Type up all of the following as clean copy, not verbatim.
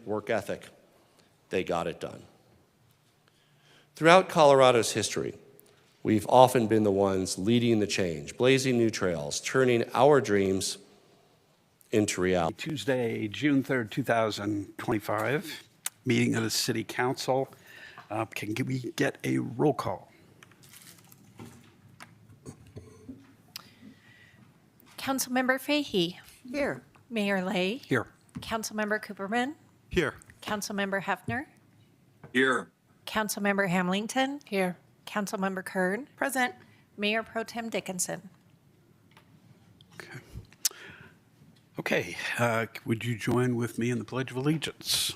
work ethic, they got it done. Throughout Colorado's history, we've often been the ones leading the change, blazing new trails, turning our dreams into reality. Tuesday, June 3rd, 2025, meeting of the City Council. Can we get a roll call? Councilmember Fahey. Here. Mayor Lay. Here. Councilmember Cooperman. Here. Councilmember Hefner. Here. Councilmember Hamilton. Here. Councilmember Kern. Present. Mayor Pro Tem Dickinson. Okay. Would you join with me in the Pledge of Allegiance?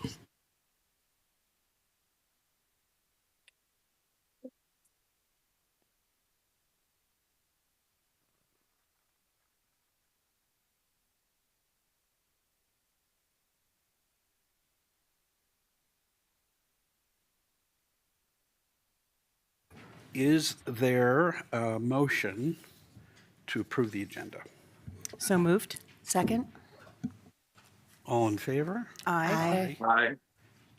Is there a motion to approve the agenda? So moved. Second. All in favor? Aye. Aye.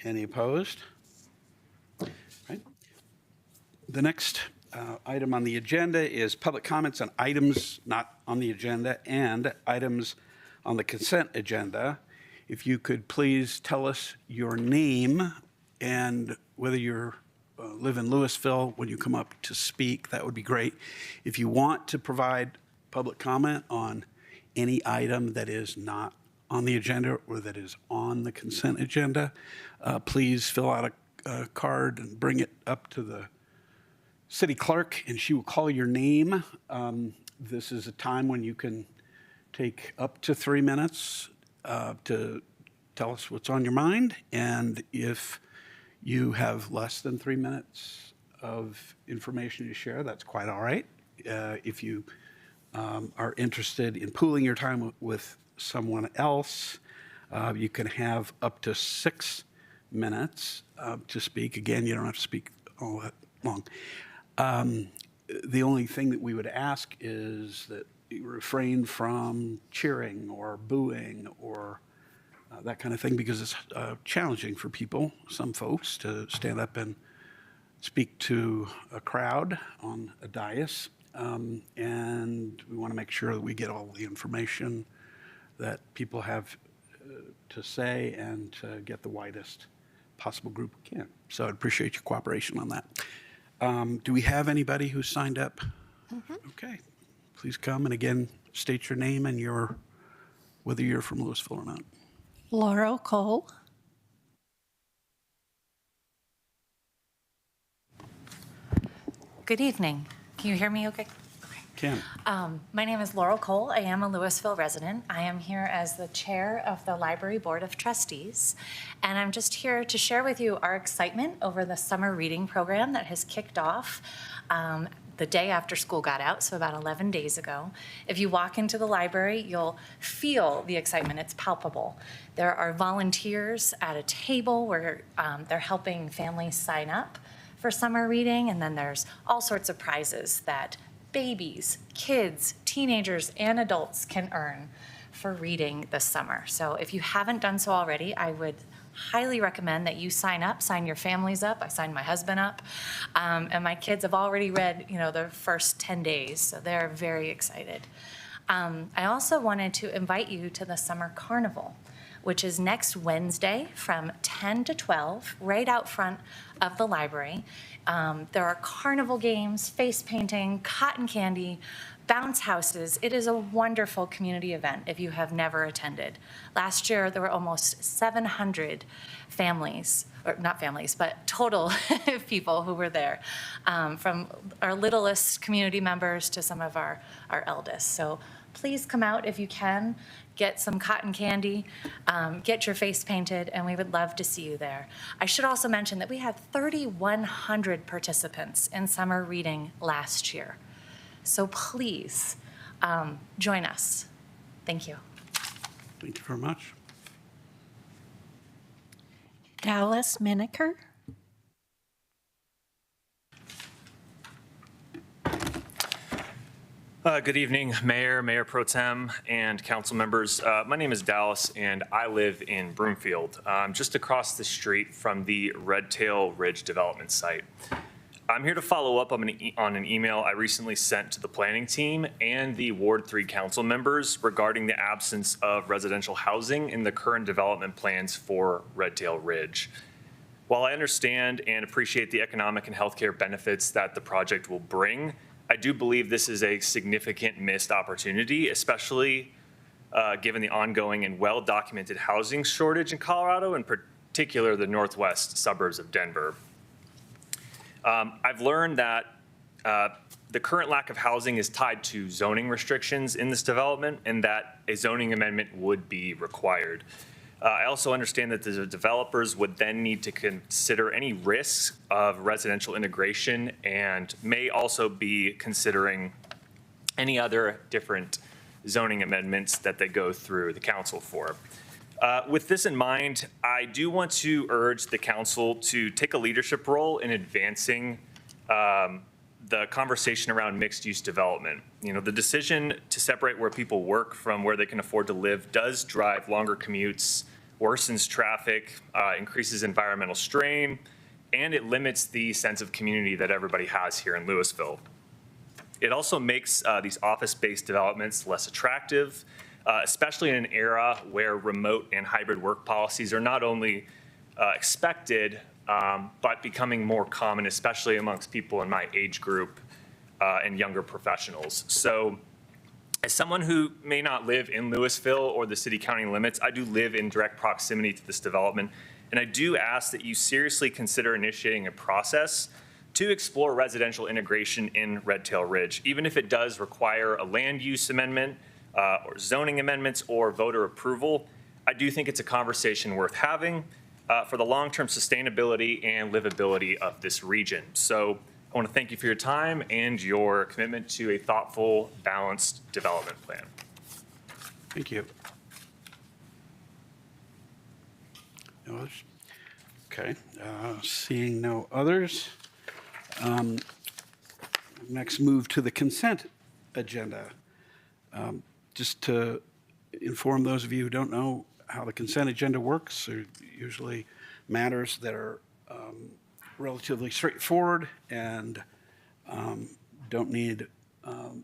Any opposed? Right. The next item on the agenda is public comments on items not on the agenda and items on the consent agenda. If you could please tell us your name and whether you live in Louisville when you come up to speak, that would be great. If you want to provide public comment on any item that is not on the agenda or that is on the consent agenda, please fill out a card and bring it up to the city clerk and she will call your name. This is a time when you can take up to 3 minutes to tell us what's on your mind. And if you have less than 3 minutes of information to share, that's quite all right. If you are interested in pooling your time with someone else, you can have up to 6 minutes to speak. Again, you don't have to speak all that long. The only thing that we would ask is that you refrain from cheering or booing or that kind of thing, because it's challenging for people, some folks, to stand up and speak to a crowd on a dais. And we want to make sure that we get all the information that people have to say and to get the widest possible group we can. So I'd appreciate your cooperation on that. Do we have anybody who signed up? Mm-hmm. Okay. Please come and again, state your name and whether you're from Louisville or not. Laurel Cole. Good evening. Can you hear me okay? Ken. My name is Laurel Cole. I am a Louisville resident. I am here as the chair of the Library Board of Trustees, and I'm just here to share with you our excitement over the summer reading program that has kicked off the day after school got out, so about 11 days ago. If you walk into the library, you'll feel the excitement. It's palpable. There are volunteers at a table where they're helping families sign up for summer reading, and then there's all sorts of prizes that babies, kids, teenagers, and adults can earn for reading this summer. So if you haven't done so already, I would highly recommend that you sign up, sign your families up. I signed my husband up, and my kids have already read, the first 10 days, so they're very excited. I also wanted to invite you to the Summer Carnival, which is next Wednesday from 10 to 12, right out front of the library. There are carnival games, face painting, cotton candy, bounce houses. It is a wonderful community event if you have never attended. Last year, there were almost 700 families, or not families, but total people who were there, from our littlest community members to some of our eldest. So please come out if you can, get some cotton candy, get your face painted, and we would love to see you there. I should also mention that we had 3,100 participants in summer reading last year. So please join us. Thank you. Thank you very much. Dallas Miniker. Good evening, Mayor Pro Tem, and council members. My name is Dallas, and I live in Broomfield, just across the street from the Red Tail Ridge development site. I'm here to follow up on an email I recently sent to the planning team and the Ward 3 council members regarding the absence of residential housing in the current development plans for Red Tail Ridge. While I understand and appreciate the economic and healthcare benefits that the project will bring, I do believe this is a significant missed opportunity, especially given the ongoing and well-documented housing shortage in Colorado, in particular the northwest suburbs of Denver. I've learned that the current lack of housing is tied to zoning restrictions in this development and that a zoning amendment would be required. I also understand that the developers would then need to consider any risks of residential integration and may also be considering any other different zoning amendments that they go through the council for. With this in mind, I do want to urge the council to take a leadership role in advancing the conversation around mixed-use development. You know, the decision to separate where people work from where they can afford to live does drive longer commutes, worsens traffic, increases environmental strain, and it limits the sense of community that everybody has here in Louisville. It also makes these office-based developments less attractive, especially in an era where remote and hybrid work policies are not only expected, but becoming more common, especially amongst people in my age group and younger professionals. So as someone who may not live in Louisville or the city-county limits, I do live in direct proximity to this development, and I do ask that you seriously consider initiating a process to explore residential integration in Red Tail Ridge, even if it does require a land use amendment or zoning amendments or voter approval. I do think it's a conversation worth having for the long-term sustainability and livability of this region. So I want to thank you for your time and your commitment to a thoughtful, balanced development plan. Thank you. No others? Okay, seeing no others. Next, move to the consent agenda. Just to inform those of you who don't know how the consent agenda works, they're usually matters that are relatively straightforward and don't need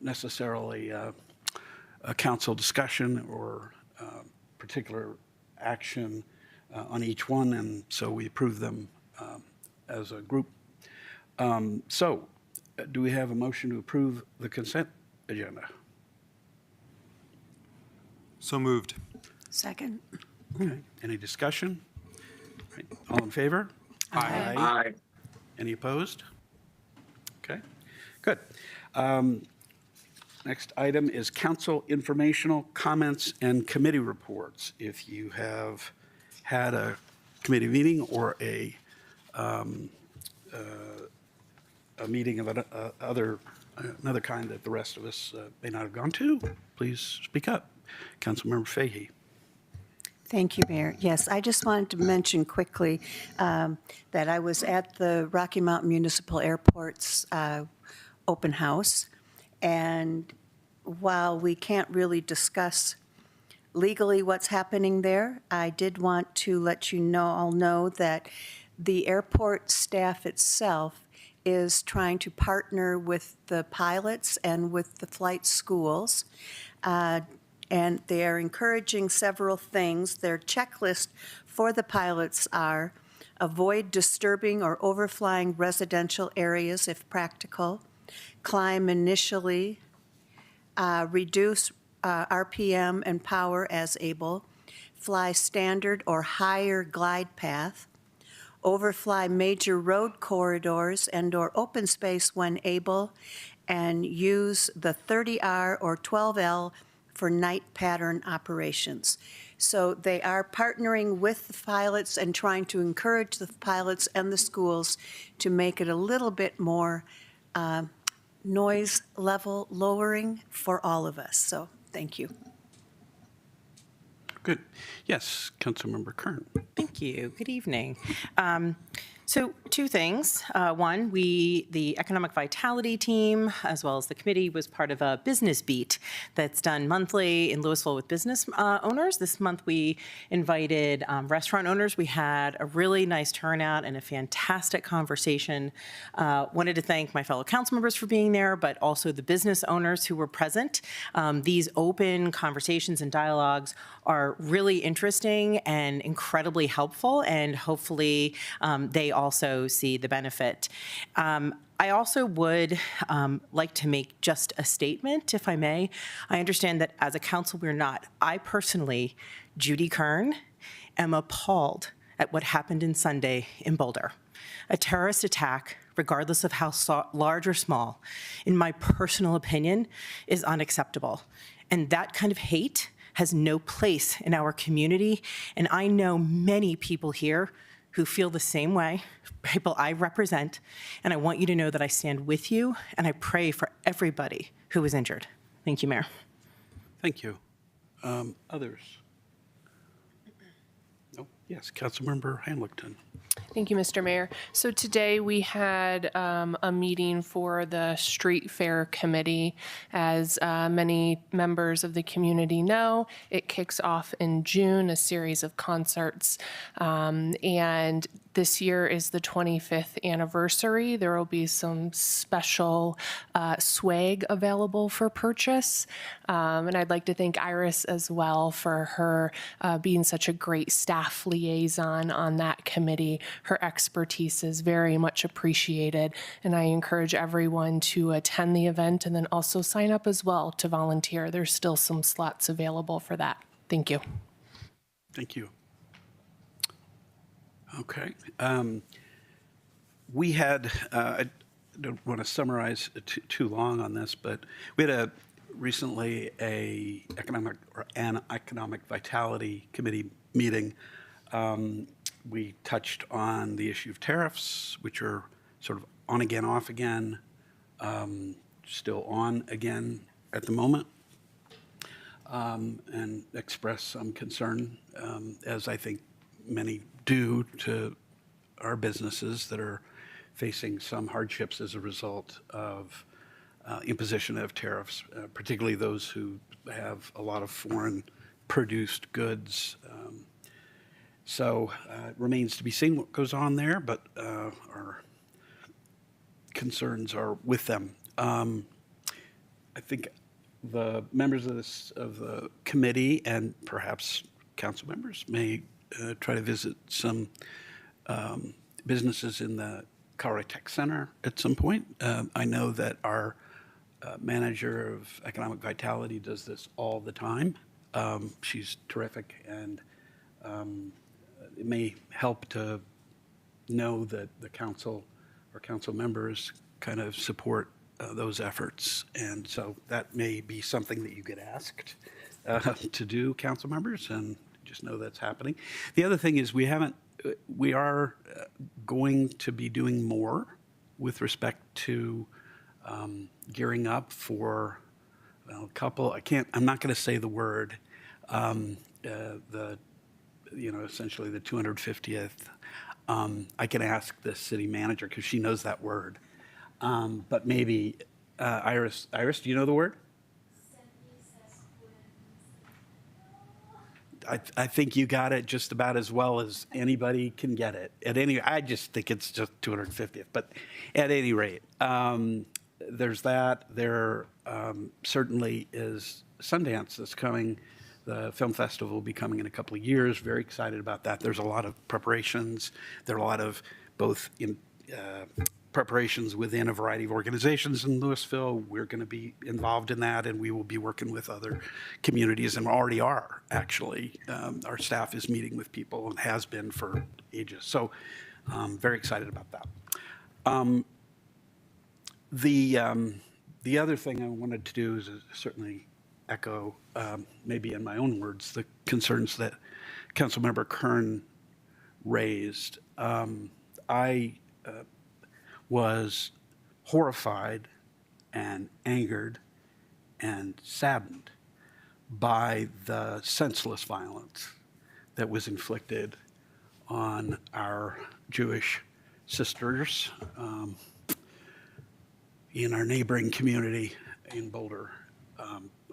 necessarily a council discussion or particular action on each one, and so we approve them as a group. Do we have a motion to approve the consent agenda? So moved. Second. Okay. Any discussion? Right. All in favor? Aye. Any opposed? Okay, good. Next item is council informational comments and committee reports. If you have had a committee meeting or a meeting of another kind that the rest of us may not have gone to, please speak up. Councilmember Fahey. Thank you, Mayor. Yes, I just wanted to mention quickly that I was at the Rocky Mountain Municipal Airport's open house, and while we can't really discuss legally what's happening there, I did want to let you all know that the airport staff itself is trying to partner with the pilots and with the flight schools. And they are encouraging several things. Their checklist for the pilots are avoid disturbing or overflying residential areas if practical, climb initially, reduce RPM and power as able, fly standard or higher glide path, overfly major road corridors and or open space when able, and use the 30R or 12L for night pattern operations. So they are partnering with the pilots and trying to encourage the pilots and the schools to make it a little bit more noise level lowering for all of us. So thank you. Good. Yes, Councilmember Kern. Thank you. Good evening. So two things. One, the Economic Vitality team, as well as the committee, was part of a business beat that's done monthly in Louisville with business owners. This month we invited restaurant owners. We had a really nice turnout and a fantastic conversation. Wanted to thank my fellow council members for being there, but also the business owners who were present. These open conversations and dialogues are really interesting and incredibly helpful, and hopefully they also see the benefit. I also would like to make just a statement, if I may. I understand that as a council, we're not. I personally, Judy Kern, am appalled at what happened in Sunday in Boulder. A terrorist attack, regardless of how large or small, in my personal opinion, is unacceptable. And that kind of hate has no place in our community. And I know many people here who feel the same way, people I represent, and I want you to know that I stand with you, and I pray for everybody who was injured. Thank you, Mayor. Thank you. Others? No? Yes, Councilmember Hamilton. Thank you, Mr. Mayor. So today we had a meeting for the Street Fair Committee. As many members of the community know, it kicks off in June, a series of concerts. And this year is the 25th anniversary. There will be some special swag available for purchase. And I'd like to thank Iris as well for her being such a great staff liaison on that committee. Her expertise is very much appreciated, and I encourage everyone to attend the event and then also sign up as well to volunteer. There's still some slots available for that. Thank you. Thank you. Okay. We had, I don't want to summarize too long on this, but we had recently an economic vitality committee meeting. We touched on the issue of tariffs, which are sort of on again, off again, still on again at the moment, and expressed some concern, as I think many do, to our businesses that are facing some hardships as a result of imposition of tariffs, particularly those who have a lot of foreign produced goods. So it remains to be seen what goes on there, but our concerns are with them. I think the members of the committee and perhaps council members may try to visit some businesses in the Colorado Tech Center at some point. I know that our manager of Economic Vitality does this all the time. She's terrific, and it may help to know that the council or council members kind of support those efforts. And so that may be something that you get asked to do, council members, and just know that's happening. The other thing is we are going to be doing more with respect to gearing up for a couple, I'm not going to say the word, essentially the 250th. I can ask the city manager because she knows that word. But maybe, Iris, do you know the word? I think you got it just about as well as anybody can get it. I just think it's just 250th. But at any rate, there's that. There certainly is Sundance that's coming. The film festival will be coming in a couple of years. Very excited about that. There's a lot of preparations. There are a lot of both preparations within a variety of organizations in Louisville. We're going to be involved in that, and we will be working with other communities, and already are, actually. Our staff is meeting with people and has been for ages. So very excited about that. The other thing I wanted to do is certainly echo, maybe in my own words, the concerns that Councilmember Kern raised. I was horrified and angered and saddened by the senseless violence that was inflicted on our Jewish sisters in our neighboring community in Boulder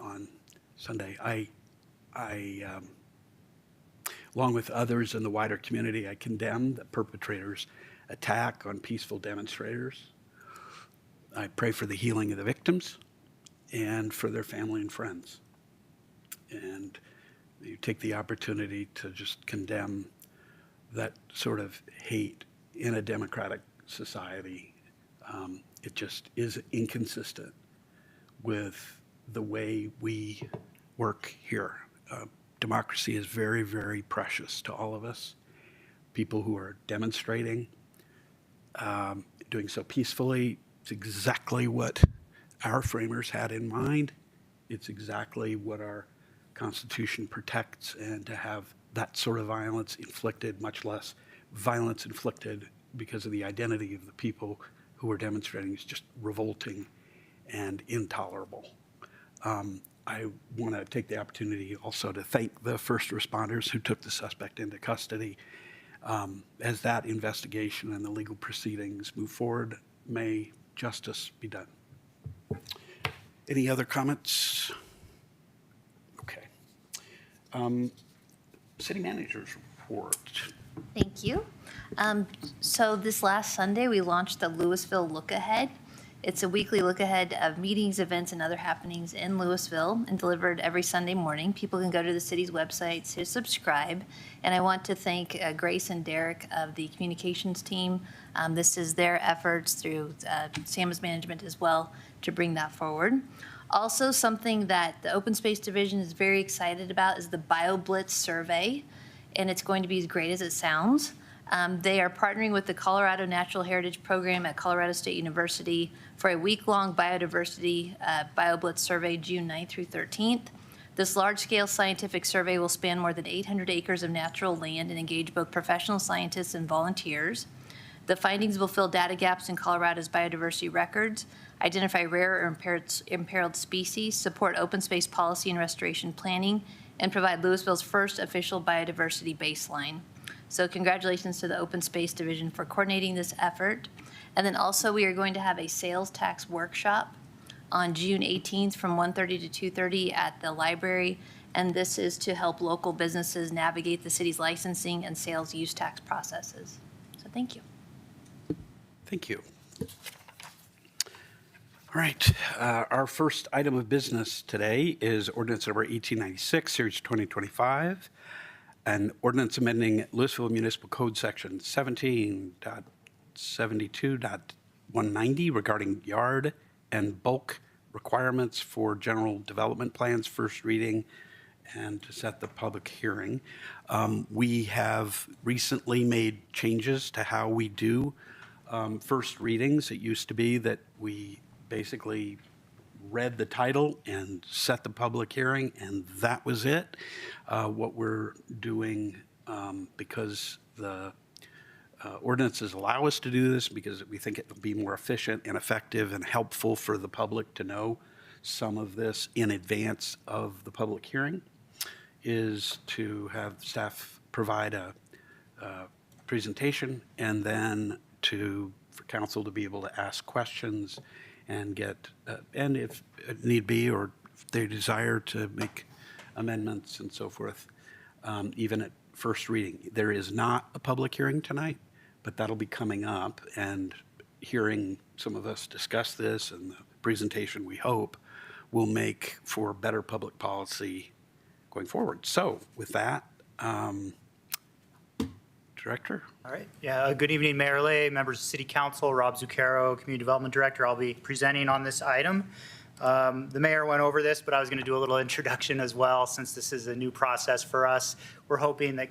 on Sunday. Along with others in the wider community, I condemn the perpetrators' attack on peaceful demonstrators. I pray for the healing of the victims and for their family and friends. And you take the opportunity to just condemn that sort of hate in a democratic society. It just is inconsistent with the way we work here. Democracy is very, very precious to all of us. People who are demonstrating, doing so peacefully, it's exactly what our framers had in mind. It's exactly what our Constitution protects, and to have that sort of violence inflicted, much less violence inflicted because of the identity of the people who are demonstrating, is just revolting and intolerable. I want to take the opportunity also to thank the first responders who took the suspect into custody. As that investigation and the legal proceedings move forward, may justice be done. Any other comments? Okay. City manager's report. Thank you. So this last Sunday, we launched the Louisville Look Ahead. It's a weekly look ahead of meetings, events, and other happenings in Louisville, and delivered every Sunday morning. People can go to the city's website to subscribe. And I want to thank Grace and Derek of the communications team. This is their efforts through Sam's management as well to bring that forward. Also, something that the Open Space Division is very excited about is the BioBlitz survey, and it's going to be as great as it sounds. They are partnering with the Colorado Natural Heritage Program at Colorado State University for a week-long biodiversity BioBlitz survey, June 9th through 13th. This large-scale scientific survey will span more than 800 acres of natural land and engage both professional scientists and volunteers. The findings will fill data gaps in Colorado's biodiversity records, identify rare or imperiled species, support open space policy and restoration planning, and provide Louisville's first official biodiversity baseline. So congratulations to the Open Space Division for coordinating this effort. And then also we are going to have a sales tax workshop on June 18th from 1:30 to 2:30 at the library. And this is to help local businesses navigate the city's licensing and sales use tax processes. So thank you. Thank you. All right, our first item of business today is ordinance number 1896, series 2025, an ordinance amending Louisville Municipal Code section 17.72.190 regarding yard and bulk requirements for general development plans, first reading, and to set the public hearing. We have recently made changes to how we do first readings. It used to be that we basically read the title and set the public hearing, and that was it. What we're doing, because the ordinances allow us to do this, because we think it will be more efficient and effective and helpful for the public to know some of this in advance of the public hearing, is to have staff provide a presentation, and then for council to be able to ask questions and get, and if need be, or if they desire to make amendments and so forth, even at first reading. There is not a public hearing tonight, but that'll be coming up, and hearing some of us discuss this and the presentation, we hope, will make for better public policy going forward. So with that, Director? All right. Yeah. Good evening, Mayor Lay, members of City Council, Rob Zucchero, Community Development Director. I'll be presenting on this item. The mayor went over this, but I was going to do a little introduction as well, since this is a new process for us. We're hoping that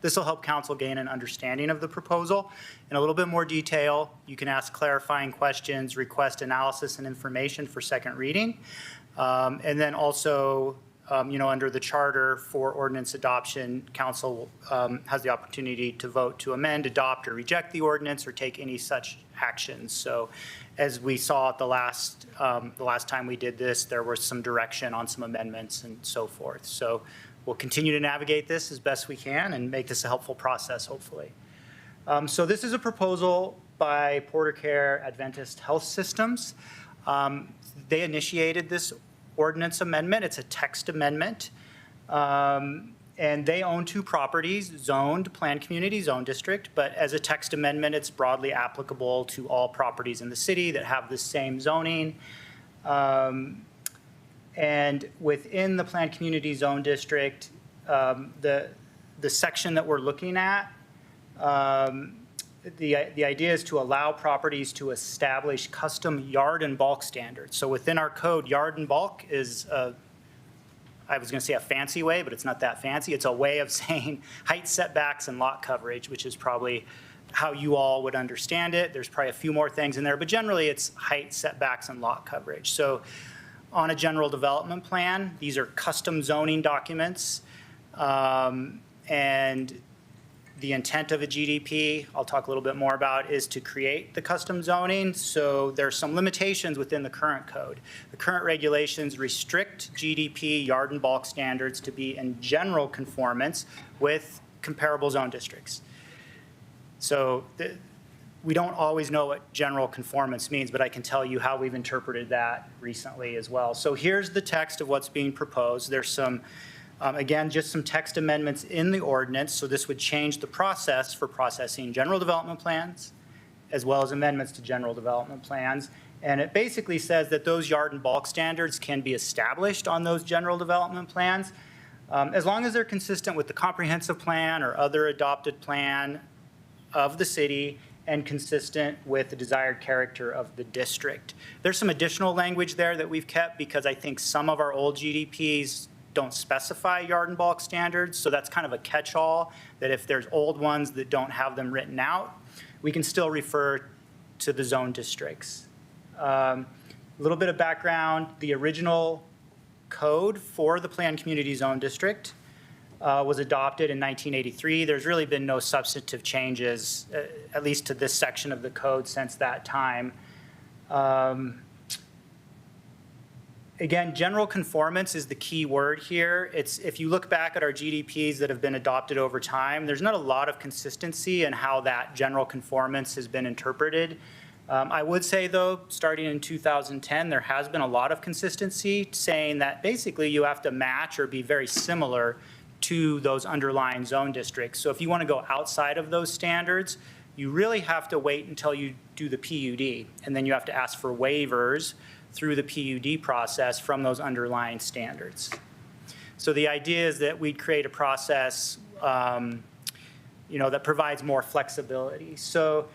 this will help council gain an understanding of the proposal in a little bit more detail. You can ask clarifying questions, request analysis and information for second reading. And then also, under the charter for ordinance adoption, council has the opportunity to vote to amend, adopt, or reject the ordinance, or take any such actions. So as we saw at the last time we did this, there was some direction on some amendments and so forth. So we'll continue to navigate this as best we can and make this a helpful process, hopefully. So this is a proposal by PorterCare Adventist Health Systems. They initiated this ordinance amendment. It's a text amendment. And they own 2 properties, zoned planned community zone district, but as a text amendment, it's broadly applicable to all properties in the city that have the same zoning. And within the planned community zone district, the section that we're looking at, the idea is to allow properties to establish custom yard and bulk standards. So within our code, yard and bulk is I was going to say a fancy way, but it's not that fancy. It's a way of saying height setbacks and lot coverage, which is probably how you all would understand it. There's probably a few more things in there, but generally it's height setbacks and lot coverage. So on a general development plan, these are custom zoning documents. And the intent of a GDP, I'll talk a little bit more about, is to create the custom zoning. So there's some limitations within the current code. The current regulations restrict GDP yard and bulk standards to be in general conformance with comparable zone districts. So we don't always know what general conformance means, but I can tell you how we've interpreted that recently as well. So here's the text of what's being proposed. There's some again, just some text amendments in the ordinance, so this would change the process for processing general development plans, as well as amendments to general development plans. And it basically says that those yard and bulk standards can be established on those general development plans, as long as they're consistent with the comprehensive plan or other adopted plan of the city and consistent with the desired character of the district. There's some additional language there that we've kept because I think some of our old GDPs don't specify yard and bulk standards, so that's kind of a catch-all, that if there's old ones that don't have them written out, we can still refer to the zone districts. A little bit of background, the original code for the planned community zone district was adopted in 1983. There's really been no substantive changes, at least to this section of the code, since that time. Again, general conformance is the key word here. If you look back at our GDPs that have been adopted over time, there's not a lot of consistency in how that general conformance has been interpreted. I would say, though, starting in 2010, there has been a lot of consistency saying that basically you have to match or be very similar to those underlying zone districts. So if you want to go outside of those standards, you really have to wait until you do the PUD, and then you have to ask for waivers through the PUD process from those underlying standards. So the idea is that we'd create a process that provides more flexibility. So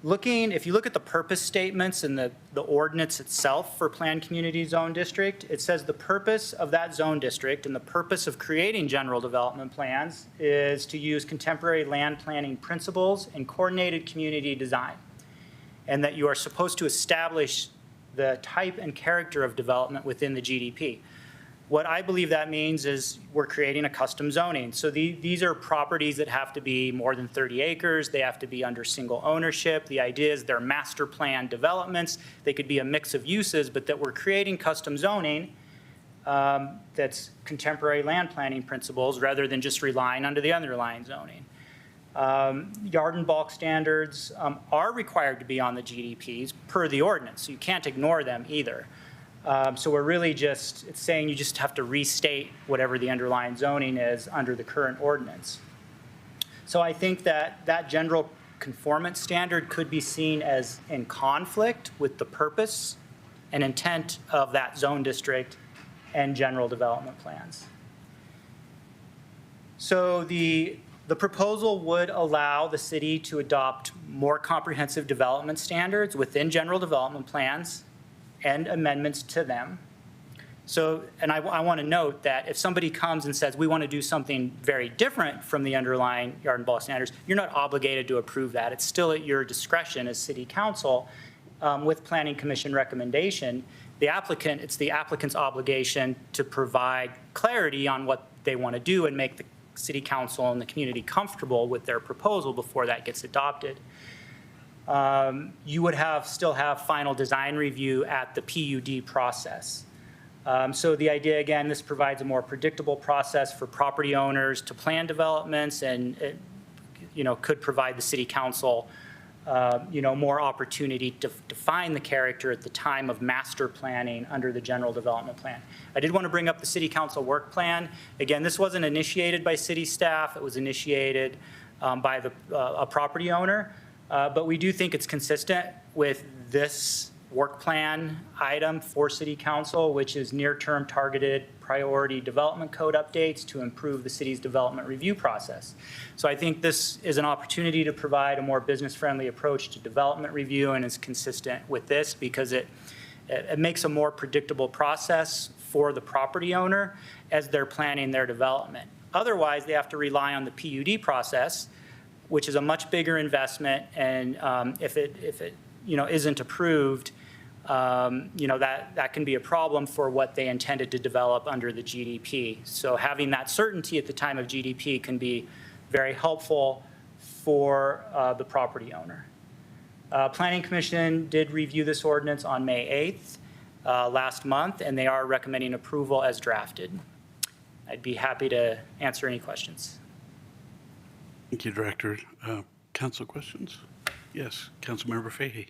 if you look at the purpose statements in the ordinance itself for planned community zone district, it says the purpose of that zone district and the purpose of creating general development plans is to use contemporary land planning principles and coordinated community design, and that you are supposed to establish the type and character of development within the GDP. What I believe that means is we're creating a custom zoning. So these are properties that have to be more than 30 acres. They have to be under single ownership. The idea is they're master plan developments. They could be a mix of uses, but that we're creating custom zoning that's contemporary land planning principles rather than just relying on the underlying zoning. Yard and bulk standards are required to be on the GDPs per the ordinance, so you can't ignore them either. So we're really it's saying you just have to restate whatever the underlying zoning is under the current ordinance. So I think that general conformance standard could be seen as in conflict with the purpose and intent of that zone district and general development plans. So the proposal would allow the city to adopt more comprehensive development standards within general development plans and amendments to them. So, and I want to note that if somebody comes and says, we want to do something very different from the underlying yard and bulk standards, you're not obligated to approve that. It's still at your discretion as city council with planning commission recommendation. It's the applicant's obligation to provide clarity on what they want to do and make the city council and the community comfortable with their proposal before that gets adopted. You would still have final design review at the PUD process. So the idea, again, this provides a more predictable process for property owners to plan developments and could provide the city council, more opportunity to define the character at the time of master planning under the general development plan. I did want to bring up the city council work plan. Again, this wasn't initiated by city staff. It was initiated by a property owner. But we do think it's consistent with this work plan item for city council, which is near-term targeted priority development code updates to improve the city's development review process. So I think this is an opportunity to provide a more business-friendly approach to development review, and is consistent with this because it makes a more predictable process for the property owner as they're planning their development. Otherwise, they have to rely on the PUD process, which is a much bigger investment, and if it isn't approved, that can be a problem for what they intended to develop under the GDP. So having that certainty at the time of GDP can be very helpful for the property owner. Planning Commission did review this ordinance on May 8th last month, and they are recommending approval as drafted. I'd be happy to answer any questions. Thank you, Director. Council questions? Yes, Councilmember Fahey.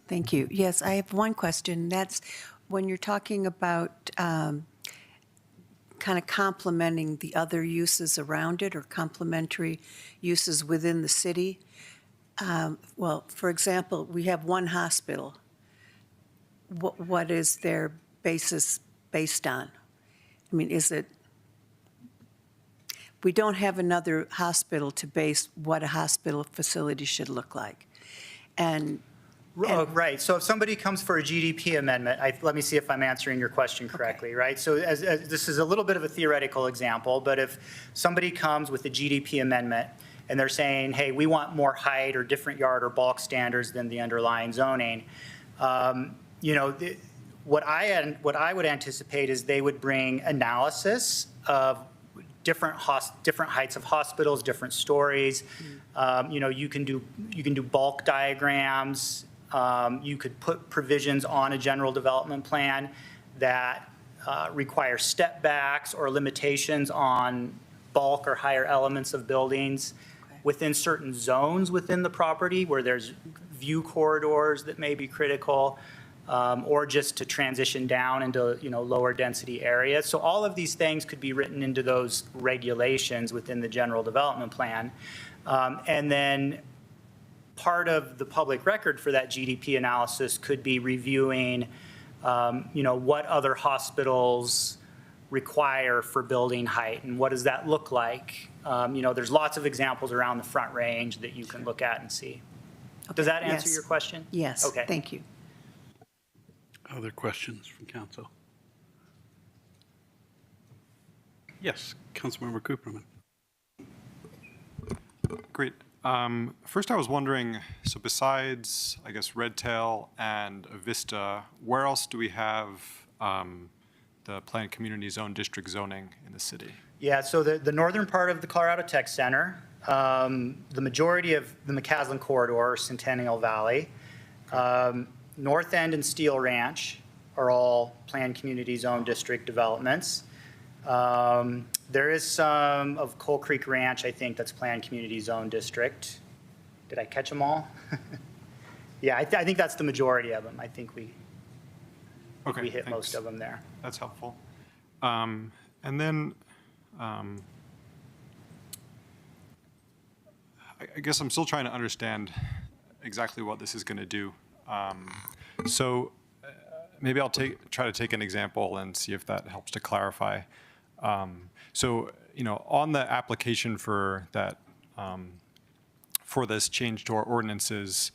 Thank you. Yes, I have one question. That's when you're talking about kind of complementing the other uses around it or complementary uses within the city. Well, for example, we have one hospital. What is their basis based on? I mean, is it, we don't have another hospital to base what a hospital facility should look like. And Right. So if somebody comes for a GDP amendment, let me see if I'm answering your question correctly, right? So as this is a little bit of a theoretical example, but if somebody comes with a GDP amendment and they're saying, hey, we want more height or different yard or bulk standards than the underlying zoning, what I would anticipate is they would bring analysis of different heights of hospitals, different stories. You can do bulk diagrams. You could put provisions on a general development plan that require step backs or limitations on bulk or higher elements of buildings within certain zones within the property where there's view corridors that may be critical, or just to transition down into lower density areas. So all of these things could be written into those regulations within the general development plan. And then part of the public record for that GDP analysis could be reviewing, what other hospitals require for building height and what does that look like. There's lots of examples around the Front Range that you can look at and see. Does that answer your question? Yes, Okay. thank you. Other questions from council? Yes, Councilmember Cooperman. Great. First, I was wondering, so besides, I guess, Redtail and Vista, where else do we have the planned community zone district zoning in the city? Yeah, so the northern part of the Colorado Tech Center, the majority of the McCaslin Corridor, or Centennial Valley, North End and Steel Ranch are all planned community zone district developments. There is some of Coal Creek Ranch, I think, that's planned community zone district. Did I catch them all? Yeah, I think that's the majority of them. I think we hit thanks. most of them there. That's helpful. And then I guess I'm still trying to understand exactly what this is going to do. So maybe I'll try to take an example and see if that helps to clarify. So, on the application for that, for this change to our ordinances,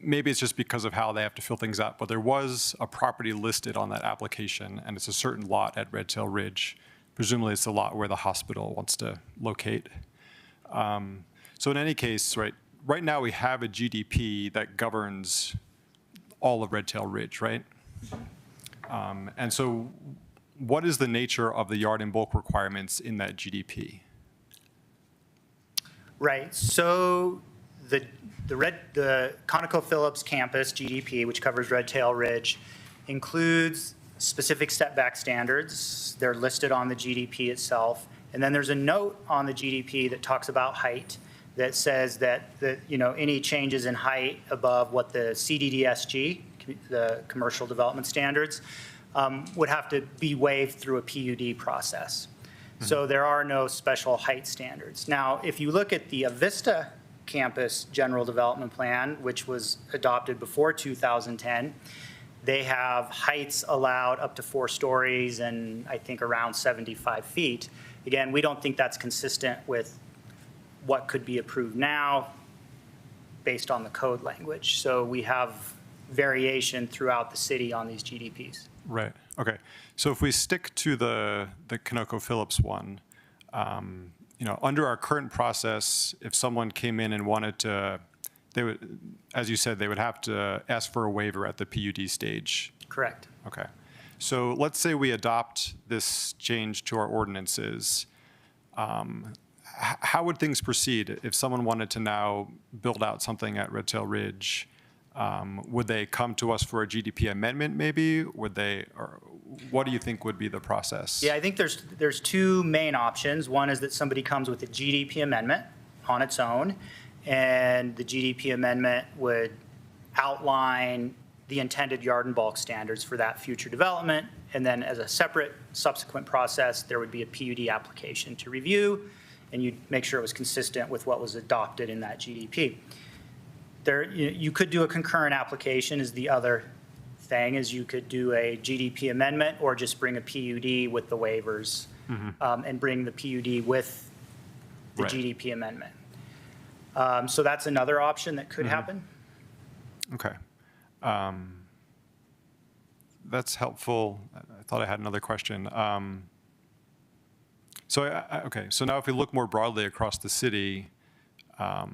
maybe it's just because of how they have to fill things out, but there was a property listed on that application, and it's a certain lot at Redtail Ridge. Presumably, it's the lot where the hospital wants to locate. So in any case, right now we have a GDP that governs all of Redtail Ridge, right? And so what is the nature of the yard and bulk requirements in that GDP? Right. So the ConocoPhillips campus GDP, which covers Redtail Ridge, includes specific step back standards. They're listed on the GDP itself. And then there's a note on the GDP that talks about height that says that, any changes in height above what the CDDSG, the commercial development standards, would have to be waived through a PUD process. So there are no special height standards. Now, if you look at the Avista Campus General Development Plan, which was adopted before 2010, they have heights allowed up to 4 stories and I think around 75 feet. Again, we don't think that's consistent with what could be approved now based on the code language. So we have variation throughout the city on these GDPs. Right. Okay. So if we stick to the ConocoPhillips one, under our current process, if someone came in and wanted to, they would, as you said, they would have to ask for a waiver at the PUD stage. Correct. Okay. So let's say we adopt this change to our ordinances. How would things proceed if someone wanted to now build out something at Red Tail Ridge? Would they come to us for a GDP amendment maybe? Would they, or what do you think would be the process? Yeah, I think there's 2 main options. One is that somebody comes with a GDP amendment on its own, and the GDP amendment would outline the intended yard and bulk standards for that future development, and then as a separate subsequent process, there would be a PUD application to review, and you'd make sure it was consistent with what was adopted in that GDP. You could do a concurrent application is the other thing, is you could do a GDP amendment or just bring a PUD with the waivers and bring the PUD with the Right. GDP amendment. So that's another option that could happen. Okay. That's helpful. I thought I had another question. Okay, so now if we look more broadly across the city, I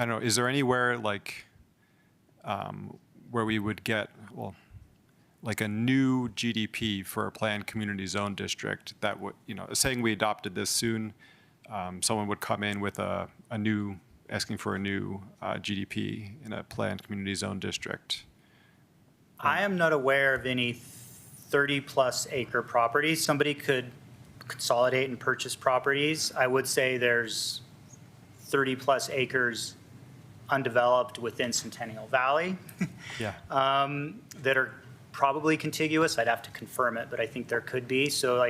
don't know, is there anywhere like where we would get, like a new GDP for a planned community zone district that would, saying we adopted this soon, someone would come in with asking for a new GDP in a planned community zone district? I am not aware of any 30-plus acre properties. Somebody could consolidate and purchase properties. I would say there's 30-plus acres undeveloped within Centennial Valley Yeah. that are probably contiguous. I'd have to confirm it, but I think there could be. So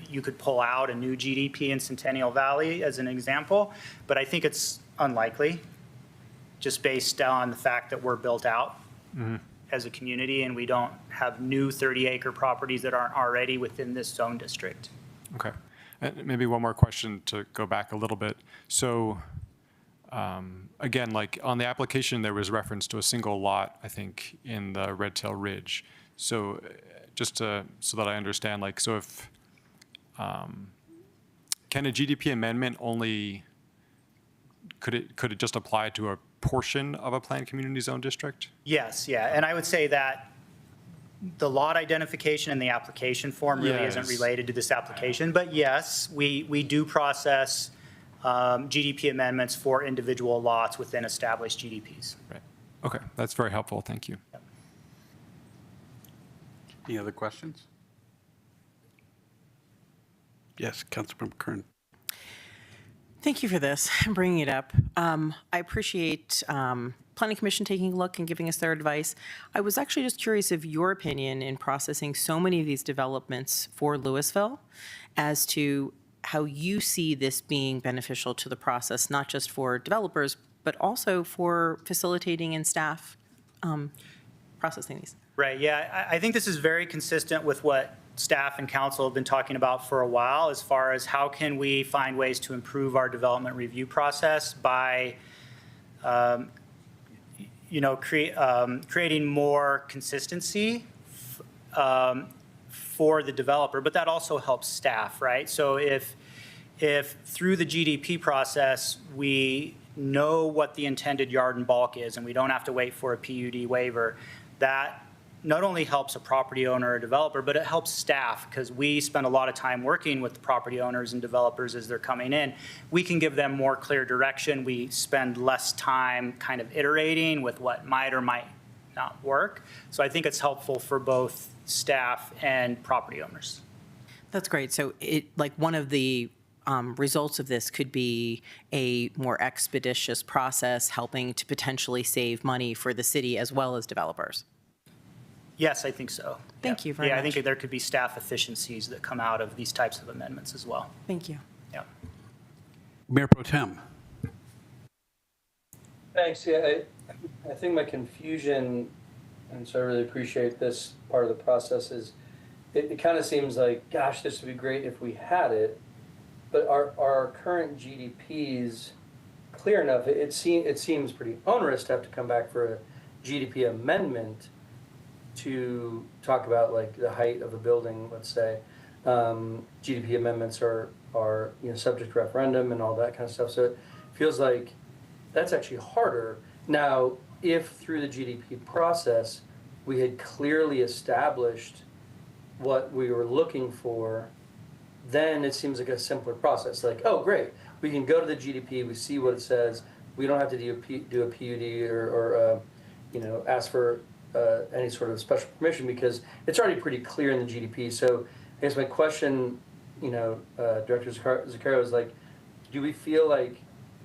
you could pull out a new GDP in Centennial Valley as an example, but I think it's unlikely just based on the fact that we're built out as a community and we don't have new 30-acre properties that aren't already within this zone district. Okay. And maybe one more question to go back a little bit. So again, like on the application, there was reference to a single lot, I think, in the Red Tail Ridge. So just so that I understand, like, so if, can a GDP amendment only, could it just apply to a portion of a planned community zone district? Yes, yeah. And I would say that the lot identification in the application form really isn't Yes. related to this application. But yes, we do process GDP amendments for individual lots within established GDPs. Right. Okay, that's very helpful. Thank you. Any other questions? Yes, Councilmember Kern. Thank you for this and bringing it up. I appreciate Planning Commission taking a look and giving us their advice. I was actually just curious of your opinion in processing so many of these developments for Louisville as to how you see this being beneficial to the process, not just for developers, but also for facilitating and staff processing these. Right, yeah. I think this is very consistent with what staff and council have been talking about for a while as far as how can we find ways to improve our development review process by creating more consistency for the developer, but that also helps staff, right? So if through the GDP process, we know what the intended yard and bulk is and we don't have to wait for a PUD waiver, that not only helps a property owner or developer, but it helps staff because we spend a lot of time working with the property owners and developers as they're coming in. We can give them more clear direction. We spend less time kind of iterating with what might or might not work. So I think it's helpful for both staff and property owners. That's great. So one of the results of this could be a more expeditious process, helping to potentially save money for the city as well as developers. Yes, I think so. Thank Yeah. you very Yeah, I much. think there could be staff efficiencies that come out of these types of amendments as well. Thank you. Yeah. Mayor Pro Tem. Thanks. Yeah, I think my confusion, and so I really appreciate this part of the process, is it kind of seems like, gosh, this would be great if we had it, but are our current GDPs clear enough? It seems pretty onerous to have to come back for a GDP amendment to talk about like the height of a building, let's say. GDP amendments are subject to referendum and all that kind of stuff. So it feels like that's actually harder. Now, if through the GDP process we had clearly established what we were looking for, then it seems like a simpler process. Like, oh, great, we can go to the GDP, we see what it says. We don't have to do a PUD or ask for any sort of special permission because it's already pretty clear in the GDP. So I guess my question, Director Zucchero, is like,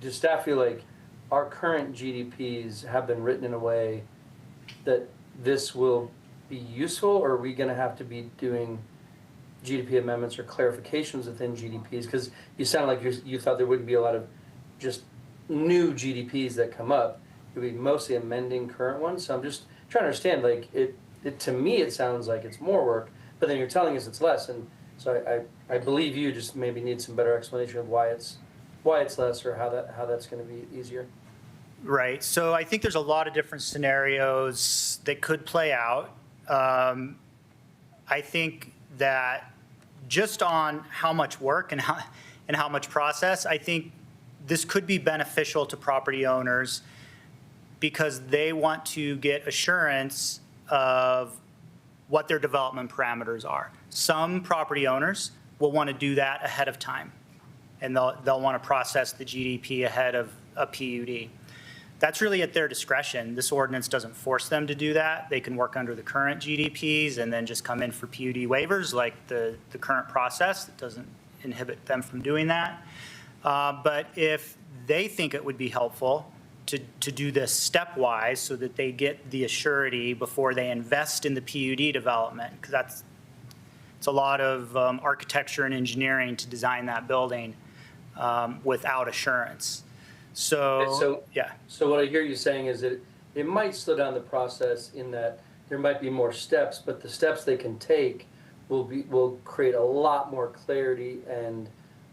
does staff feel like our current GDPs have been written in a way that this will be useful, or are we going to have to be doing GDP amendments or clarifications within GDPs? Because you sound like you thought there wouldn't be a lot of just new GDPs that come up. It would be mostly amending current ones. So I'm just trying to understand, like, it to me it sounds like it's more work, but then you're telling us it's less. And so I believe you just maybe need some better explanation of why it's less or how that's going to be easier. Right. So I think there's a lot of different scenarios that could play out. I think that just on how much work and how much process, I think this could be beneficial to property owners because they want to get assurance of what their development parameters are. Some property owners will want to do that ahead of time, and they'll want to process the GDP ahead of a PUD. That's really at their discretion. This ordinance doesn't force them to do that. They can work under the current GDPs and then just come in for PUD waivers like the current process. It doesn't inhibit them from doing that. But if they think it would be helpful to do this stepwise so that they get the assurity before they invest in the PUD development, because it's a lot of architecture and engineering to design that building without assurance. So what I hear you saying is that it might slow down the process in that there might be more steps, but the steps they can take will create a lot more clarity and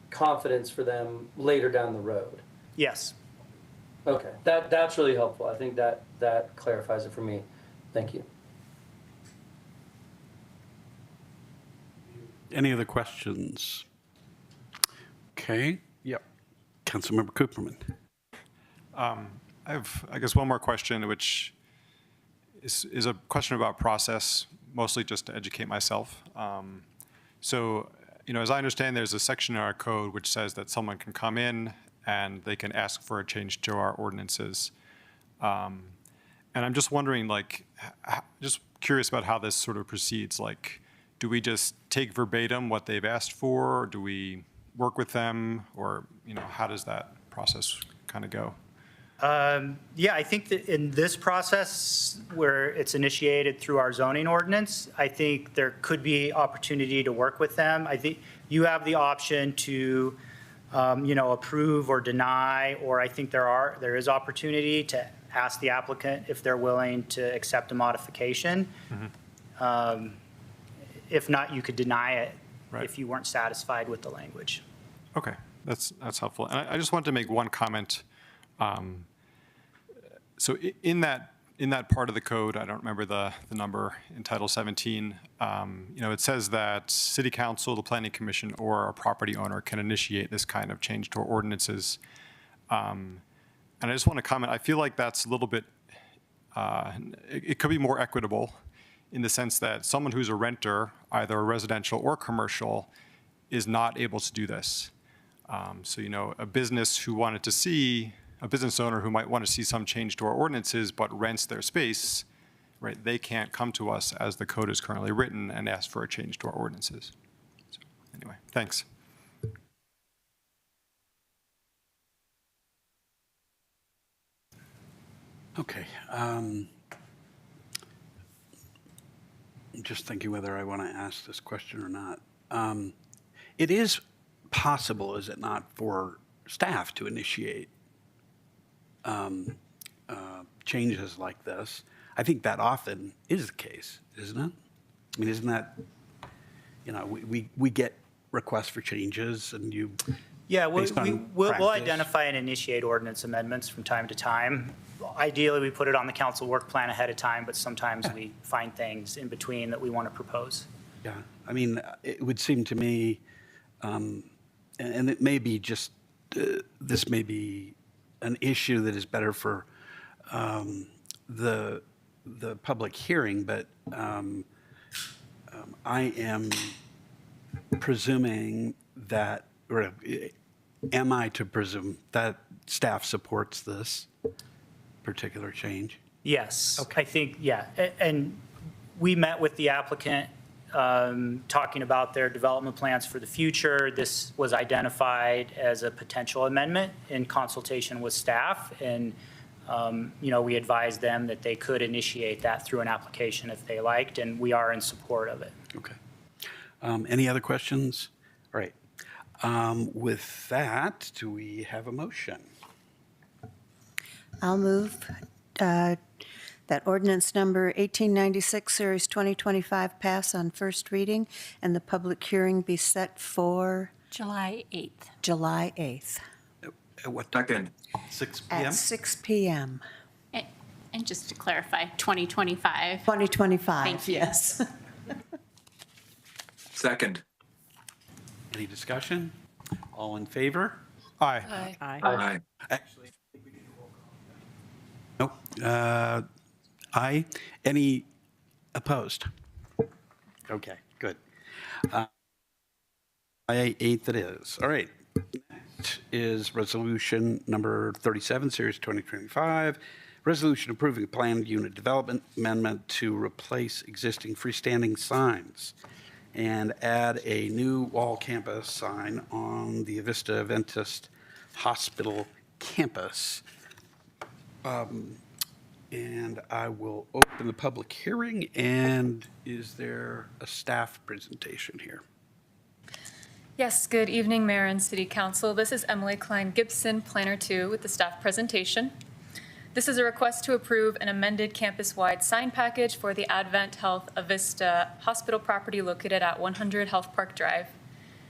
confidence for them later down the road. Yes. Okay, that's really helpful. I think that clarifies it for me. Thank you. Any other questions? Okay. Yep. Councilmember Cooperman. I have, I guess, one more question, which is a question about process, mostly just to educate myself. So, as I understand, there's a section in our code which says that someone can come in and they can ask for a change to our ordinances. And I'm just wondering, just curious about how this sort of proceeds. Like, do we just take verbatim what they've asked for? Or do we work with them? Or, how does that process kind of go? I think that in this process where it's initiated through our zoning ordinance, I think there could be opportunity to work with them. I think you have the option to, approve or deny, or I think there is opportunity to ask the applicant if they're willing to accept a modification. Mm-hmm. If not, you could deny it if you weren't satisfied with the language. Okay, that's helpful. And I just wanted to make one comment. So in that part of the code, I don't remember the number in Title 17, it says that City Council, the Planning Commission, or a property owner can initiate this kind of change to our ordinances. And I just want to comment, I feel like that's a little bit, it could be more equitable in the sense that someone who's a renter, either a residential or commercial, is not able to do this. So, a business owner who might want to see some change to our ordinances but rents their space, right, they can't come to us as the code is currently written and ask for a change to our ordinances. Anyway, thanks. Okay. I'm just thinking whether I want to ask this question or not. It is possible, is it not, for staff to initiate changes like this? I think that often is the case, isn't it? I mean, isn't that, we get requests for changes and you, Yeah, based on we'll practice. identify and initiate ordinance amendments from time to time. Ideally, we put it on the council work plan ahead of time, but sometimes we find things in between that we want to propose. yeah, I mean, it would seem to me, and it may be just, this may be an issue that is better for the public hearing, but I am presuming that, or am I to presume that staff supports this particular change? Yes, I think, yeah. And we met with the applicant, talking about their development plans for the future. This was identified as a potential amendment in consultation with staff. And, we advised them that they could initiate that through an application if they liked, and we are in support of it. Okay. Any other questions? All right. With that, do we have a motion? I'll move that ordinance number 1896, Series 2025 pass on first reading and the public hearing be set for July 8th. July 8th At what time? Second. 6 p.m.? at 6 p.m. And just to clarify, 2025. 2025, Thank you. yes. Second. Any discussion? All in favor? Aye. Aye. Actually, nope. Aye. Any opposed? Okay, good. July 8th it is. All right. Next is resolution number 37, series 2025. Resolution approving a planned unit development amendment to replace existing freestanding signs and add a new wall campus sign on the Avista Adventist Hospital campus. And I will open the public hearing. And is there a staff presentation here? Yes, good evening, Mayor and City Council. This is Emily Klein Gibson, Planner 2, with the staff presentation. This is a request to approve an amended campus-wide sign package for the Advent Health Avista Hospital property located at 100 Health Park Drive.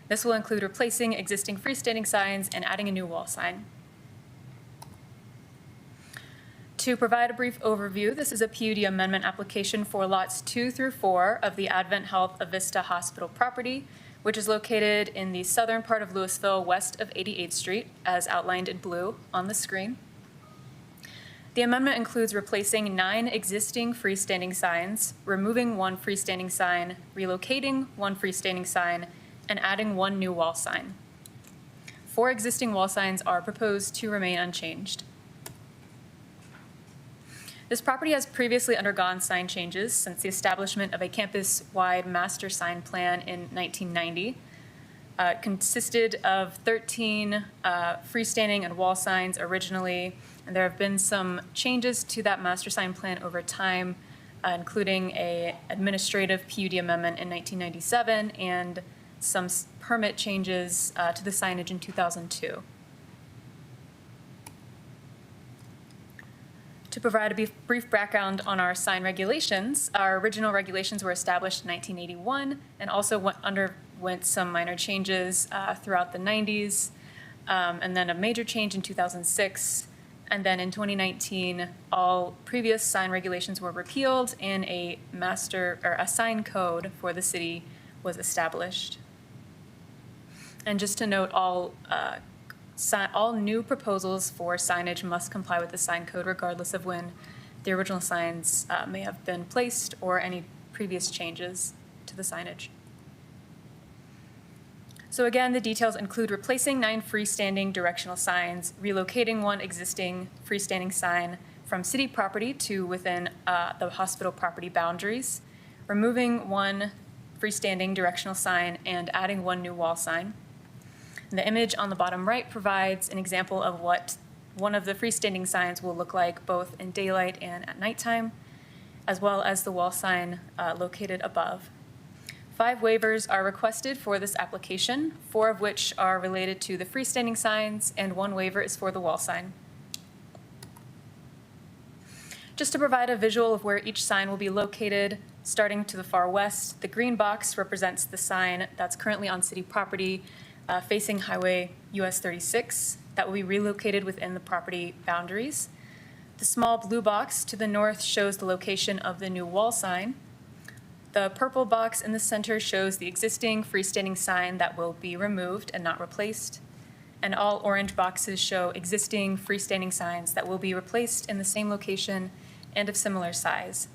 This will include replacing existing freestanding signs and adding a new wall sign. To provide a brief overview, this is a PUD amendment application for lots 2 through 4 of the Advent Health Avista Hospital property, which is located in the southern part of Louisville, west of 88th Street, as outlined in blue on the screen. The amendment includes replacing 9 existing freestanding signs, removing 1 freestanding sign, relocating 1 freestanding sign, and adding 1 new wall sign. 4 existing wall signs are proposed to remain unchanged. This property has previously undergone sign changes since the establishment of a campus-wide master sign plan in 1990. It consisted of 13 freestanding and wall signs originally, and there have been some changes to that master sign plan over time, including a administrative PUD amendment in 1997 and some permit changes to the signage in 2002. To provide a brief background on our sign regulations, our original regulations were established in 1981 and also underwent some minor changes throughout the 90s, and then a major change in 2006. And then in 2019, all previous sign regulations were repealed and a sign code for the city was established. And just to note, all new proposals for signage must comply with the sign code regardless of when the original signs may have been placed or any previous changes to the signage. So again, the details include replacing 9 freestanding directional signs, relocating 1 existing freestanding sign from city property to within the hospital property boundaries, removing 1 freestanding directional sign and adding 1 new wall sign. And the image on the bottom right provides an example of what one of the freestanding signs will look like both in daylight and at nighttime, as well as the wall sign located above. 5 waivers are requested for this application, 4 of which are related to the freestanding signs, and 1 waiver is for the wall sign. Just to provide a visual of where each sign will be located, starting to the far west, the green box represents the sign that's currently on city property facing Highway US 36 that will be relocated within the property boundaries. The small blue box to the north shows the location of the new wall sign. The purple box in the center shows the existing freestanding sign that will be removed and not replaced. And all orange boxes show existing freestanding signs that will be replaced in the same location and of similar size.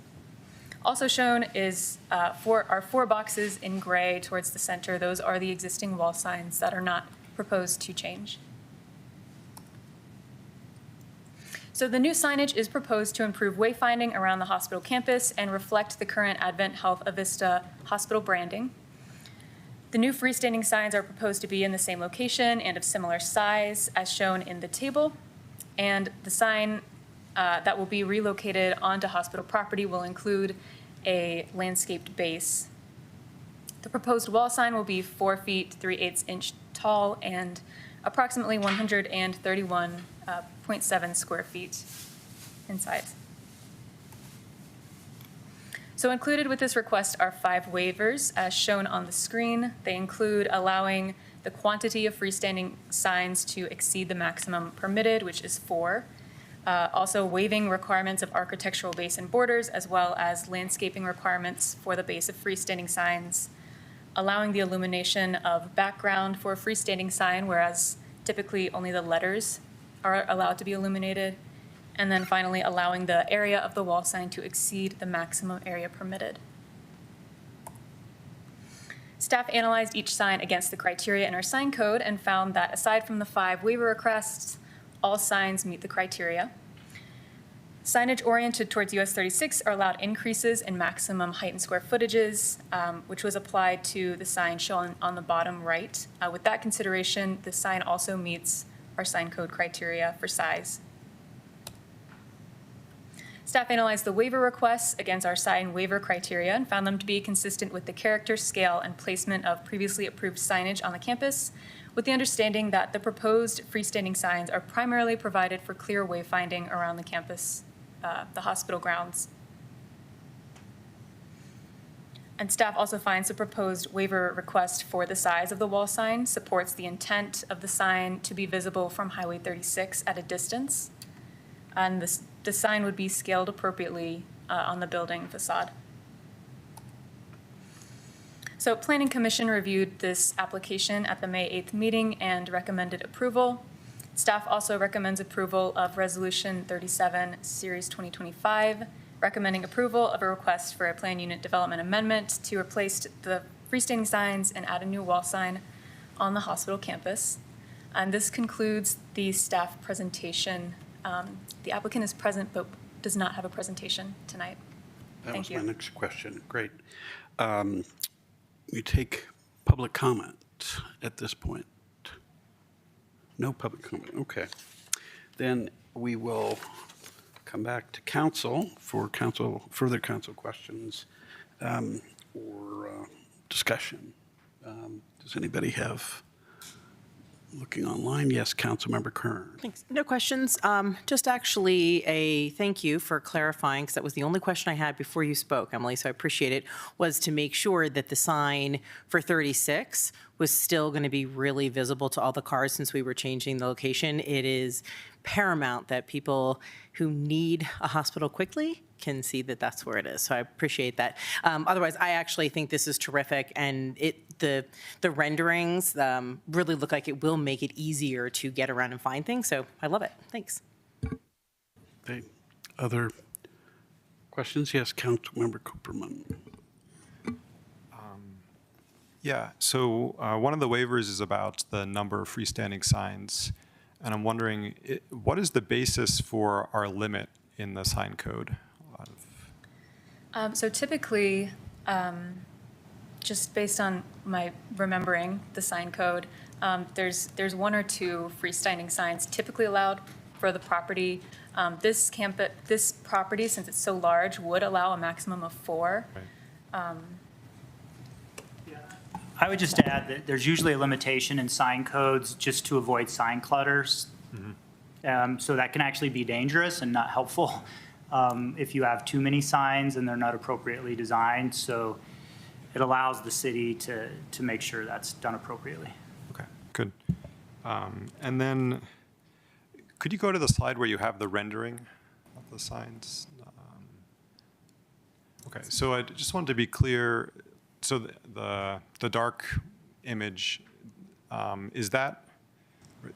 Also shown is are 4 boxes in gray towards the center. Those are the existing wall signs that are not proposed to change. So the new signage is proposed to improve wayfinding around the hospital campus and reflect the current Advent Health Avista hospital branding. The new freestanding signs are proposed to be in the same location and of similar size as shown in the table. And the sign that will be relocated onto hospital property will include a landscaped base. The proposed wall sign will be 4 feet 3/8 inch tall and approximately 131.7 square feet in size. So included with this request are 5 waivers as shown on the screen. They include allowing the quantity of freestanding signs to exceed the maximum permitted, which is 4. Also waiving requirements of architectural base and borders, as well as landscaping requirements for the base of freestanding signs. Allowing the illumination of background for a freestanding sign, whereas typically only the letters are allowed to be illuminated. And then finally, allowing the area of the wall sign to exceed the maximum area permitted. Staff analyzed each sign against the criteria in our sign code and found that aside from the 5 waiver requests, all signs meet the criteria. Signage oriented towards US 36 are allowed increases in maximum height and square footages, which was applied to the sign shown on the bottom right. With that consideration, the sign also meets our sign code criteria for size. Staff analyzed the waiver requests against our sign waiver criteria and found them to be consistent with the character, scale, and placement of previously approved signage on the campus, with the understanding that the proposed freestanding signs are primarily provided for clear wayfinding around the campus, the hospital grounds. And staff also finds the proposed waiver request for the size of the wall sign supports the intent of the sign to be visible from Highway 36 at a distance. And the sign would be scaled appropriately on the building facade. So Planning Commission reviewed this application at the May 8th meeting and recommended approval. Staff also recommends approval of Resolution 37, Series 2025, recommending approval of a request for a plan unit development amendment to replace the freestanding signs and add a new wall sign on the hospital campus. And this concludes the staff presentation. The applicant is present but does not have a presentation tonight. Thank you. That was my next question. Great. We take public comment at this point. No public comment. Okay. Then we will come back to council for further council questions or discussion. Does anybody have? Looking online, yes, Councilmember Kern. Thanks. No questions. Just actually a thank you for clarifying, because that was the only question I had before you spoke, Emily, so I appreciate it, was to make sure that the sign for 36 was still going to be really visible to all the cars since we were changing the location. It is paramount that people who need a hospital quickly can see that that's where it is. So I appreciate that. Otherwise, I actually think this is terrific, and the renderings really look like it will make it easier to get around and find things. So I love it. Thanks. Okay. Other questions? Yes, Councilmember Cooperman. Yeah, so one of the waivers is about the number of freestanding signs. And I'm wondering, what is the basis for our limit in the sign code? So typically, just based on my remembering the sign code, there's 1 or 2 freestanding signs typically allowed for the property. This property, since it's so large, would allow a maximum of 4. I would just add that there's usually a limitation in sign codes just to avoid sign clutters. So that can actually be dangerous and not helpful if you have too many signs and they're not appropriately designed. So it allows the city to make sure that's done appropriately. Okay, good. And then, could you go to the slide where you have the rendering of the signs? Okay, so I just wanted to be clear. So the dark image, is that,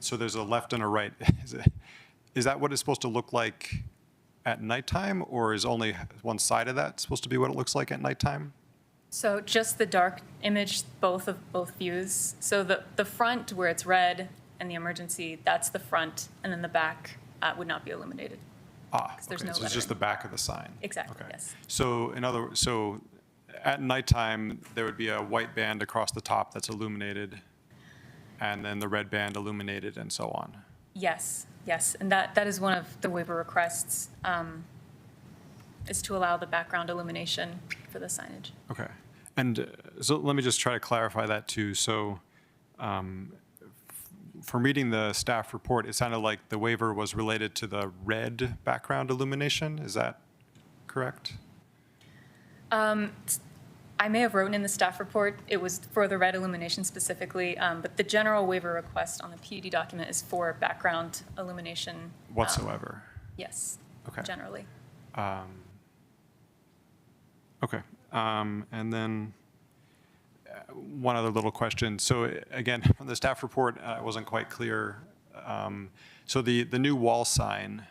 so there's a left and a right. Is that what it's supposed to look like at nighttime, or is only one side of that supposed to be what it looks like at nighttime? So just the dark image, both views. So the front where it's red and the emergency, that's the front, and then the back would not be illuminated. There's Okay, no so it's just the lettering. back of the sign. Exactly, Okay. yes. So in other words, so at nighttime, there would be a white band across the top that's illuminated, and then the red band illuminated, and so on. Yes, yes, and that is one of the waiver requests, is to allow the background illumination for the signage. Okay. And so let me just try to clarify that too. So from reading the staff report, it sounded like the waiver was related to the red background illumination. Is that correct? I may have written in the staff report, it was for the red illumination specifically, but the general waiver request on the PUD document is for background illumination. Whatsoever? Yes, Okay. generally. Okay. And then one other little question. So again, from the staff report, it wasn't quite clear. So the new wall sign,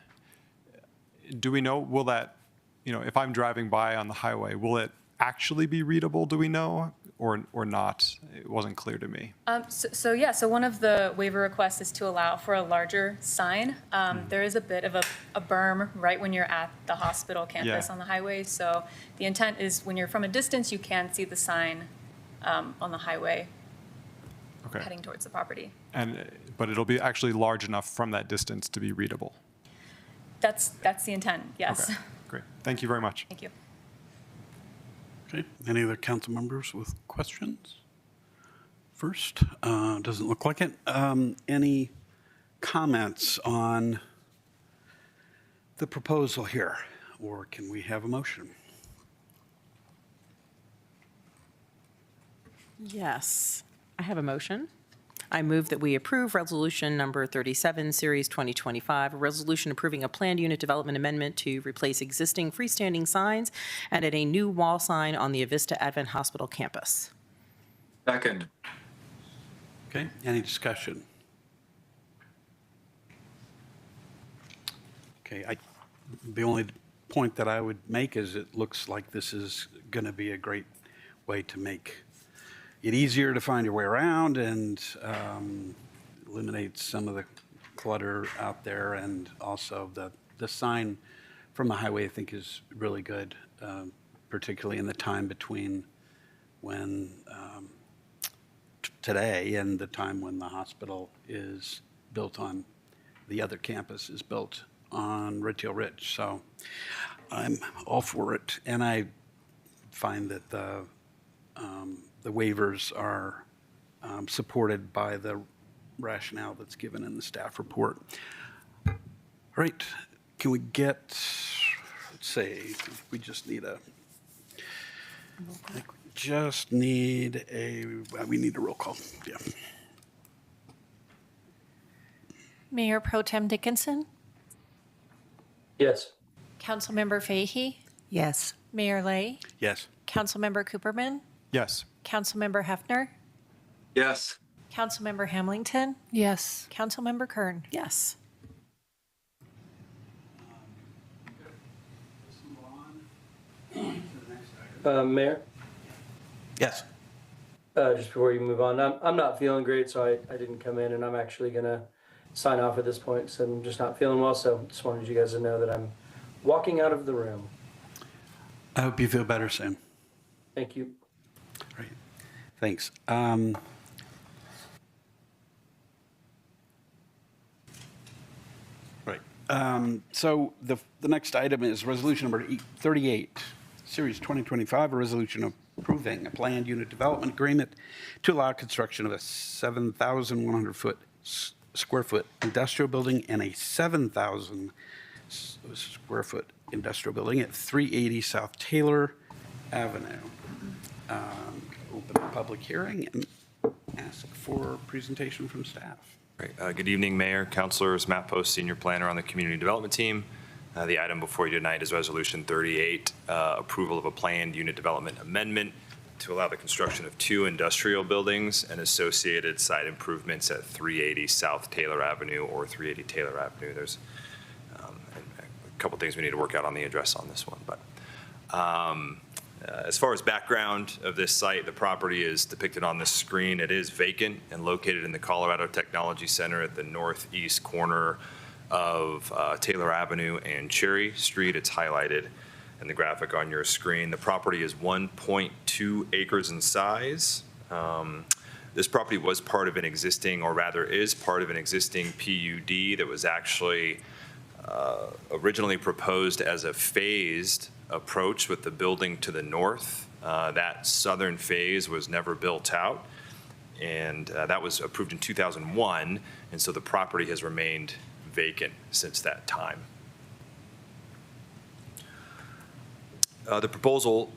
do we know, will that, if I'm driving by on the highway, will it actually be readable, do we know, or not? It wasn't clear to me. So one of the waiver requests is to allow for a larger sign. There is a bit of a berm right when you're at the hospital campus Yeah. on the highway. So the intent is when you're from a distance, you can see the sign on the highway Okay. heading towards the property. But it'll be actually large enough from that distance to be readable. That's the intent, yes. Okay, great. Thank you very much. Thank you. Okay, any other council members with questions? First, doesn't look like it. Any comments on the proposal here, or can we have a motion? Yes, I have a motion. I move that we approve Resolution Number 37, Series 2025, a resolution approving a planned unit development amendment to replace existing freestanding signs and add a new wall sign on the Avista Advent Hospital campus. Second. Okay, any discussion? Okay, the only point that I would make is it looks like this is going to be a great way to make it easier to find your way around and eliminate some of the clutter out there. And also the sign from the highway, I think, is really good, particularly in the time between when today and the time when the hospital is built on, the other campus is built on Red Tail Ridge. So I'm all for it. And I find that the waivers are supported by the rationale that's given in the staff report. All right, can we get, let's say, we just need a, we need a roll call, yeah. Mayor Pro Tem Dickinson, Yes. Councilmember Fahy, Yes. Mayor Lay, Yes. Councilmember Cooperman, Yes. Councilmember Hefner, Yes. Councilmember Hamilton, Yes. Councilmember Kern. Yes. Mayor, Yes. just before you move on, I'm not feeling great, so I didn't come in, and I'm actually gonna sign off at this point, so I'm just not feeling well, so just wanted you guys to know that I'm walking out of the room. I hope you feel better soon. Thank you. Right. Thanks. Right. So the next item is resolution number 38, series 2025, a resolution approving a planned unit development agreement to allow construction of a 7,100 square foot industrial building and a 7,000 square foot industrial building at 380 South Taylor Avenue. Open the public hearing and ask for presentation from staff. Great. Good evening, Mayor, Councilors, Matt Post, Senior Planner on the Community Development Team. The item before you tonight is Resolution 38, approval of a planned unit development amendment to allow the construction of 2 industrial buildings and associated site improvements at 380 South Taylor Avenue or 380 Taylor Avenue. There's a couple things we need to work out on the address on this one, but as far as background of this site, the property is depicted on this screen. It is vacant and located in the Colorado Technology Center at the northeast corner of Taylor Avenue and Cherry Street. It's highlighted in the graphic on your screen. The property is 1.2 acres in size. This property was part of an existing, or rather is part of an existing PUD that was actually originally proposed as a phased approach with the building to the north. That southern phase was never built out, and that was approved in 2001, and so the property has remained vacant since that time. The proposal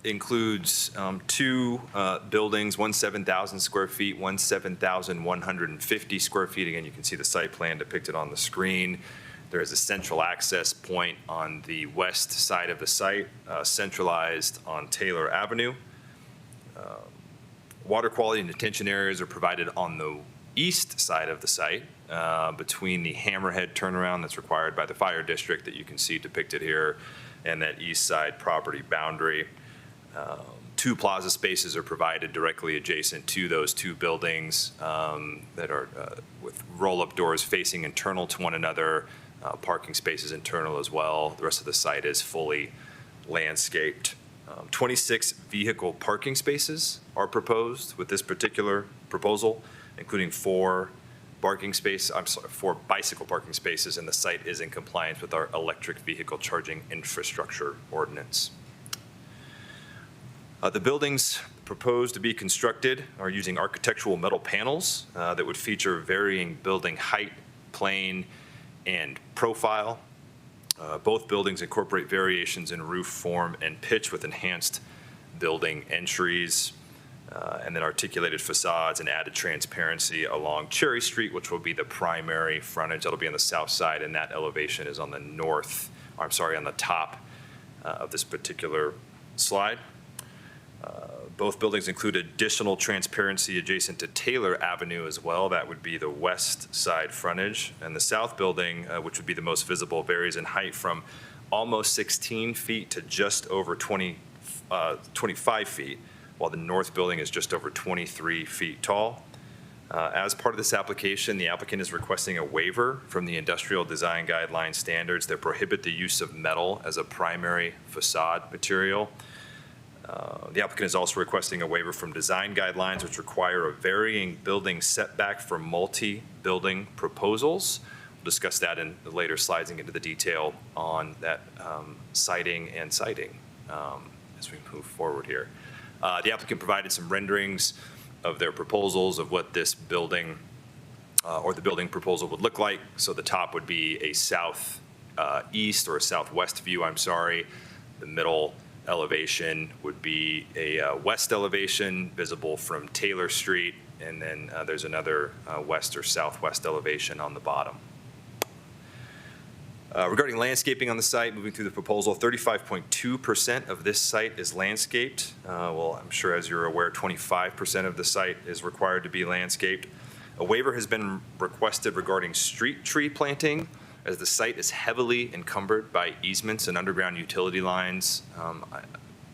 includes 2 buildings, one 7,000 square feet, one 7,150 square feet. Again, you can see the site plan depicted on the screen. There is a central access point on the west side of the site, centralized on Taylor Avenue. Water quality and detention areas are provided on the east side of the site, between the Hammerhead turnaround that's required by the fire district that you can see depicted here and that east side property boundary. 2 plaza spaces are provided directly adjacent to those 2 buildings that are with roll-up doors facing internal to one another, parking spaces internal as well. The rest of the site is fully landscaped. 26 vehicle parking spaces are proposed with this particular proposal, including 4 bicycle parking spaces, and the site is in compliance with our electric vehicle charging infrastructure ordinance. The buildings proposed to be constructed are using architectural metal panels that would feature varying building height, plane, and profile. Both buildings incorporate variations in roof form and pitch with enhanced building entries, and then articulated facades and added transparency along Cherry Street, which will be the primary frontage. That'll be on the south side, and that elevation is on the on the top of this particular slide. Both buildings include additional transparency adjacent to Taylor Avenue as well. That would be the west side frontage. And the south building, which would be the most visible, varies in height from almost 16 feet to just over 25 feet, while the north building is just over 23 feet tall. As part of this application, the applicant is requesting a waiver from the Industrial Design Guideline standards that prohibit the use of metal as a primary facade material. The applicant is also requesting a waiver from design guidelines, which require a varying building setback for multi-building proposals. We'll discuss that in the later slides and get into the detail on that siting and siting as we move forward here. The applicant provided some renderings of their proposals of what this building or the building proposal would look like. So the top would be a southeast or a southwest view, The middle elevation would be a west elevation visible from Taylor Street, and then there's another west or southwest elevation on the bottom. Regarding landscaping on the site, moving through the proposal, 35.2% of this site is landscaped. Well, I'm sure as you're aware, 25% of the site is required to be landscaped. A waiver has been requested regarding street tree planting, as the site is heavily encumbered by easements and underground utility lines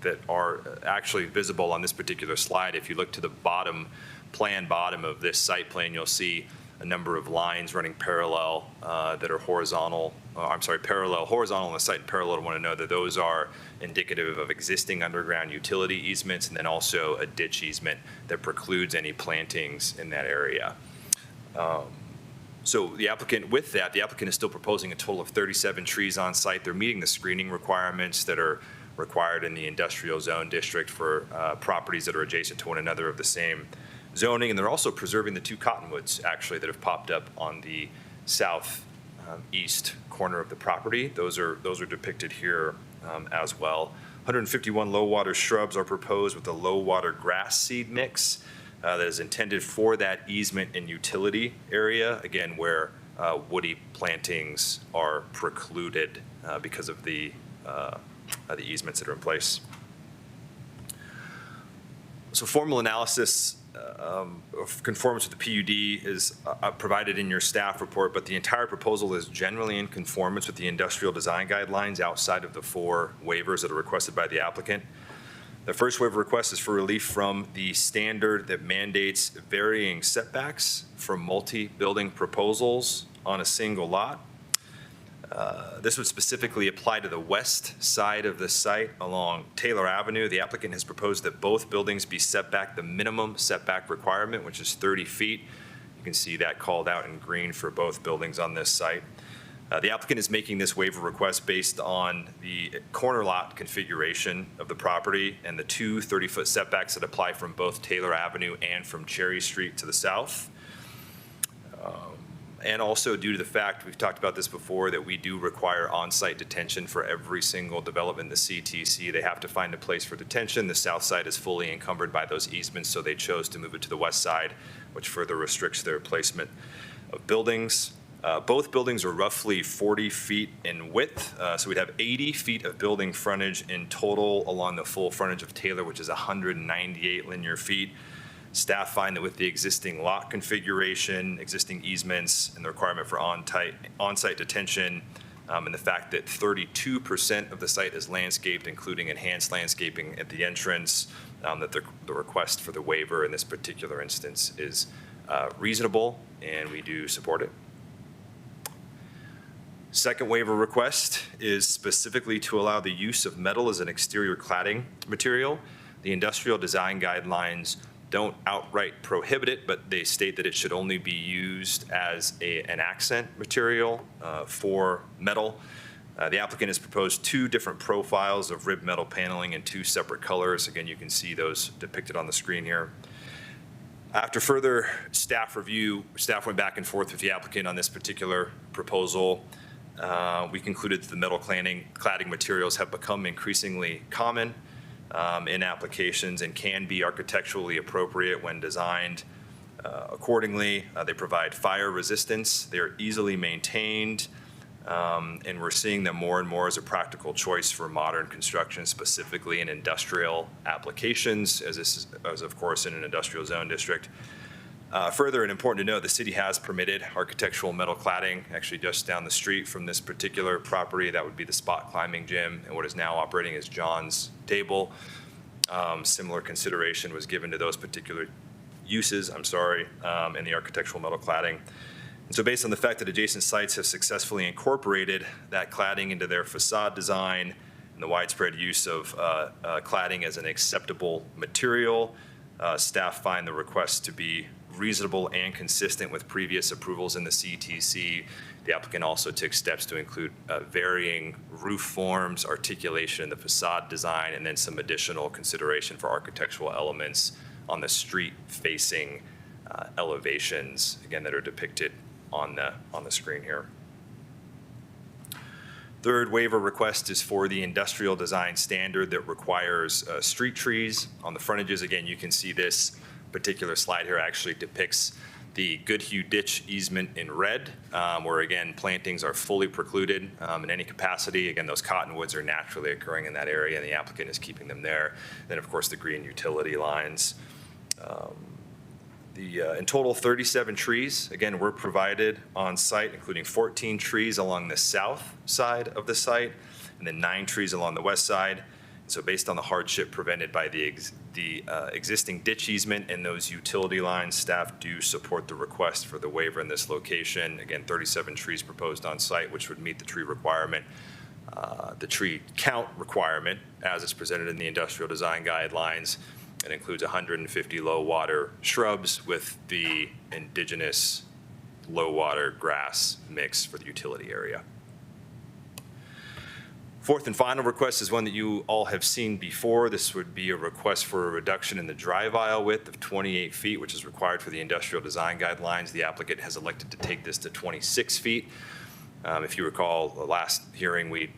that are actually visible on this particular slide. If you look to the bottom of this site plan, you'll see a number of lines running parallel that are horizontal, horizontal on the site and parallel to one another. Those are indicative of existing underground utility easements, and then also a ditch easement that precludes any plantings in that area. So the applicant is still proposing a total of 37 trees on site. They're meeting the screening requirements that are required in the industrial zone district for properties that are adjacent to one another of the same zoning. And they're also preserving the 2 cottonwoods, actually, that have popped up on the southeast corner of the property. Those are depicted here as well. 151 low water shrubs are proposed with a low water grass seed mix that is intended for that easement and utility area, again, where woody plantings are precluded because of the easements that are in place. So formal analysis of conformance with the PUD is provided in your staff report, but the entire proposal is generally in conformance with the industrial design guidelines outside of the 4 waivers that are requested by the applicant. The first waiver request is for relief from the standard that mandates varying setbacks for multi-building proposals on a single lot. This would specifically apply to the west side of the site along Taylor Avenue. The applicant has proposed that both buildings be set back the minimum setback requirement, which is 30 feet. You can see that called out in green for both buildings on this site. The applicant is making this waiver request based on the corner lot configuration of the property and the 2 30-foot setbacks that apply from both Taylor Avenue and from Cherry Street to the south. And also due to the fact, we've talked about this before, that we do require on-site detention for every single development in the CTC. They have to find a place for detention. The south side is fully encumbered by those easements, so they chose to move it to the west side, which further restricts their placement of buildings. Both buildings are roughly 40 feet in width, so we'd have 80 feet of building frontage in total along the full frontage of Taylor, which is 198 linear feet. Staff find that with the existing lot configuration, existing easements, and the requirement for on-site detention, and the fact that 32% of the site is landscaped, including enhanced landscaping at the entrance, that the request for the waiver in this particular instance is reasonable, and we do support it. Second waiver request is specifically to allow the use of metal as an exterior cladding material. The industrial design guidelines don't outright prohibit it, but they state that it should only be used as an accent material for metal. The applicant has proposed 2 different profiles of ribbed metal paneling in 2 separate colors. Again, you can see those depicted on the screen here. After further staff review, staff went back and forth with the applicant on this particular proposal. We concluded that the metal cladding materials have become increasingly common in applications and can be architecturally appropriate when designed accordingly. They provide fire resistance. They're easily maintained, and we're seeing them more and more as a practical choice for modern construction, specifically in industrial applications, as of course in an industrial zone district. Further, and important to note, the city has permitted architectural metal cladding actually just down the street from this particular property. That would be the Spot Climbing Gym and what is now operating as John's Table. Similar consideration was given to those particular uses, in the architectural metal cladding. And so based on the fact that adjacent sites have successfully incorporated that cladding into their facade design and the widespread use of cladding as an acceptable material, staff find the request to be reasonable and consistent with previous approvals in the CTC. The applicant also took steps to include varying roof forms, articulation in the facade design, and then some additional consideration for architectural elements on the street-facing elevations, again, that are depicted on the screen here. Third waiver request is for the industrial design standard that requires street trees on the frontages. Again, you can see this particular slide here actually depicts the Goodhue Ditch easement in red, where again, plantings are fully precluded in any capacity. Again, those cottonwoods are naturally occurring in that area and the applicant is keeping them there. Then of course the green utility lines. In total, 37 trees, again, were provided on site, including 14 trees along the south side of the site, and then 9 trees along the west side. So based on the hardship prevented by the existing ditch easement and those utility lines, staff do support the request for the waiver in this location. Again, 37 trees proposed on site, which would meet the tree requirement. The tree count requirement, as is presented in the industrial design guidelines, and includes 150 low water shrubs with the indigenous low water grass mix for the utility area. Fourth and final request is one that you all have seen before. This would be a request for a reduction in the drive aisle width of 28 feet, which is required for the industrial design guidelines. The applicant has elected to take this to 26 feet. If you recall, the last hearing, we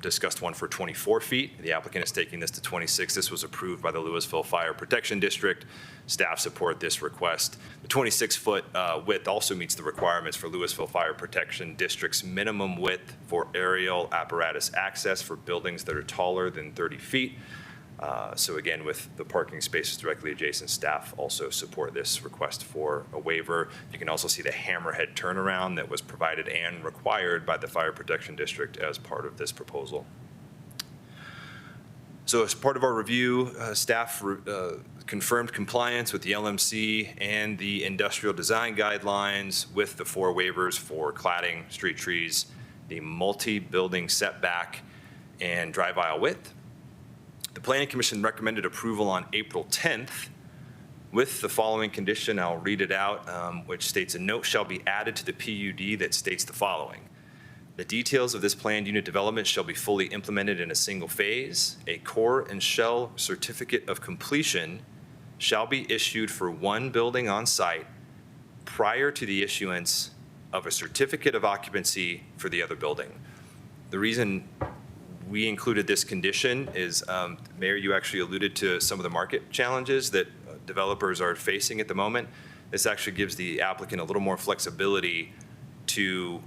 discussed one for 24 feet. The applicant is taking this to 26. This was approved by the Louisville Fire Protection District. Staff support this request. The 26-foot width also meets the requirements for Louisville Fire Protection District's minimum width for aerial apparatus access for buildings that are taller than 30 feet. So again, with the parking spaces directly adjacent, staff also support this request for a waiver. You can also see the hammerhead turnaround that was provided and required by the Fire Protection District as part of this proposal. So as part of our review, staff confirmed compliance with the LMC and the industrial design guidelines with the 4 waivers for cladding, street trees, the multi-building setback, and drive aisle width. The Planning Commission recommended approval on April 10th with the following condition. I'll read it out, which states, a note shall be added to the PUD that states the following. The details of this planned unit development shall be fully implemented in a single phase. A core and shell certificate of completion shall be issued for one building on site prior to the issuance of a certificate of occupancy for the other building. The reason we included this condition is, Mayor, you actually alluded to some of the market challenges that developers are facing at the moment. This actually gives the applicant a little more flexibility to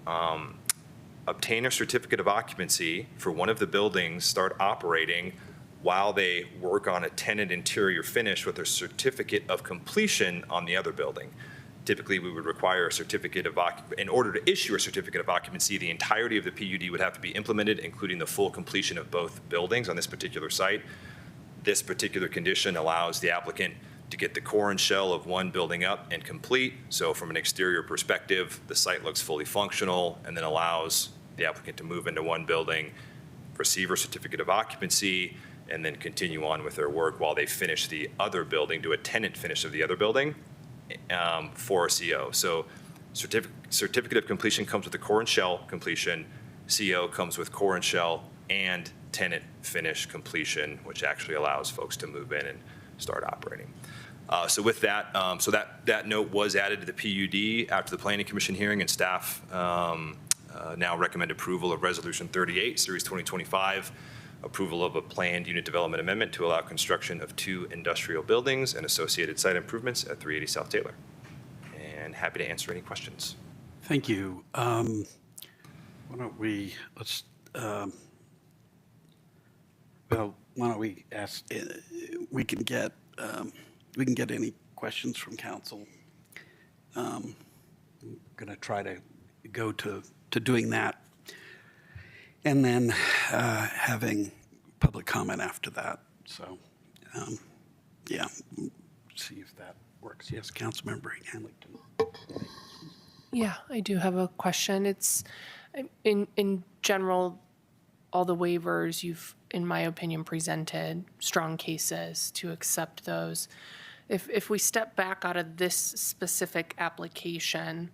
obtain a certificate of occupancy for one of the buildings, start operating while they work on a tenant interior finish with a certificate of completion on the other building. Typically, we would require a certificate of occupancy. In order to issue a certificate of occupancy, the entirety of the PUD would have to be implemented, including the full completion of both buildings on this particular site. This particular condition allows the applicant to get the core and shell of one building up and complete. So from an exterior perspective, the site looks fully functional, and then allows the applicant to move into one building, receive a certificate of occupancy, and then continue on with their work while they finish the other building, do a tenant finish of the other building for a CO. So certificate of completion comes with the core and shell completion. CO comes with core and shell and tenant finish completion, which actually allows folks to move in and start operating. So with that, that note was added to the PUD after the Planning Commission hearing, and staff now recommend approval of Resolution 38, Series 2025, approval of a planned unit development amendment to allow construction of 2 industrial buildings and associated site improvements at 380 South Taylor. And happy to answer any questions. Thank you. Why don't we, why don't we ask, we can get any questions from council. I'm going to try to go to doing that, and then having public comment after that. So, yeah, see if that works. Yes, Councilmember Hamilton. Yeah, I do have a question. It's, in general, all the waivers you've, in my opinion, presented strong cases to accept those. If we step back out of this specific application,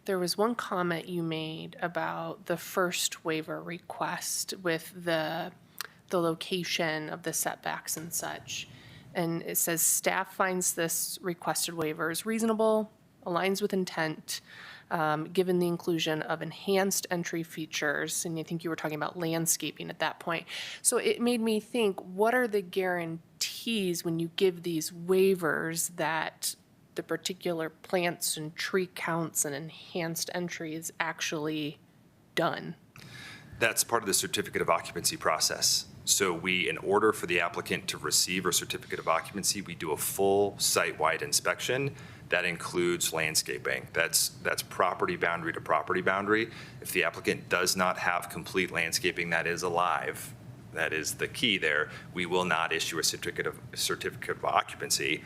there was one comment you made about the first waiver request with the location of the setbacks and such. And it says, staff finds this requested waiver is reasonable, aligns with intent, given the inclusion of enhanced entry features. And I think you were talking about landscaping at that point. So it made me think, what are the guarantees when you give these waivers that the particular plants and tree counts and enhanced entry is actually done? That's part of the certificate of occupancy process. So we, in order for the applicant to receive a certificate of occupancy, we do a full site-wide inspection. That includes landscaping. That's property boundary to property boundary. If the applicant does not have complete landscaping that is alive, that is the key there, we will not issue a certificate of occupancy,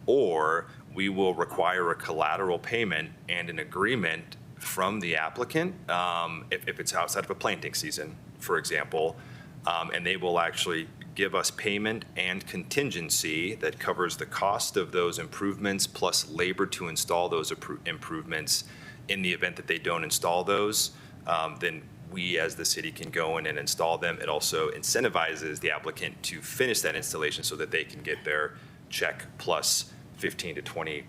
or we will require a collateral payment and an agreement from the applicant if it's outside of a planting season, for example, and they will actually give us payment and contingency that covers the cost of those improvements plus labor to install those improvements. In the event that they don't install those, then we as the city can go in and install them. It also incentivizes the applicant to finish that installation so that they can get their check plus 15 to 20%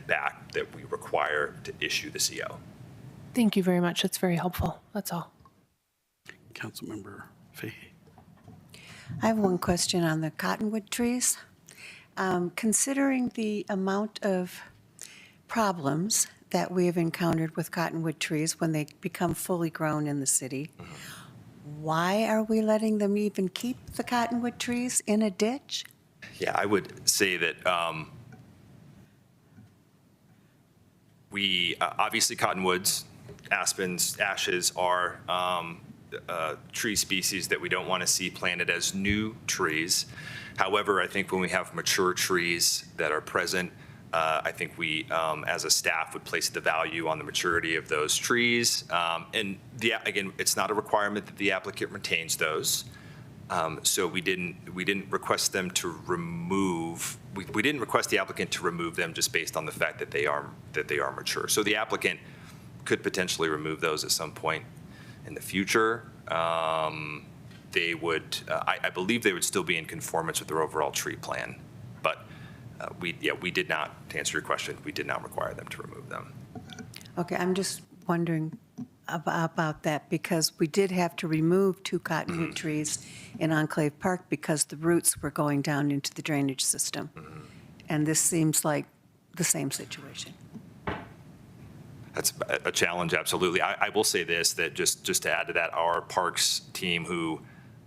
back that we require to issue the CO. Thank you very much. That's very helpful. That's all. Councilmember Fahey. I have one question on the cottonwood trees. Considering the amount of problems that we have encountered with cottonwood trees when they become fully grown in the city, why are we letting them even keep the cottonwood trees in a ditch? Yeah, I would say that we, obviously cottonwoods, aspens, ashes are tree species that we don't want to see planted as new trees. However, I think when we have mature trees that are present, I think we, as a staff, would place the value on the maturity of those trees. And again, it's not a requirement that the applicant retains those. So we didn't request them to remove. We didn't request the applicant to remove them just based on the fact that they are mature. So the applicant could potentially remove those at some point in the future. They would, I believe, they would still be in conformance with their overall tree plan. But we did not, to answer your question, we did not require them to remove them. Okay, I'm just wondering about that because we did have to remove 2 cottonwood trees in Enclave Park because the roots were going down into the drainage system. And this seems like the same situation. That's a challenge, absolutely. I will say this, that just to add to that, our parks team who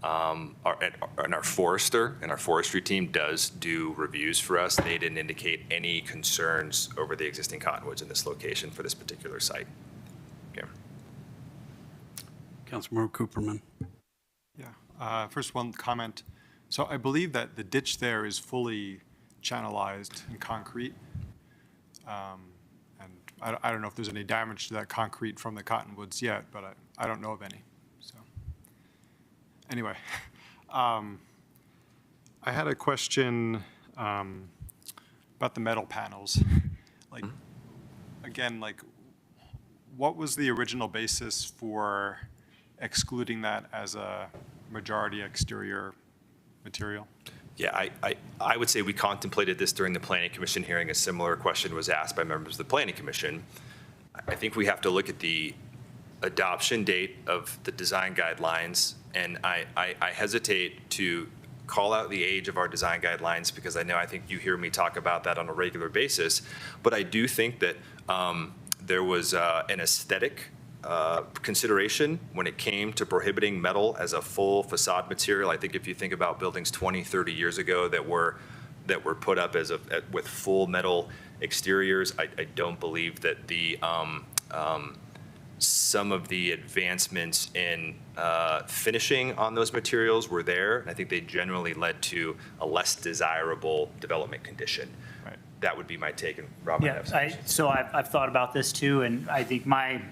and our forester and our forestry team does do reviews for us. They didn't indicate any concerns over the existing cottonwoods in this location for this particular site. Okay. Councilmember Cooperman. Yeah. First, one comment. So I believe that the ditch there is fully channelized in concrete. And I don't know if there's any damage to that concrete from the cottonwoods yet, but I don't know of any. So anyway, I had a question about the metal panels. Like, again, like, what was the original basis for excluding that as a majority exterior material? Yeah, I would say we contemplated this during the Planning Commission hearing. A similar question was asked by members of the Planning Commission. I think we have to look at the adoption date of the design guidelines, and I hesitate to call out the age of our design guidelines because I think you hear me talk about that on a regular basis, but I do think that there was an aesthetic consideration when it came to prohibiting metal as a full facade material. I think if you think about buildings 20, 30 years ago that were put up with full metal exteriors, I don't believe that the some of the advancements in finishing on those materials were there. And I think they generally led to a less desirable development condition. Right. That would be my take. And Rob, So I've thought about this too, and I think my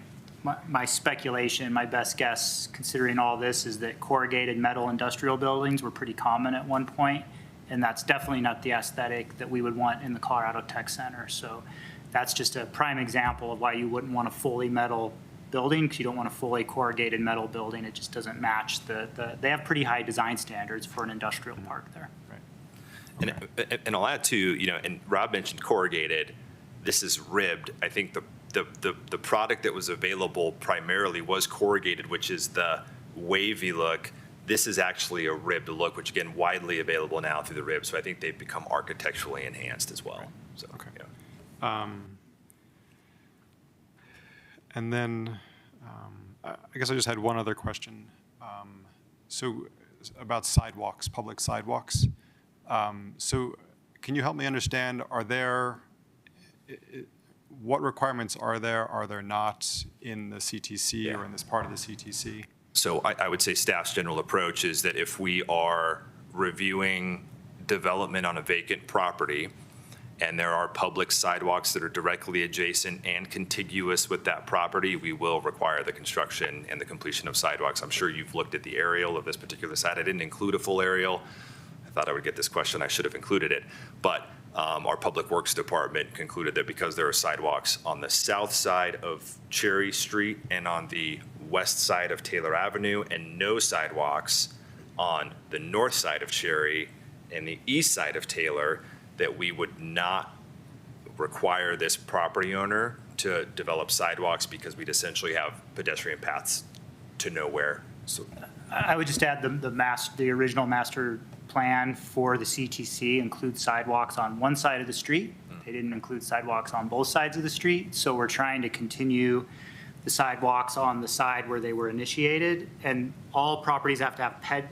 speculation, my best guess, considering all this, is that corrugated metal industrial buildings were pretty common at one point, and that's definitely not the aesthetic that we would want in the Colorado Tech Center. So that's just a prime example of why you wouldn't want a fully metal building, because you don't want a fully corrugated metal building. It just doesn't match they have pretty high design standards for an industrial park there. Right. Okay. And I'll add too, and Rob mentioned corrugated. This is ribbed. I think the product that was available primarily was corrugated, which is the wavy look. This is actually a ribbed look, which again, widely available now through the ribs. So I think they've become architecturally enhanced as well. Right. So, okay. Yeah. And then I guess I just had one other question. So about sidewalks, public sidewalks. So can you help me understand, what requirements are there not in the CTC or in this part of the CTC? So I would say staff's general approach is that if we are reviewing development on a vacant property and there are public sidewalks that are directly adjacent and contiguous with that property, we will require the construction and the completion of sidewalks. I'm sure you've looked at the aerial of this particular site. I didn't include a full aerial. I thought I would get this question. I should have included it. But our Public Works Department concluded that because there are sidewalks on the south side of Cherry Street and on the west side of Taylor Avenue and no sidewalks on the north side of Cherry and the east side of Taylor, that we would not require this property owner to develop sidewalks because we'd essentially have pedestrian paths to nowhere. So I would just add the original master plan for the CTC includes sidewalks on one side of the street. They didn't include sidewalks on both sides of the street. So we're trying to continue the sidewalks on the side where they were initiated. And all properties have to have PED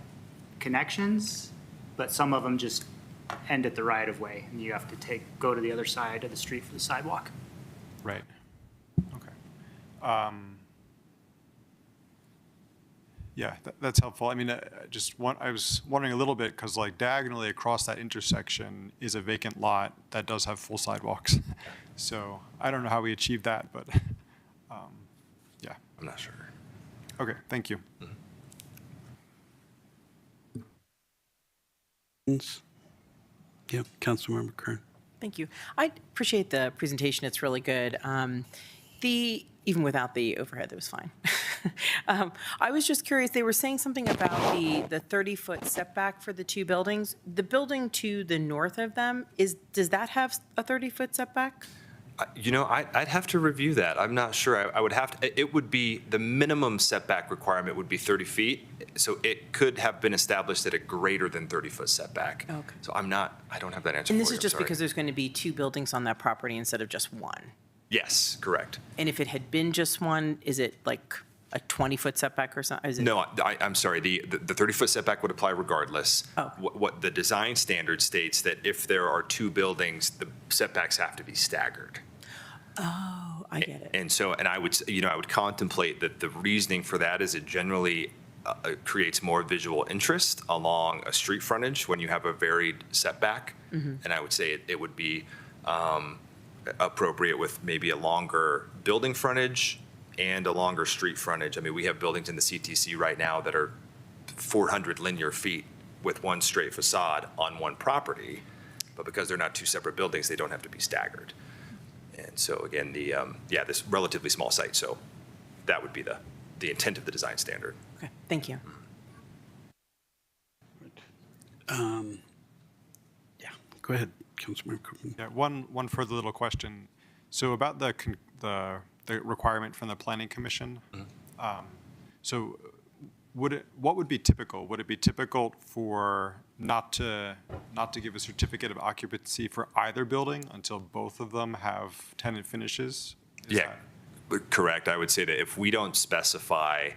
connections, but some of them just end at the right of way. And you have to go to the other side of the street for the sidewalk. Right. Okay. Yeah, that's helpful. I mean, I was wondering a little bit, because like diagonally across that intersection is a vacant lot that does have full sidewalks. So I don't know how we achieve that, but yeah. I'm not sure. Okay, thank you. Yeah, Councilmember Kern. Thank you. I appreciate the presentation. It's really good. Even without the overhead, that was fine. I was just curious, they were saying something about the 30-foot setback for the two buildings. The building to the north of them, does that have a 30-foot setback? You know, I'd have to review that. I'm not sure. I would have to, it would be, the minimum setback requirement would be 30 feet. So it could have been established at a greater than 30-foot setback. Okay. So I don't have that answer for you. And this is I'm just sorry. because there's going to be two buildings on that property instead of just one? Yes, correct. And if it had been just one, is it like a 20-foot setback or something? No, I'm sorry. The 30-foot setback would apply regardless. Oh. What the design standard states that if there are two buildings, the setbacks have to be staggered. Oh, I get it. And so, I would contemplate that the reasoning for that is it generally creates more visual interest along a street frontage when you have a varied setback. And I would say it would be appropriate with maybe a longer building frontage and a longer street frontage. I mean, we have buildings in the CTC right now that are 400 linear feet with one straight facade on one property, but because they're not two separate buildings, they don't have to be staggered. And so again, this relatively small site, so that would be the intent of the design standard. Okay, thank you. Yeah, go ahead, Councilmember Cooperman. Yeah, one further little question. So about the requirement from the Planning Commission. So what would be typical? Would it be typical for not to give a certificate of occupancy for either building until both of them have tenant finishes? Correct. I would say that if we don't specify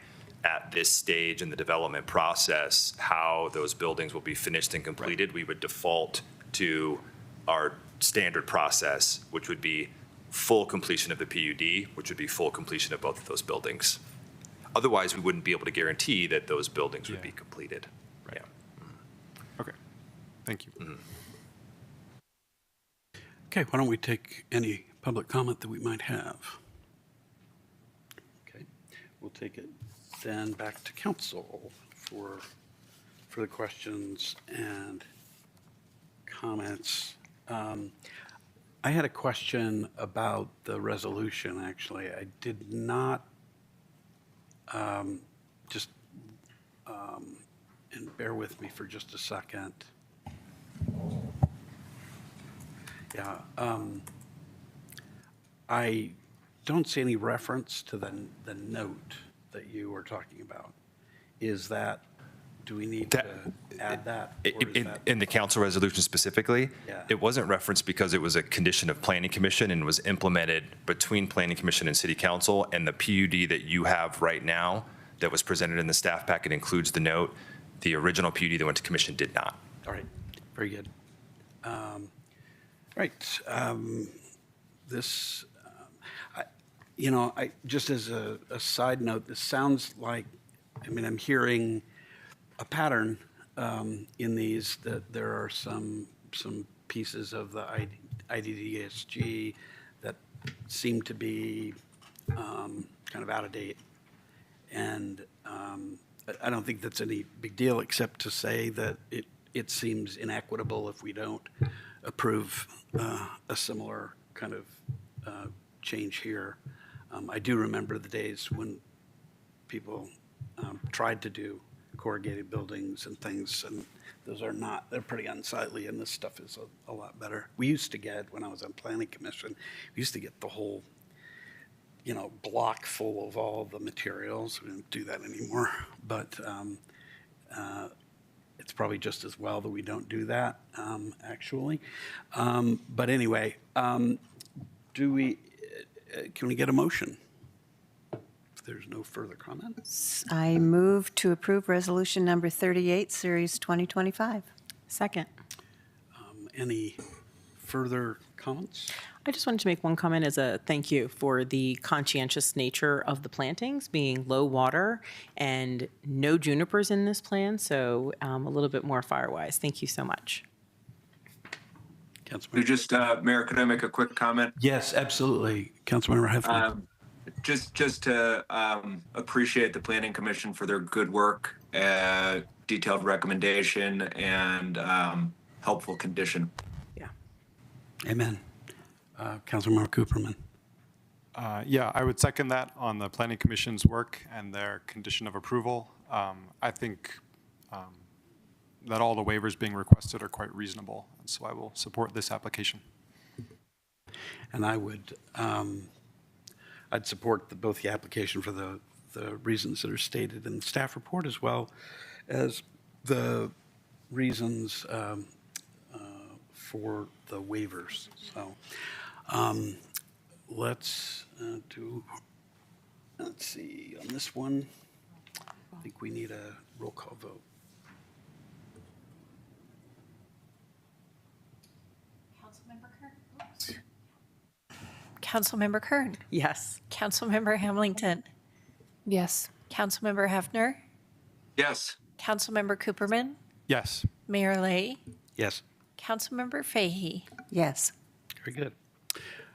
at this stage in the development process how those buildings will be finished and completed, we would default to our standard process, which would be full completion of the PUD, which would be full completion of both of those buildings. Otherwise, we wouldn't be able to guarantee that those buildings would be completed. Right. Yeah. Okay, thank you. Okay, why don't we take any public comment that we might have? Okay, we'll take it then back to council for the questions and comments. I had a question about the resolution, actually. I did not and bear with me for just a second. Yeah, I don't see any reference to the note that you were talking about. Do we need to add that? Or is that- In the council resolution specifically, Yeah. it wasn't referenced because it was a condition of planning commission and was implemented between planning commission and city council. And the PUD that you have right now that was presented in the staff packet includes the note. The original PUD that went to commission did not. All right, very good. Right, this, just as a side note, this sounds like I'm hearing a pattern in these, that there are some pieces of the IDDSG that seem to be kind of out of date. And I don't think that's any big deal, except to say that it seems inequitable if we don't approve a similar kind of change here. I do remember the days when people tried to do corrugated buildings and things, and those are not, they're pretty unsightly, and this stuff is a lot better. We used to get, when I was on planning commission, we used to get the whole, block full of all the materials. We don't do that anymore, but it's probably just as well that we don't do that, actually. But anyway, can we get a motion? If there's no further comments. I move to approve resolution number 38, series 2025. Second. Any further comments? I just wanted to make one comment as a thank you for the conscientious nature of the plantings, being low water and no junipers in this plan, so a little bit more fire-wise. Thank you so much. Councilmember. Just, Mayor, could I make a quick comment? Yes, absolutely. Councilmember Hefner. Just to appreciate the Planning Commission for their good work, detailed recommendation, and helpful condition. Yeah. Amen. Councilmember Cooperman. Yeah, I would second that on the Planning Commission's work and their condition of approval. I think that all the waivers being requested are quite reasonable, and so I will support this application. And I would, I'd support both the application for the reasons that are stated in the staff report, as well as the reasons for the waivers. So let's see, on this one, I think we need a roll call vote. Councilmember Kern. Yes. Councilmember Hamilton. Yes. Councilmember Hefner. Yes. Councilmember Cooperman. Yes. Mayor Lay. Yes. Councilmember Fahey. Yes. Very good.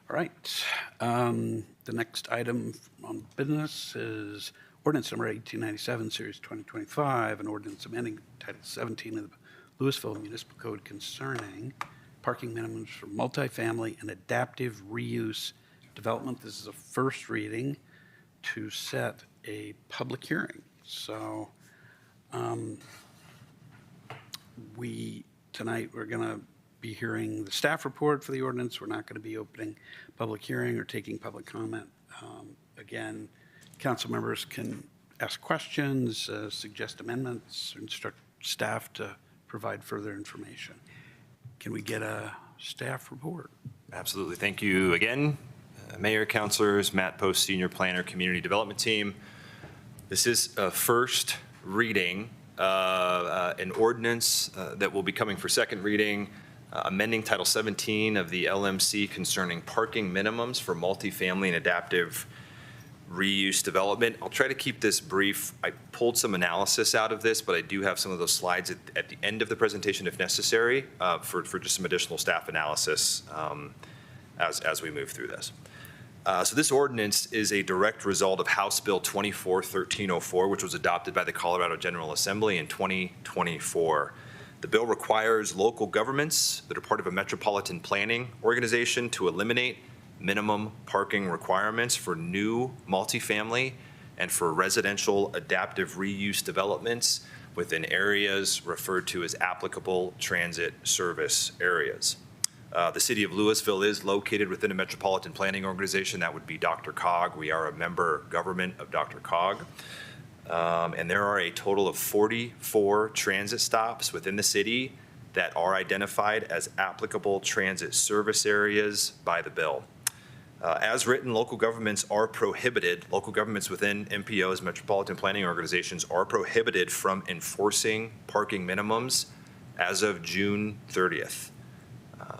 All right. The next item on business is ordinance number 1897, series 2025, an ordinance amending Title 17 of the Louisville Municipal Code concerning parking minimums for multifamily and adaptive reuse development. This is a first reading to set a public hearing. So tonight we're going to be hearing the staff report for the ordinance. We're not going to be opening public hearing or taking public comment. Again, council members can ask questions, suggest amendments, instruct staff to provide further information. Can we get a staff report? Absolutely. Thank you again, Mayor, councilors, Matt Post, Senior Planner, Community Development Team. This is a first reading, an ordinance that will be coming for second reading, amending Title 17 of the LMC concerning parking minimums for multifamily and adaptive reuse development. I'll try to keep this brief. I pulled some analysis out of this, but I do have some of those slides at the end of the presentation if necessary for just some additional staff analysis as we move through this. So this ordinance is a direct result of House Bill 24-1304, which was adopted by the Colorado General Assembly in 2024. The bill requires local governments that are part of a metropolitan planning organization to eliminate minimum parking requirements for new multifamily and for residential adaptive reuse developments within areas referred to as applicable transit service areas. The city of Louisville is located within a metropolitan planning organization. That would be DRCOG. We are a member government of DRCOG. And there are a total of 44 transit stops within the city that are identified as applicable transit service areas by the bill. As written, local governments within MPOs, metropolitan planning organizations, are prohibited from enforcing parking minimums as of June 30th.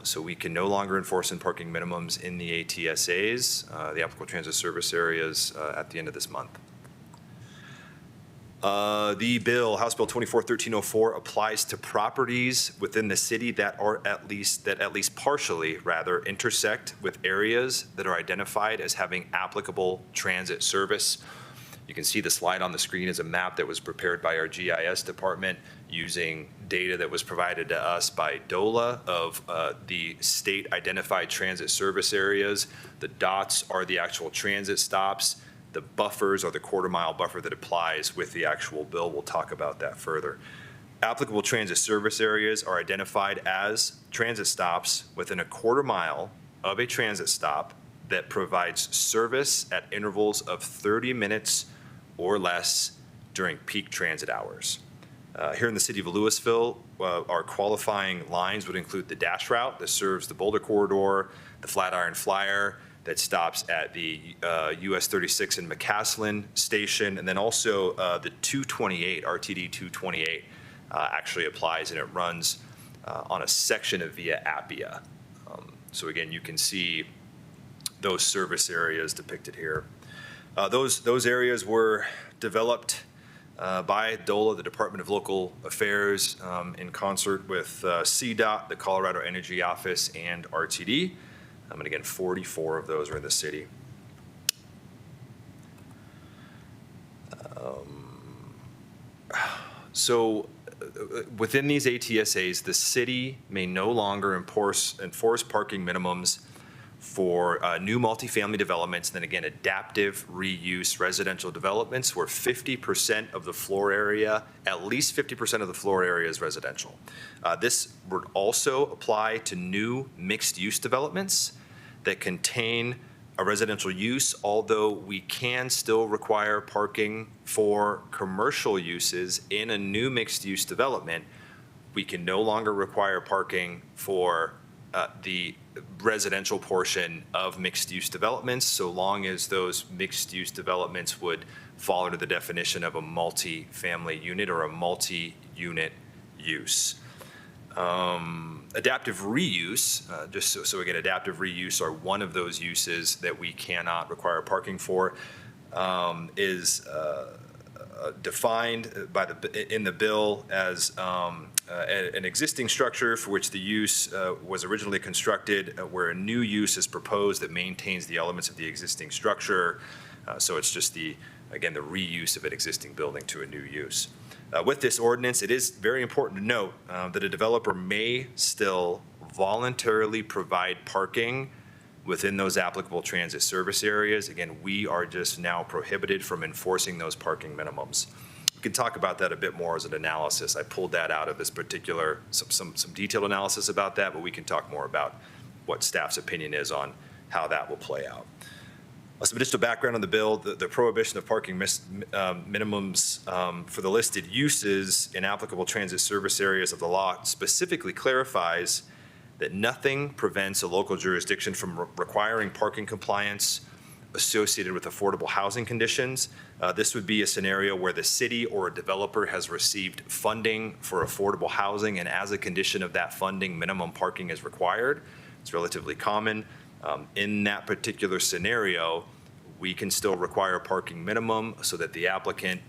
So we can no longer enforce parking minimums in the ATSAs, the applicable transit service areas, at the end of this month. The bill, House Bill 241304, applies to properties within the city that at least partially intersect with areas that are identified as having applicable transit service. You can see the slide on the screen is a map that was prepared by our GIS department using data that was provided to us by DOLA of the state identified transit service areas. The dots are the actual transit stops. The buffers are the quarter-mile buffer that applies with the actual bill. We'll talk about that further. Applicable transit service areas are identified as transit stops within a quarter mile of a transit stop that provides service at intervals of 30 minutes or less during peak transit hours. Here in the city of Louisville, our qualifying lines would include the Dash Route that serves the Boulder Corridor, the Flatiron Flyer that stops at the US 36 in McCaslin station, and then also the 228, RTD 228 actually applies, and it runs on a section of Via Appia. So again, you can see those service areas depicted here. Those areas were developed by DOLA, the Department of Local Affairs, in concert with CDOT, the Colorado Energy Office, and RTD. And again, 44 of those are in the city. So within these ATSAs, the city may no longer enforce parking minimums for new multifamily developments, then again, adaptive reuse residential developments where 50% of the floor area, at least 50% of the floor area is residential. This would also apply to new mixed-use developments that contain a residential use, although we can still require parking for commercial uses in a new mixed-use development. We can no longer require parking for the residential portion of mixed-use developments, so long as those mixed-use developments would fall under the definition of a multi-family unit or a multi-unit use. Adaptive reuse, so again, adaptive reuse are one of those uses that we cannot require parking for, is defined in the bill as an existing structure for which the use was originally constructed, where a new use is proposed that maintains the elements of the existing structure. So it's just again, the reuse of an existing building to a new use. With this ordinance, it is very important to note that a developer may still voluntarily provide parking within those applicable transit service areas. Again, we are just now prohibited from enforcing those parking minimums. We can talk about that a bit more as an analysis. I pulled that out of this particular, some detailed analysis about that, but we can talk more about what staff's opinion is on how that will play out. Some additional background on the bill. The prohibition of parking minimums for the listed uses in applicable transit service areas of the law specifically clarifies that nothing prevents a local jurisdiction from requiring parking compliance associated with affordable housing conditions. This would be a scenario where the city or a developer has received funding for affordable housing, and as a condition of that funding, minimum parking is required. It's relatively common. In that particular scenario, we can still require a parking minimum so that the applicant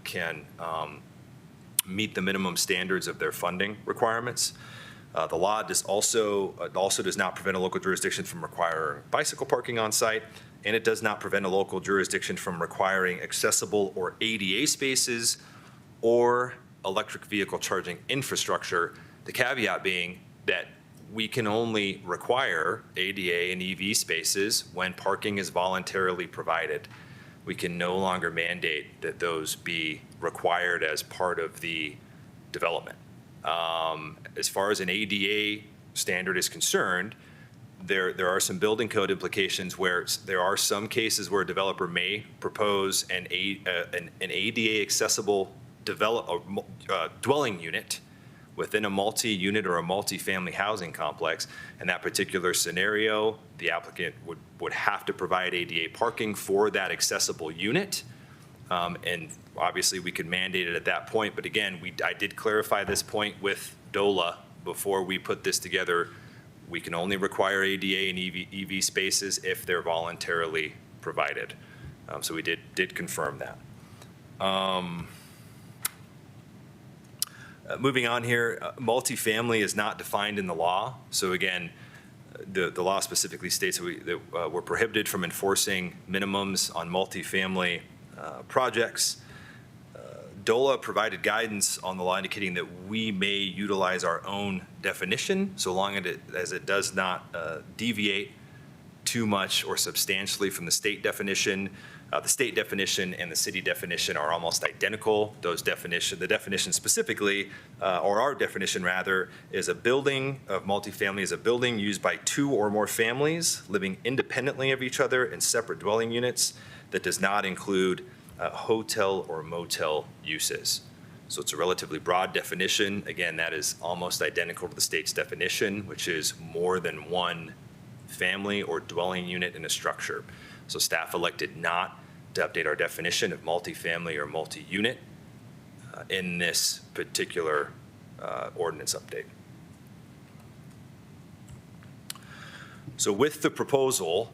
can meet the minimum standards of their funding requirements. The law also does not prevent a local jurisdiction from requiring bicycle parking on site, and it does not prevent a local jurisdiction from requiring accessible or ADA spaces or electric vehicle charging infrastructure. The caveat being that we can only require ADA and EV spaces when parking is voluntarily provided. We can no longer mandate that those be required as part of the development. As far as an ADA standard is concerned, there are some building code implications where there are some cases where a developer may propose an ADA accessible dwelling unit within a multi-unit or a multi-family housing complex. In that particular scenario, the applicant would have to provide ADA parking for that accessible unit. And obviously we could mandate it at that point, but again, I did clarify this point with DOLA before we put this together. We can only require ADA and EV spaces if they're voluntarily provided. So we did confirm that. Moving on here, multifamily is not defined in the law. So again, the law specifically states that we're prohibited from enforcing minimums on multifamily projects. DOLA provided guidance on the law indicating that we may utilize our own definition so long as it does not deviate too much or substantially from the state definition. The state definition and the city definition are almost identical. The definition specifically, or our definition rather, is a building of multifamily is a building used by 2 or more families living independently of each other in separate dwelling units that does not include hotel or motel uses. So it's a relatively broad definition. Again, that is almost identical to the state's definition, which is more than one family or dwelling unit in a structure. So staff elected not to update our definition of multifamily or multi-unit in this particular ordinance update. So with the proposal,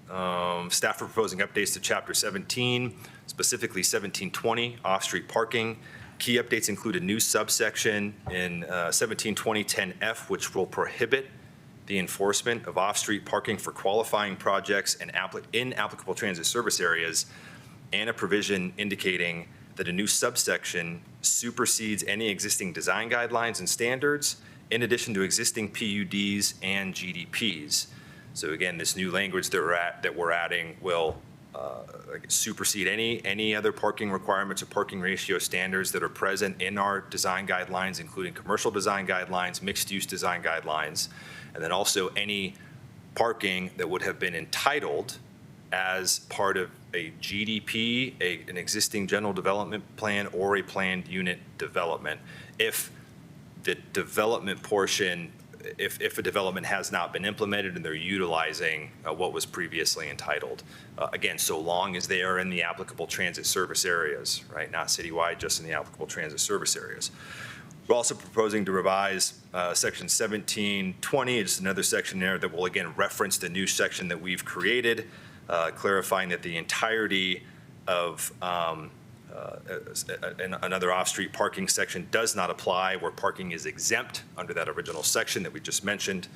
staff are proposing updates to Chapter 17, specifically 1720, off-street parking. Key updates include a new subsection in 1720-10F, which will prohibit the enforcement of off-street parking for qualifying projects and in applicable transit service areas, and a provision indicating that a new subsection supersedes any existing design guidelines and standards, in addition to existing PUDs and GDPs. So again, this new language that we're adding will supersede any other parking requirements or parking ratio standards that are present in our design guidelines, including commercial design guidelines, mixed-use design guidelines, and then also any parking that would have been entitled as part of a GDP, an existing general development plan, or a planned unit development. If the development portion, if a development has not been implemented and they're utilizing what was previously entitled. Again, so long as they are in the applicable transit service areas, right? Not citywide, just in the applicable transit service areas. We're also proposing to revise section 1720, just another section there that will again reference the new section that we've created, clarifying that the entirety of another off-street parking section does not apply where parking is exempt under that original section that we just mentioned.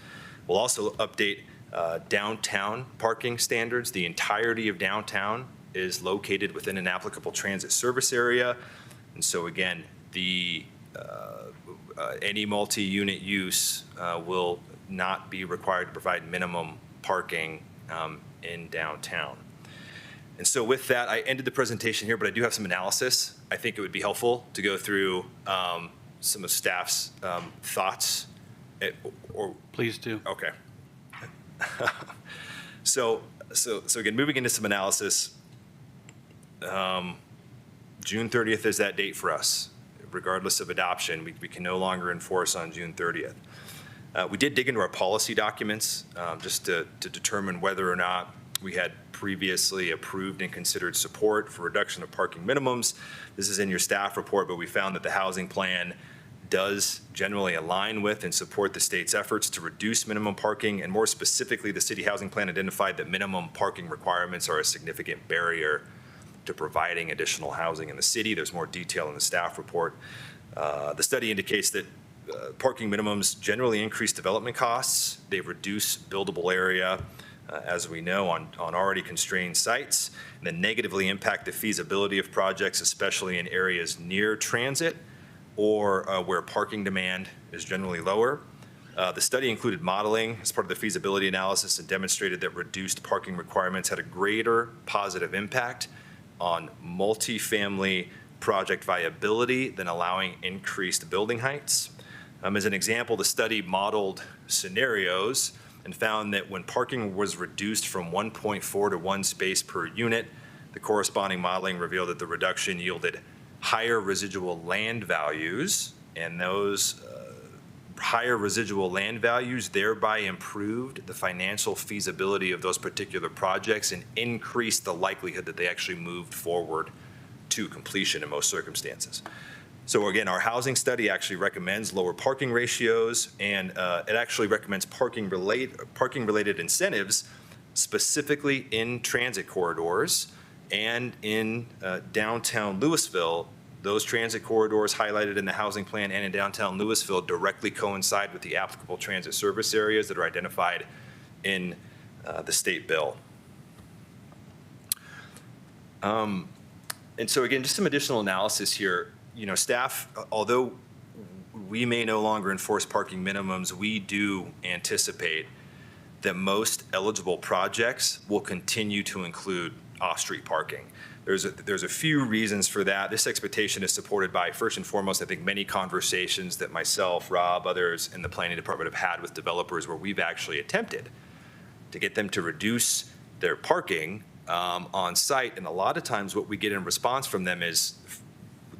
We'll also update downtown parking standards. The entirety of downtown is located within an applicable transit service area. And so again, any multi-unit use will not be required to provide minimum parking in downtown. And so with that, I ended the presentation here, but I do have some analysis. I think it would be helpful to go through some of staff's thoughts. Please do. Okay. So again, moving into some analysis, June 30th is that date for us. Regardless of adoption, we can no longer enforce on June 30th. We did dig into our policy documents just to determine whether or not we had previously approved and considered support for reduction of parking minimums. This is in your staff report, but we found that the housing plan does generally align with and support the state's efforts to reduce minimum parking, and more specifically, the city housing plan identified that minimum parking requirements are a significant barrier to providing additional housing in the city. There's more detail in the staff report. The study indicates that parking minimums generally increase development costs. They reduce buildable area, as we know, on already constrained sites, and then negatively impact the feasibility of projects, especially in areas near transit or where parking demand is generally lower. The study included modeling as part of the feasibility analysis and demonstrated that reduced parking requirements had a greater positive impact on multifamily project viability than allowing increased building heights. As an example, the study modeled scenarios and found that when parking was reduced from 1.4 to 1 space per unit, the corresponding modeling revealed that the reduction yielded higher residual land values, and those higher residual land values thereby improved the financial feasibility of those particular projects and increased the likelihood that they actually moved forward to completion in most circumstances. So again, our housing study actually recommends lower parking ratios, and it actually recommends parking-related incentives specifically in transit corridors and in downtown Louisville. those transit corridors highlighted in the housing plan and in downtown Louisville directly coincide with the applicable transit service areas that are identified in the state bill. And so again, just some additional analysis here. You know, staff, although we may no longer enforce parking minimums, we do anticipate that most eligible projects will continue to include off-street parking. There's a few reasons for that. This expectation is supported by, first and foremost, I think many conversations that myself, Rob, others in the planning department have had with developers where we've actually attempted to get them to reduce their parking on site. And a lot of times what we get in response from them is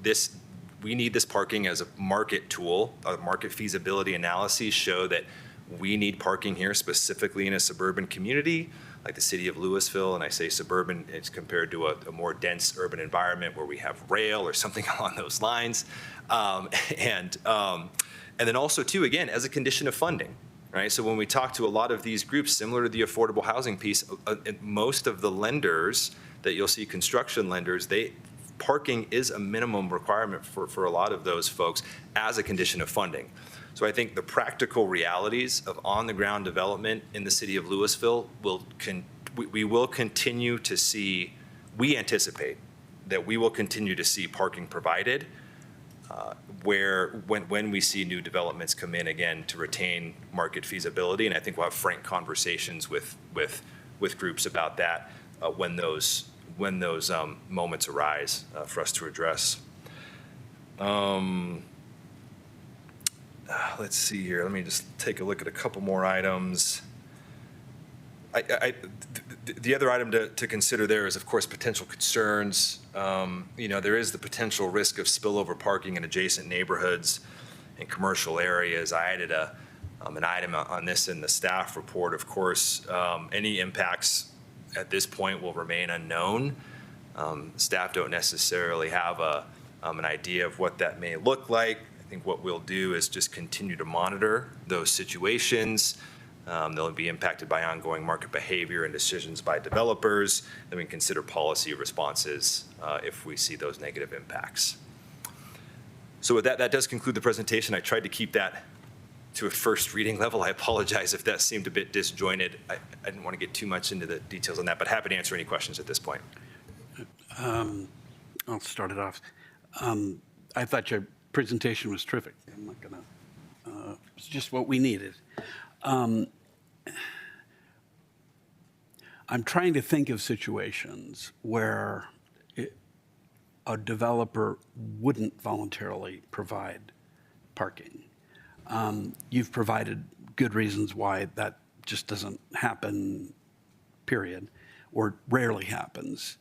this, we need this parking as a market tool. Market feasibility analyses show that we need parking here specifically in a suburban community like the city of Louisville. And I say suburban, it's compared to a more dense urban environment where we have rail or something along those lines. And then also too, again, as a condition of funding. Right? So when we talk to a lot of these groups, similar to the affordable housing piece, most of the lenders that you'll see, construction lenders, parking is a minimum requirement for a lot of those folks as a condition of funding. So I think the practical realities of on-the-ground development in the city of Louisville we will continue to see, we anticipate that we will continue to see parking provided when we see new developments come in, again, to retain market feasibility. And I think we'll have frank conversations with groups about that when those moments arise for us to address. Let's see here. Let me just take a look at a couple more items. The other item to consider there is, of course, potential concerns. You know, there is the potential risk of spillover parking in adjacent neighborhoods and commercial areas. I added an item on this in the staff report. Of course, any impacts at this point will remain unknown. Staff don't necessarily have an idea of what that may look like. I think what we'll do is just continue to monitor those situations. They'll be impacted by ongoing market behavior and decisions by developers. Then we can consider policy responses if we see those negative impacts. So with that, that does conclude the presentation. I tried to keep that to a first reading level. I apologize if that seemed a bit disjointed. I didn't want to get too much into the details on that, but happy to answer any questions at this point. I'll start it off. I thought your presentation was terrific. I'm not gonna, it's just what we needed. I'm trying to think of situations where a developer wouldn't voluntarily provide parking. You've provided good reasons why that just doesn't happen, period, or rarely happens.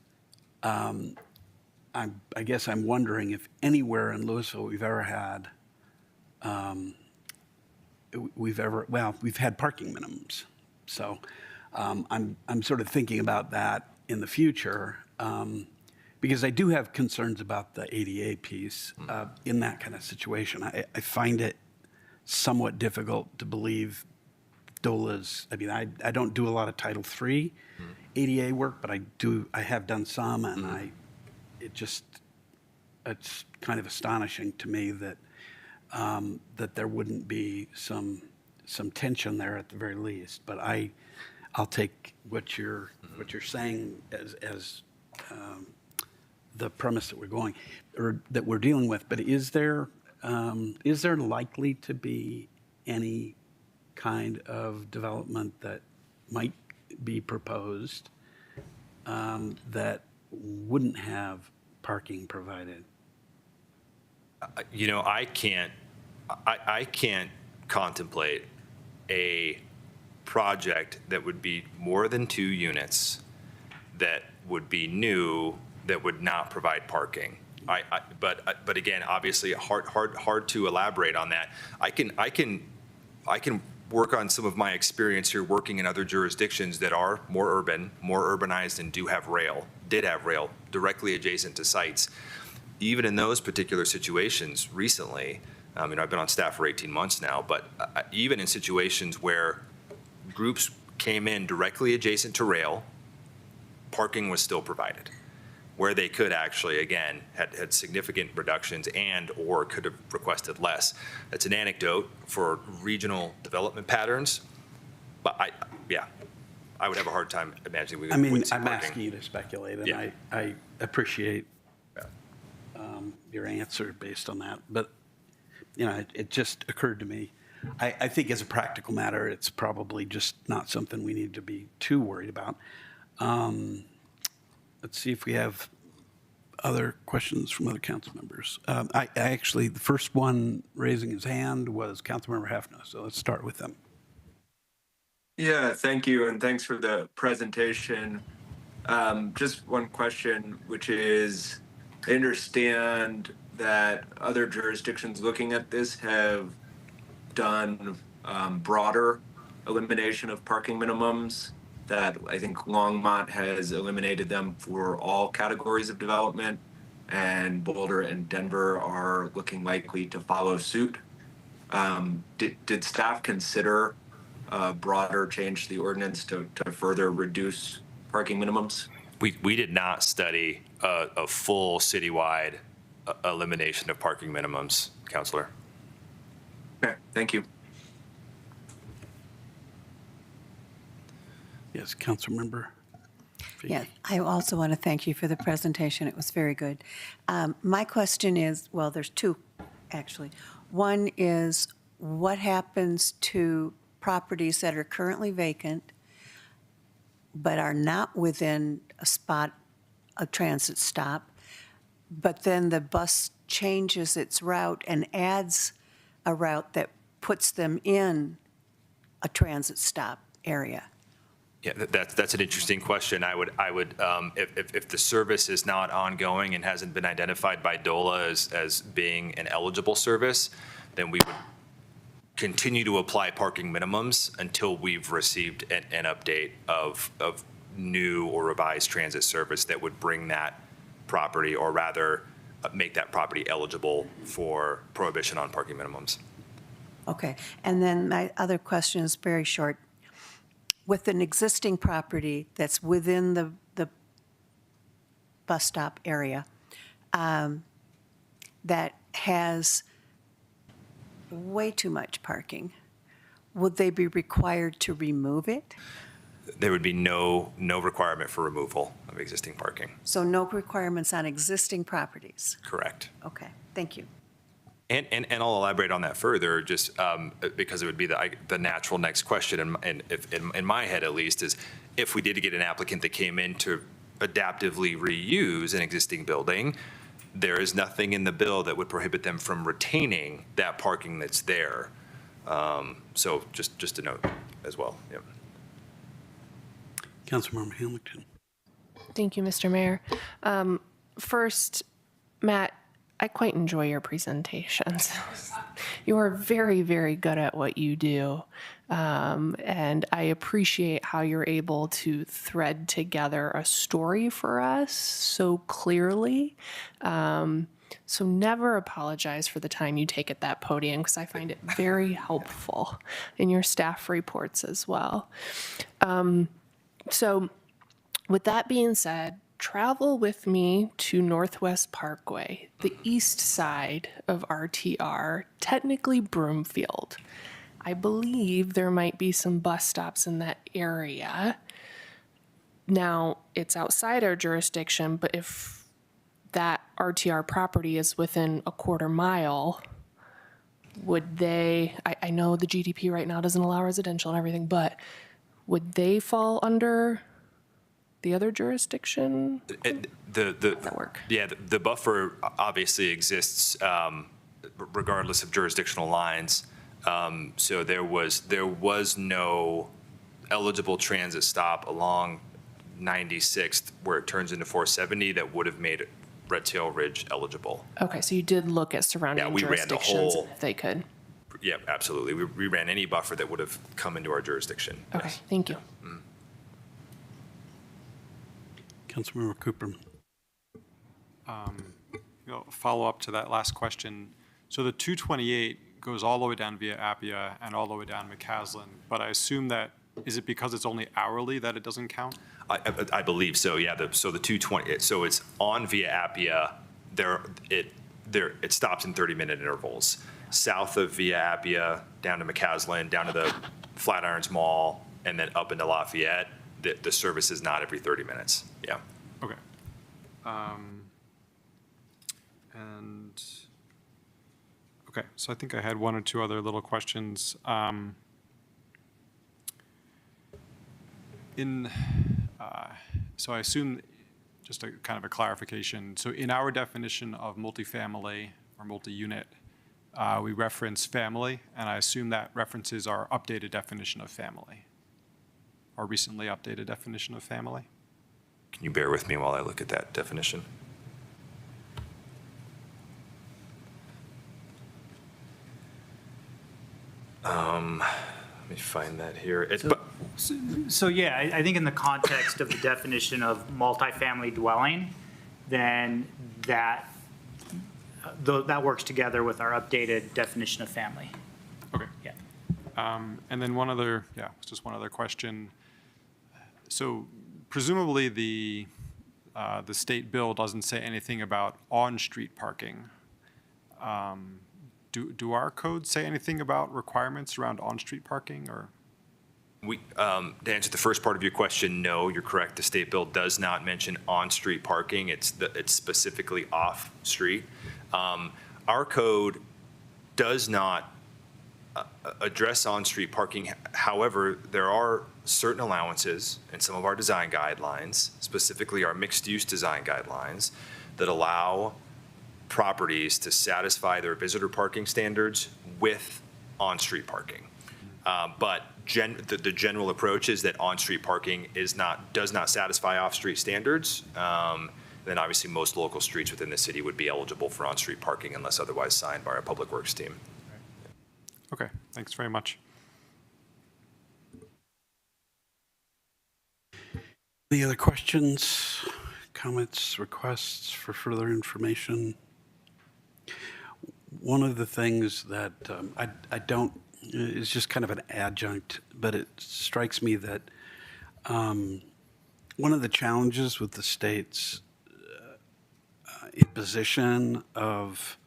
I guess I'm wondering if anywhere in Louisville we've ever had, we've had parking minimums. So I'm sort of thinking about that in the future because I do have concerns about the ADA piece in that kind of situation. I find it somewhat difficult to believe DOLA's, I mean, I don't do a lot of Title III ADA work, but I have done some, and it's kind of astonishing to me that that there wouldn't be some tension there at the very least. But I'll take what you're saying as the premise that we're dealing with. But is there likely to be any kind of development that might be proposed that wouldn't have parking provided? You know, I can't contemplate a project that would be more than 2 units that would be new that would not provide parking. But again, obviously hard to elaborate on that. I can work on some of my experience here working in other jurisdictions that are more urban, more urbanized, and did have rail directly adjacent to sites. Even in those particular situations recently, I've been on staff for 18 months now, but even in situations where groups came in directly adjacent to rail, parking was still provided. where they could actually, again, had significant reductions and/or could have requested less. That's an anecdote for regional development patterns, but I would have a hard time imagining we I mean, wouldn't see I'm parking. asking you to speculate, and Yeah. I appreciate your answer based on that. But, it just occurred to me. I think as a practical matter, it's probably just not something we need to be too worried about. Let's see if we have other questions from other council members. I actually, the first one raising his hand was Councilmember Hefner, so let's start with them. Yeah, thank you, and thanks for the presentation. Just one question, which is, I understand that other jurisdictions looking at this have done broader elimination of parking minimums, that I think Longmont has eliminated them for all categories of development, and Boulder and Denver are looking likely to follow suit. Did staff consider a broader change to the ordinance to further reduce parking minimums? We did not study a full citywide elimination of parking minimums, Counselor. Okay, thank you. Yes, Councilmember. Yeah, I also want to thank you for the presentation. It was very good. My question is, well, there's two, actually. One is, what happens to properties that are currently vacant but are not within a transit stop, but then the bus changes its route and adds a route that puts them in a transit stop area? Yeah, that's an interesting question. I would if the service is not ongoing and hasn't been identified by DOLA as being an eligible service, then we would continue to apply parking minimums until we've received an update of new or revised transit service that would bring that property, or rather make that property eligible for prohibition on parking minimums. Okay, and then my other question is very short. With an existing property that's within the bus stop area that has way too much parking, would they be required to remove it? There would be no requirement for removal of existing parking. So no requirements on existing properties? Correct. Okay, thank you. And I'll elaborate on that further, just because it would be the natural next question, and if in my head at least, is if we did get an applicant that came in to adaptively reuse an existing building, there is nothing in the bill that would prohibit them from retaining that parking that's there. So just a note as well. Yeah. Councilmember Hamilton. Thank you, Mr. Mayor. First, Matt, I quite enjoy your presentations. You are very, very good at what you do. And I appreciate how you're able to thread together a story for us so clearly. So never apologize for the time you take at that podium, because I find it very helpful in your staff reports as well. So with that being said, travel with me to Northwest Parkway, the east side of RTR, technically Broomfield. I believe there might be some bus stops in that area. Now, it's outside our jurisdiction, but if that RTR property is within a quarter mile, would they, I know the GDP right now doesn't allow residential and everything, but would they fall under the other jurisdiction? The buffer obviously exists regardless of jurisdictional lines. So there was no eligible transit stop along 96th where it turns into 470 that would have made Red Tail Ridge eligible. Okay, so you did look at surrounding we ran the jurisdictions whole- if they could. Yeah, absolutely. We ran any buffer that would have come into our jurisdiction. Okay, Yes. thank you. Councilmember Cooperman. Follow up to that last question. So the 228 goes all the way down via Appia and all the way down McCaslin, but I assume that Is it because it's only hourly that it doesn't count? I believe so, yeah. So the 220, so it's on Via Appia, it stops in 30-minute intervals. South of Via Appia, down to McCaslin, down to the Flatirons Mall, and then up into Lafayette, the service is not every 30 minutes, yeah. Okay. And, okay, so I think I had one or two other little questions. So I assume, just a kind of a clarification, so in our definition of multifamily or multi-unit, we reference family, and I assume that references our updated definition of family, our recently updated definition of family? Can you bear with me while I look at that definition? Let me find that here. So yeah, I think in the context of the definition of multifamily dwelling, then that works together with our updated definition of family. Okay. Yeah. And then one other, just one other question. So presumably the state bill doesn't say anything about on-street parking. Do our codes say anything about requirements around on-street parking, or? To answer the first part of your question, no, you're correct. The state bill does not mention on-street parking. It's specifically off-street. Our code does not address on-street parking. However, there are certain allowances in some of our design guidelines, specifically our mixed-use design guidelines, that allow properties to satisfy their visitor parking standards with on-street parking. But the general approach is that on-street parking does not satisfy off-street standards. Then obviously most local streets within the city would be eligible for on-street parking unless otherwise signed by our Public Works team. Okay, thanks very much. Any other questions, comments, requests for further information? One of the things that I don't, is just kind of an adjunct, but it strikes me that one of the challenges with the state's imposition of,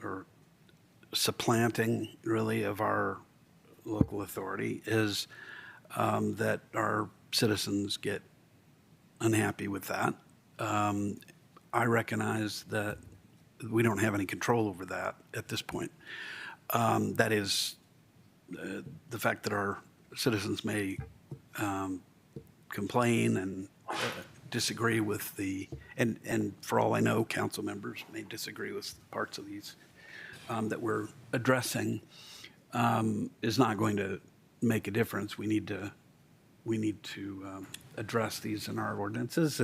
or supplanting really of our local authority is that our citizens get unhappy with that. I recognize that we don't have any control over that at this point. That is the fact that our citizens may complain and disagree with and for all I know, council members may disagree with parts of these that we're addressing, is not going to make a difference. We need to address these in our ordinances,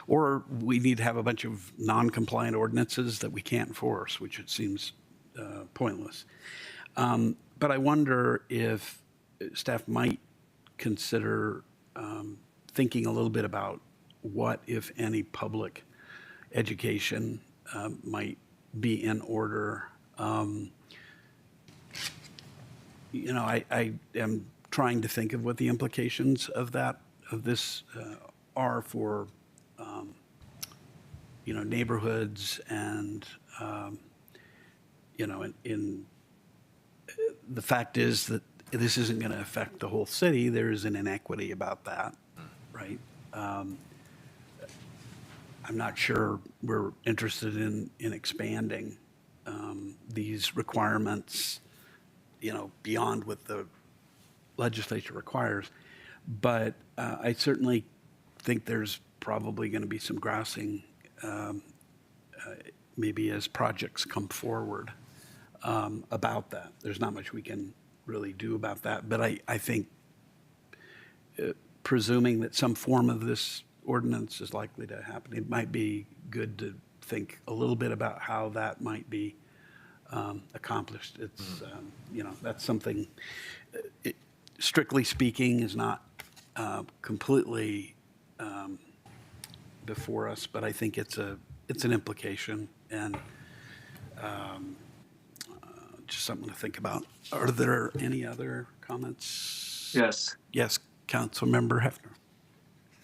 or we need to have a bunch of non-compliant ordinances that we can't enforce, which it seems pointless. But I wonder if staff might consider thinking a little bit about what, if any, public education might be in order. I am trying to think of what the implications of this are for, neighborhoods and, in the fact is that this isn't going to affect the whole city. There is an inequity about that, right? I'm not sure we're interested in expanding these requirements, beyond what the legislature requires. But I certainly think there's probably going to be some grousing, maybe as projects come forward, about that. There's not much we can really do about that. But I think presuming that some form of this ordinance is likely to happen, it might be good to think a little bit about how that might be accomplished. It's, that's something, strictly speaking, is not completely before us, but I think it's an implication and just something to think about. Are there any other comments? Yes. Yes, Councilmember Hefner.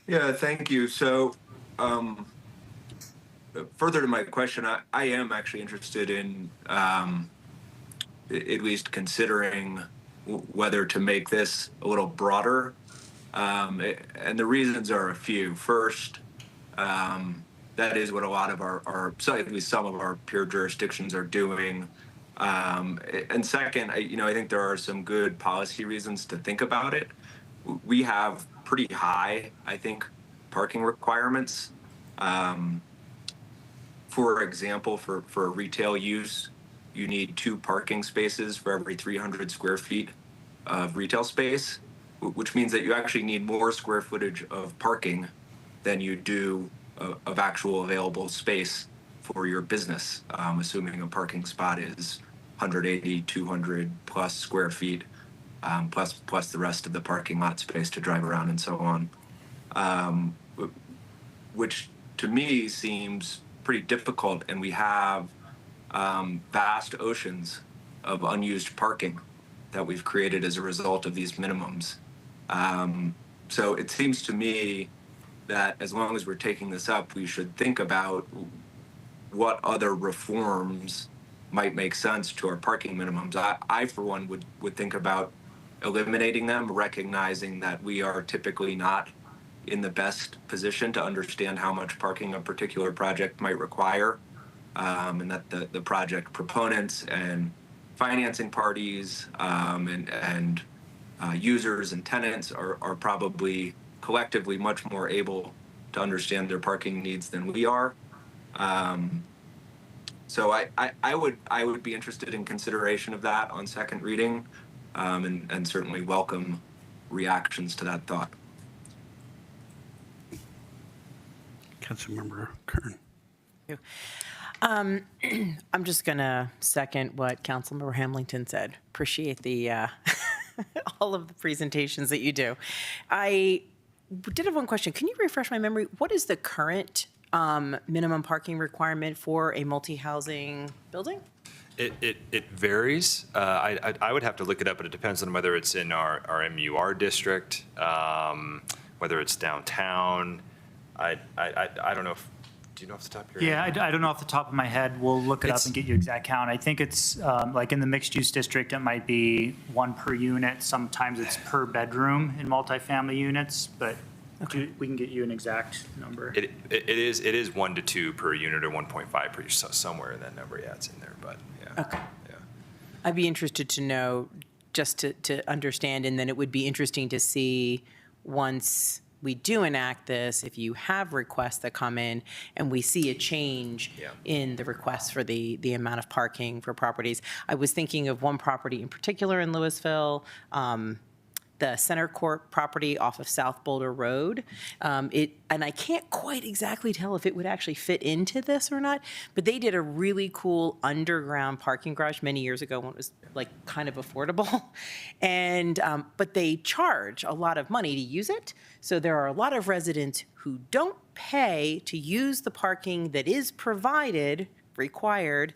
Yeah, thank you. So, further to my question, I am actually interested in at least considering whether to make this a little broader. And the reasons are a few. First, that is what a lot of so at least some of our peer jurisdictions are doing. And second, I think there are some good policy reasons to think about it. We have pretty high, I think, parking requirements. For example, for retail use, you need 2 parking spaces for every 300 square feet of retail space, which means that you actually need more square footage of parking than you do of actual available space for your business, assuming a parking spot is 180, 200 plus square feet, plus the rest of the parking lot space to drive around and so on, which to me seems pretty difficult. And we have vast oceans of unused parking that we've created as a result of these minimums. So it seems to me that as long as we're taking this up, we should think about what other reforms might make sense to our parking minimums. I for one, would think about eliminating them, recognizing that we are typically not in the best position to understand how much parking a particular project might require, and that the project proponents and financing parties and users and tenants are probably collectively much more able to understand their parking needs than we are. So I would be interested in consideration of that on second reading, and certainly welcome reactions to that thought. Councilmember Kern. I'm just going to second what Councilmember Hamilton said. Appreciate the all of the presentations that you do. I did have one question. Can you refresh my memory? What is the current minimum parking requirement for a multi-housing building? It varies. I would have to look it up, but it depends on whether it's in our MUR district, whether it's downtown. I don't know if, do you know off the top of your head? Yeah, I don't know off the top of my head. We'll look it up and get you exact count. I think it's like in the mixed use district, it might be 1 per unit. Sometimes it's per bedroom in multifamily units, but we can get you an exact number. It is 1 to 2 per unit or 1.5 per unit, somewhere in that number. Yeah, it's in there, but yeah. Okay. Yeah. I'd be interested to know, just to understand, and then it would be interesting to see once we do enact this, if you have requests that come in and we see a change in the requests for the amount of parking for properties. I was thinking of one property in particular in Louisville, the Center Court property off of South Boulder Road. And I can't quite exactly tell if it would actually fit into this or not, but they did a really cool underground parking garage many years ago when it was like kind of affordable. And, but they charge a lot of money to use it. So there are a lot of residents who don't pay to use the parking that is required,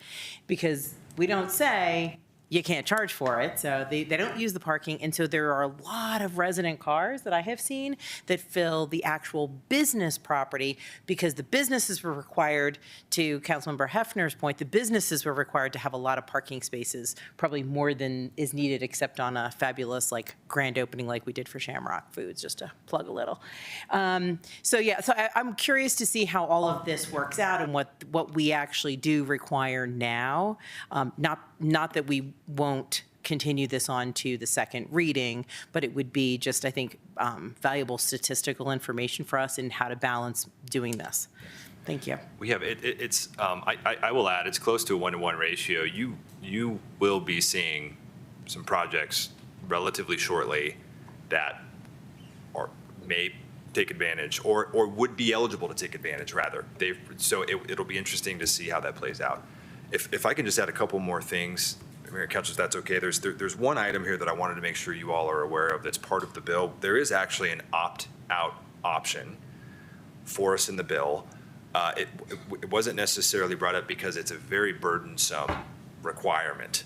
because we don't say, you can't charge for it, so they don't use the parking. And so there are a lot of resident cars that I have seen that fill the actual business property, because the businesses were required, to Councilmember Hefner's point, the businesses were required to have a lot of parking spaces, probably more than is needed, except on a fabulous grand opening like we did for Shamrock Foods, just to plug a little. So I'm curious to see how all of this works out and what we actually do require now. Not that we won't continue this on to the second reading, but it would be just, I think, valuable statistical information for us in how to balance doing this. Thank you. We have, I will add, it's close to a 1-to-1 ratio. You will be seeing some projects relatively shortly that may take advantage or would be eligible to take advantage, rather. So it'll be interesting to see how that plays out. If I can just add a couple more things, Mayor, Councilors, that's okay. There's one item here that I wanted to make sure you all are aware of that's part of the bill. There is actually an opt-out option for us in the bill. It wasn't necessarily brought up because it's a very burdensome requirement.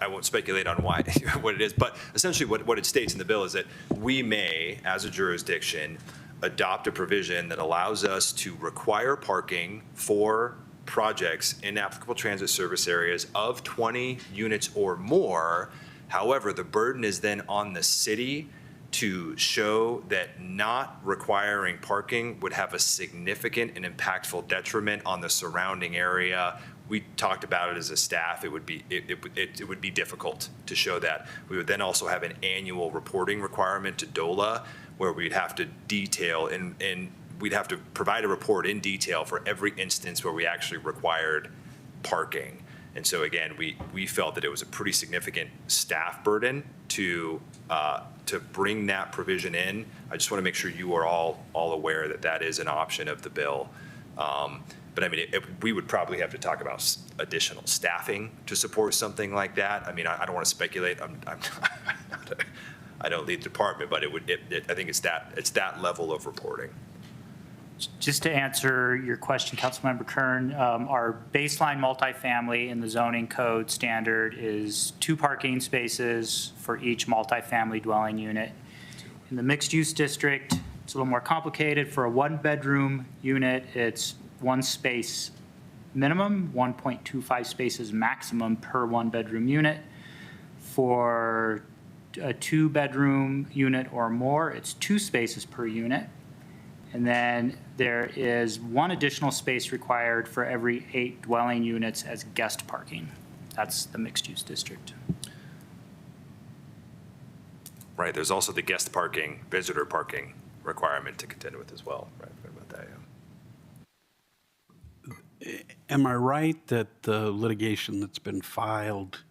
I won't speculate on why, what it is, but essentially what it states in the bill is that we may, as a jurisdiction, adopt a provision that allows us to require parking for projects in applicable transit service areas of 20 units or more. However, the burden is then on the city to show that not requiring parking would have a significant and impactful detriment on the surrounding area. We talked about it as a staff. It would be difficult to show that. We would then also have an annual reporting requirement to DOLA, where we'd have to detail and we'd have to provide a report in detail for every instance where we actually required parking. And so again, we felt that it was a pretty significant staff burden to bring that provision in. I just want to make sure you are all aware that that is an option of the bill. But I mean, we would probably have to talk about additional staffing to support something like that. I mean, I don't want to speculate. I don't lead the department, but I think it's that level of reporting. Just to answer your question, Councilmember Kern, our baseline multifamily in the zoning code standard is 2 parking spaces for each multifamily dwelling unit. In the mixed-use district, it's a little more complicated. For a 1-bedroom unit, it's 1 space minimum, 1.25 spaces maximum per 1-bedroom unit. For a 2-bedroom unit or more, it's 2 spaces per unit. And then there is 1 additional space required for every 8 dwelling units as guest parking. That's the mixed-use district. Right, there's also the guest parking, visitor parking requirement to contend with as well. Right, about that, yeah. Am I right that the litigation that's been filed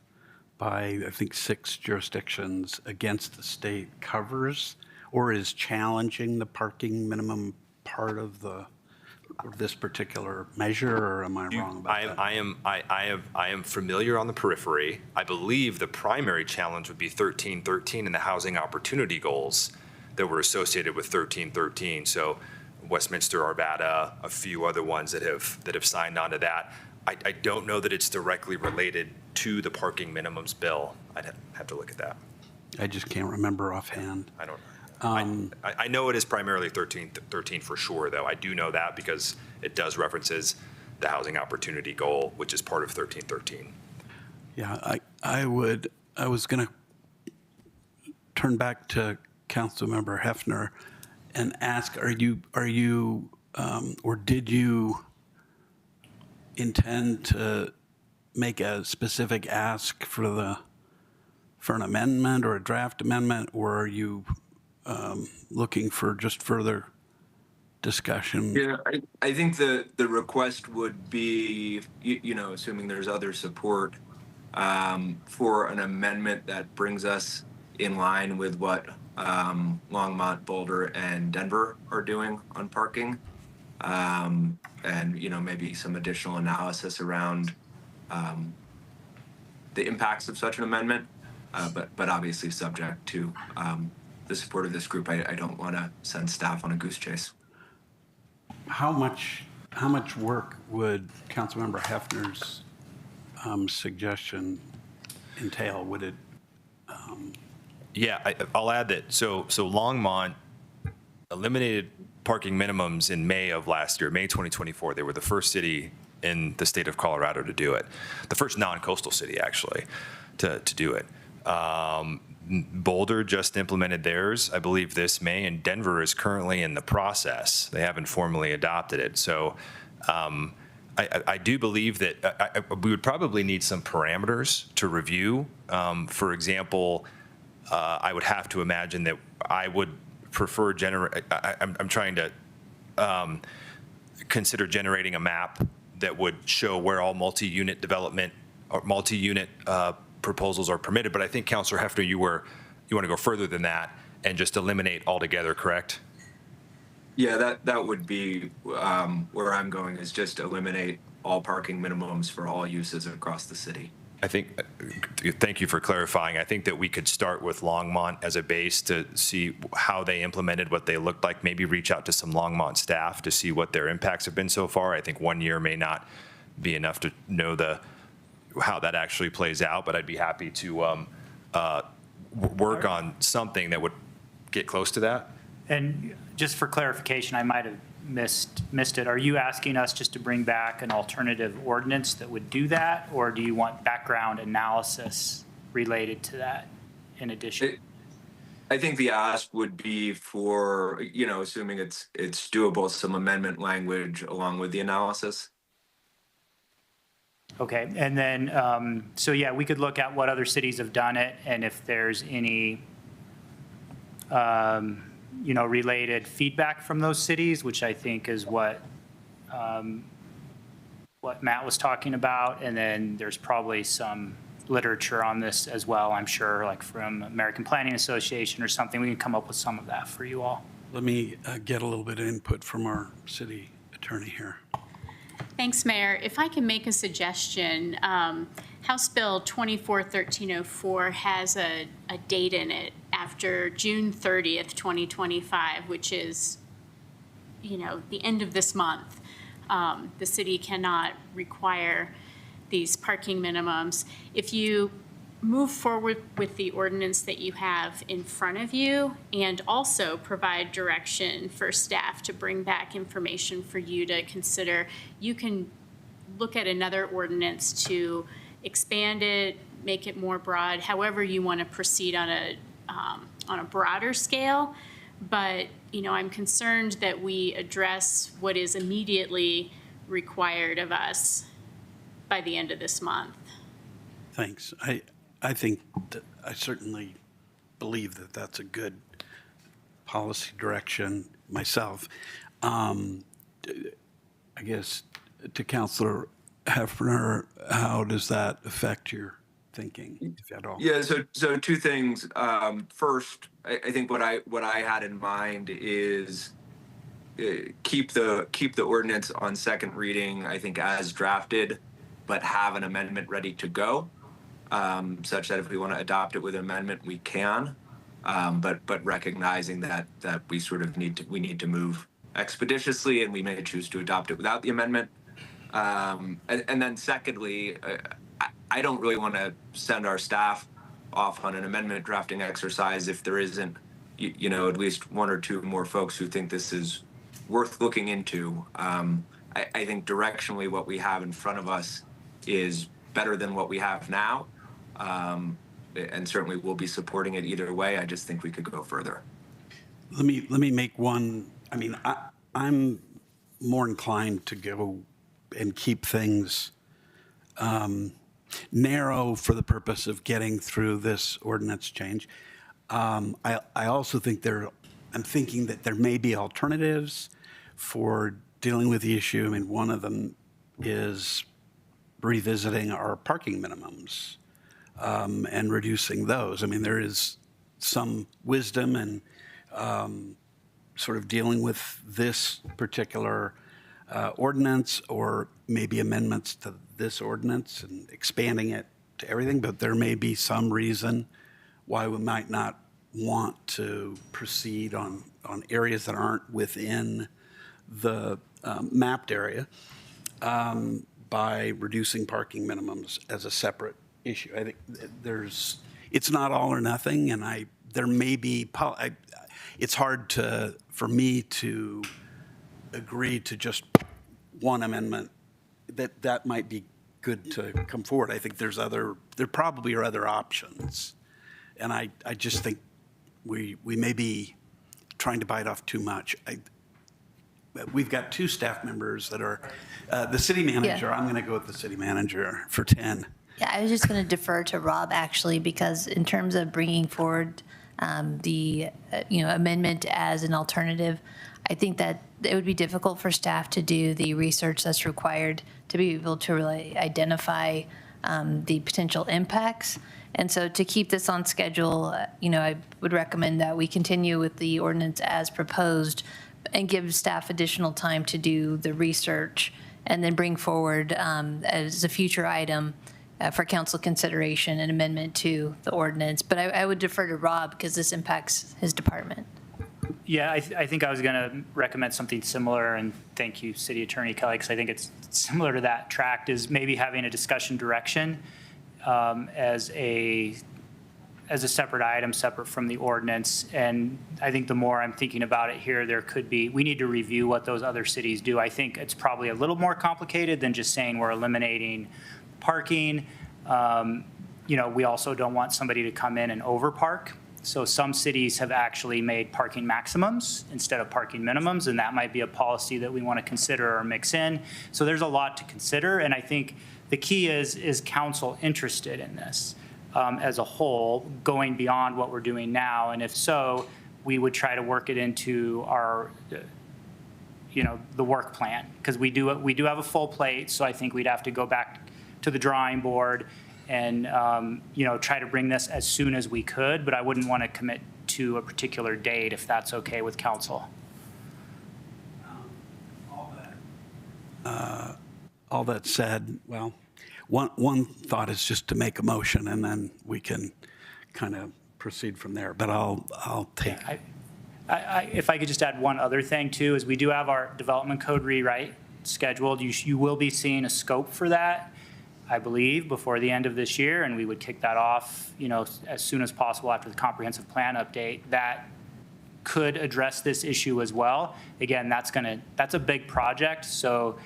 by, I think, 6 jurisdictions against the state covers or is challenging the parking minimum part of this particular measure, or am I wrong about that? I am familiar on the periphery. I believe the primary challenge would be 1313 and the housing opportunity goals that were associated with 1313. So Westminster, Arvada, a few other ones that have signed on to that. I don't know that it's directly related to the parking minimums bill. I'd have to look at that. I just can't remember offhand. I don't. I know it is primarily 1313 for sure, though. I do know that because it does references the housing opportunity goal, which is part of 1313. Yeah, I was going to turn back to Councilmember Hefner and ask, are you or did you intend to make a specific ask for an amendment or a draft amendment, or are you looking for just further discussion? Yeah, I think the request would be, assuming there's other support, for an amendment that brings us in line with what Longmont, Boulder, and Denver are doing on parking. And, maybe some additional analysis around the impacts of such an amendment, but obviously subject to the support of this group. I don't want to send staff on a goose chase. How much work would Councilmember Hefner's suggestion entail? Would it? Yeah, I'll add that. So Longmont eliminated parking minimums in May of last year, May 2024. They were the first city in the state of Colorado to do it, the first non-coastal city actually to do it. Boulder just implemented theirs, I believe, this May, and Denver is currently in the process. They haven't formally adopted it. So I do believe that we would probably need some parameters to review. For example, I would have to imagine that I would prefer I'm trying to consider generating a map that would show where all multi-unit development or multi-unit proposals are permitted. But I think, Councilor Hefner, you want to go further than that and just eliminate altogether, correct? Yeah, that would be where I'm going, is just eliminate all parking minimums for all uses across the city. I think, thank you for clarifying. I think that we could start with Longmont as a base to see how they implemented what they looked like, maybe reach out to some Longmont staff to see what their impacts have been so far. I think 1 year may not be enough to know how that actually plays out, but I'd be happy to work on something that would get close to that. And just for clarification, I might have missed it. Are you asking us just to bring back an alternative ordinance that would do that? Or do you want background analysis related to that in addition? I think the ask would be for, assuming it's doable, some amendment language along with the analysis. Okay, and then, so yeah, we could look at what other cities have done it, and if there's any, related feedback from those cities, which I think is what Matt was talking about, and then there's probably some literature on this as well, I'm sure, like from American Planning Association or something. We can come up with some of that for you all. Let me get a little bit of input from our city attorney here. Thanks, Mayor. If I can make a suggestion, House Bill 241304 has a date in it after June 30th, 2025, which is, the end of this month. The city cannot require these parking minimums. If you move forward with the ordinance that you have in front of you and also provide direction for staff to bring back information for you to consider, you can look at another ordinance to expand it, make it more broad, however you want to proceed on a broader scale. But, I'm concerned that we address what is immediately required of us by the end of this month. Thanks. I think I certainly believe that that's a good policy direction myself. I guess to Councilor Hefner, how does that affect your thinking, if at all? Yeah, so two things. First, I think what I had in mind is keep the ordinance on second reading, I think, as drafted, but have an amendment ready to go, such that if we want to adopt it with an amendment, we can. But recognizing that we sort of need to move expeditiously, and we may choose to adopt it without the amendment. And then secondly, I don't really want to send our staff off on an amendment drafting exercise if there isn't, at least one or two more folks who think this is worth looking into. I think directionally what we have in front of us is better than what we have now. And certainly we'll be supporting it either way. I just think we could go further. Let me make one. I'm more inclined to go and keep things narrow for the purpose of getting through this ordinance change. I also think I'm thinking that there may be alternatives for dealing with the issue. One of them is revisiting our parking minimums and reducing those. There is some wisdom in sort of dealing with this particular ordinance, or maybe amendments to this ordinance and expanding it to everything, but there may be some reason why we might not want to proceed on areas that aren't within the mapped area by reducing parking minimums as a separate issue. I think it's not all or nothing, and there may be, it's hard for me to agree to just one amendment. That might be good to come forward. I think there probably are other options, and I just think we may be trying to bite off too much. We've got two staff members that are the city manager. Yeah. I'm going to go with the city manager for 10. Yeah, I was just going to defer to Rob, actually, because in terms of bringing forward the amendment as an alternative, I think that it would be difficult for staff to do the research that's required to be able to really identify the potential impacts. And so to keep this on schedule, I would recommend that we continue with the ordinance as proposed and give staff additional time to do the research, and then bring forward as a future item for council consideration an amendment to the ordinance. But I would defer to Rob because this impacts his department. Yeah, I think I was going to recommend something similar, and thank you, City Attorney Kelly, because I think it's similar to that tract, is maybe having a discussion direction as a separate item, separate from the ordinance. And I think the more I'm thinking about it here, we need to review what those other cities do. I think it's probably a little more complicated than just saying we're eliminating parking. We also don't want somebody to come in and overpark. So some cities have actually made parking maximums instead of parking minimums, and that might be a policy that we want to consider or mix in. So there's a lot to consider, and I think the key is council interested in this as a whole, going beyond what we're doing now? And if so, we would try to work it into our, the work plan, because we do have a full plate, so I think we'd have to go back to the drawing board and try to bring this as soon as we could, but I wouldn't want to commit to a particular date if that's okay with council. All that said, well, one thought is just to make a motion, and then we can kind of proceed from there. But I'll take. If I could just add one other thing too, is we do have our development code rewrite scheduled. You will be seeing a scope for that, I believe, before the end of this year, and we would kick that off, as soon as possible after the comprehensive plan update. That could address this issue as well. Again, that's a big project, so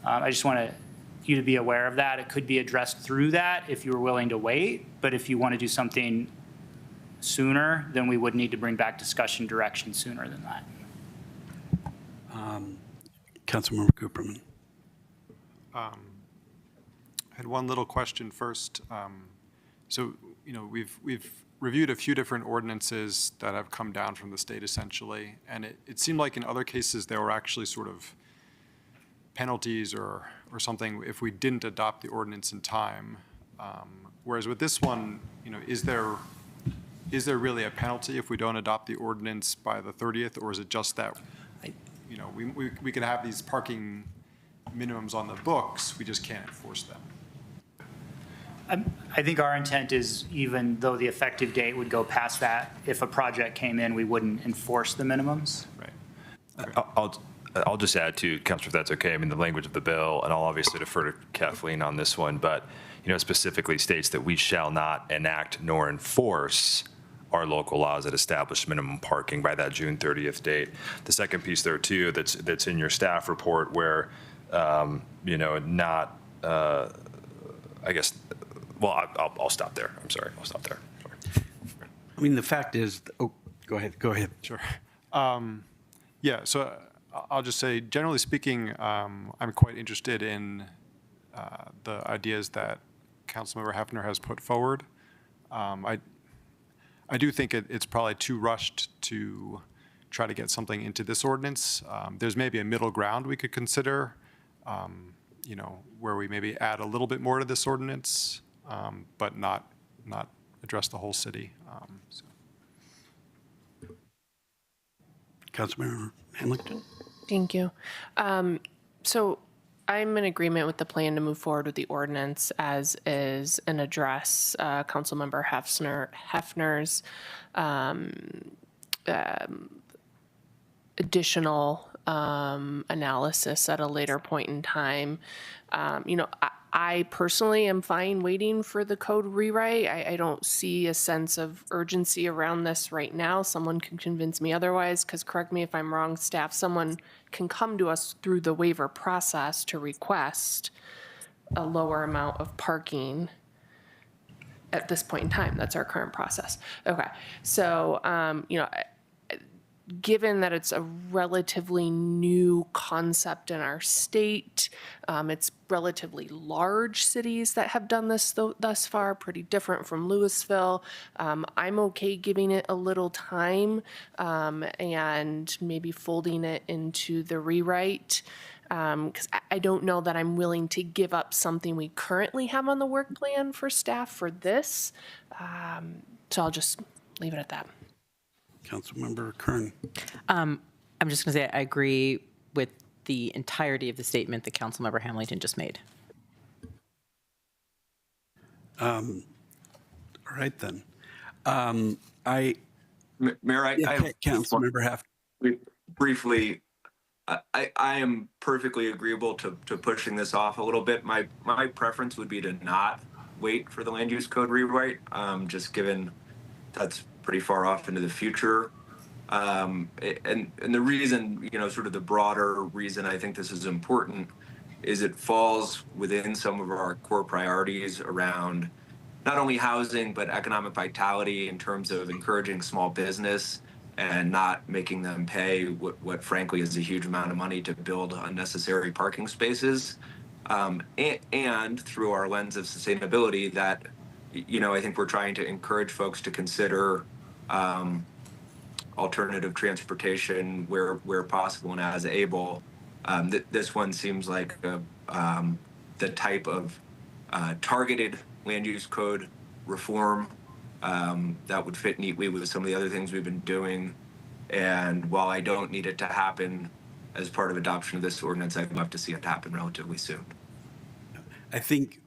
I just want you to be aware of that. It could be addressed through that if you were willing to wait, but if you want to do something sooner, then we would need to bring back discussion direction sooner than that. Councilmember Cooperman. I had one little question first. We've reviewed a few different ordinances that have come down from the state essentially, and it seemed like in other cases there were actually sort of penalties or something if we didn't adopt the ordinance in time. Whereas with this one, is there really a penalty if we don't adopt the ordinance by the 30th, or is it just that, we can have these parking minimums on the books, we just can't enforce them? I think our intent is, even though the effective date would go past that, if a project came in, we wouldn't enforce the minimums. Right. I'll just add to, Councilor, if that's okay, I mean, the language of the bill, and I'll obviously defer to Kathleen on this one, but, specifically states that we shall not enact nor enforce our local laws that establish minimum parking by that June 30th date. The second piece there too, that's in your staff report where, I'll stop there. I'm sorry. I'll stop there. Sorry. I mean, the fact is, go ahead. Sure. So I'll just say, generally speaking, I'm quite interested in the ideas that Councilmember Hefner has put forward. I do think it's probably too rushed to try to get something into this ordinance. There's maybe a middle ground we could consider, where we maybe add a little bit more to this ordinance, but not address the whole city. Councilmember Hamilton. Thank you. So I'm in agreement with the plan to move forward with the ordinance as is and address Councilmember Hefner's additional analysis at a later point in time. I personally am fine waiting for the code rewrite. I don't see a sense of urgency around this right now. Someone can convince me otherwise, because correct me if I'm wrong, staff, someone can come to us through the waiver process to request a lower amount of parking at this point in time. That's our current process. Okay, so, given that it's a relatively new concept in our state, it's relatively large cities that have done this thus far, pretty different from Louisville. I'm okay giving it a little time and maybe folding it into the rewrite, because I don't know that I'm willing to give up something we currently have on the work plan for staff for this. So I'll just leave it at that. Councilmember Kern. I'm just going to say I agree with the entirety of the statement that Councilmember Hamilton just made. All right then. Mayor, I have Councilmember briefly, I am perfectly agreeable to pushing this off a little bit. My preference would be to not wait for the land use code rewrite, just given that's pretty far off into the future. And the reason, sort of the broader reason I think this is important is it falls within some of our core priorities around not only housing, but economic vitality in terms of encouraging small business and not making them pay what frankly is a huge amount of money to build unnecessary parking spaces. And through our lens of sustainability that, I think we're trying to encourage folks to consider alternative transportation where possible and as able. This one seems like the type of targeted land use code reform that would fit neatly with some of the other things we've been doing. And while I don't need it to happen as part of adoption of this ordinance, I'd love to see it happen relatively soon. I think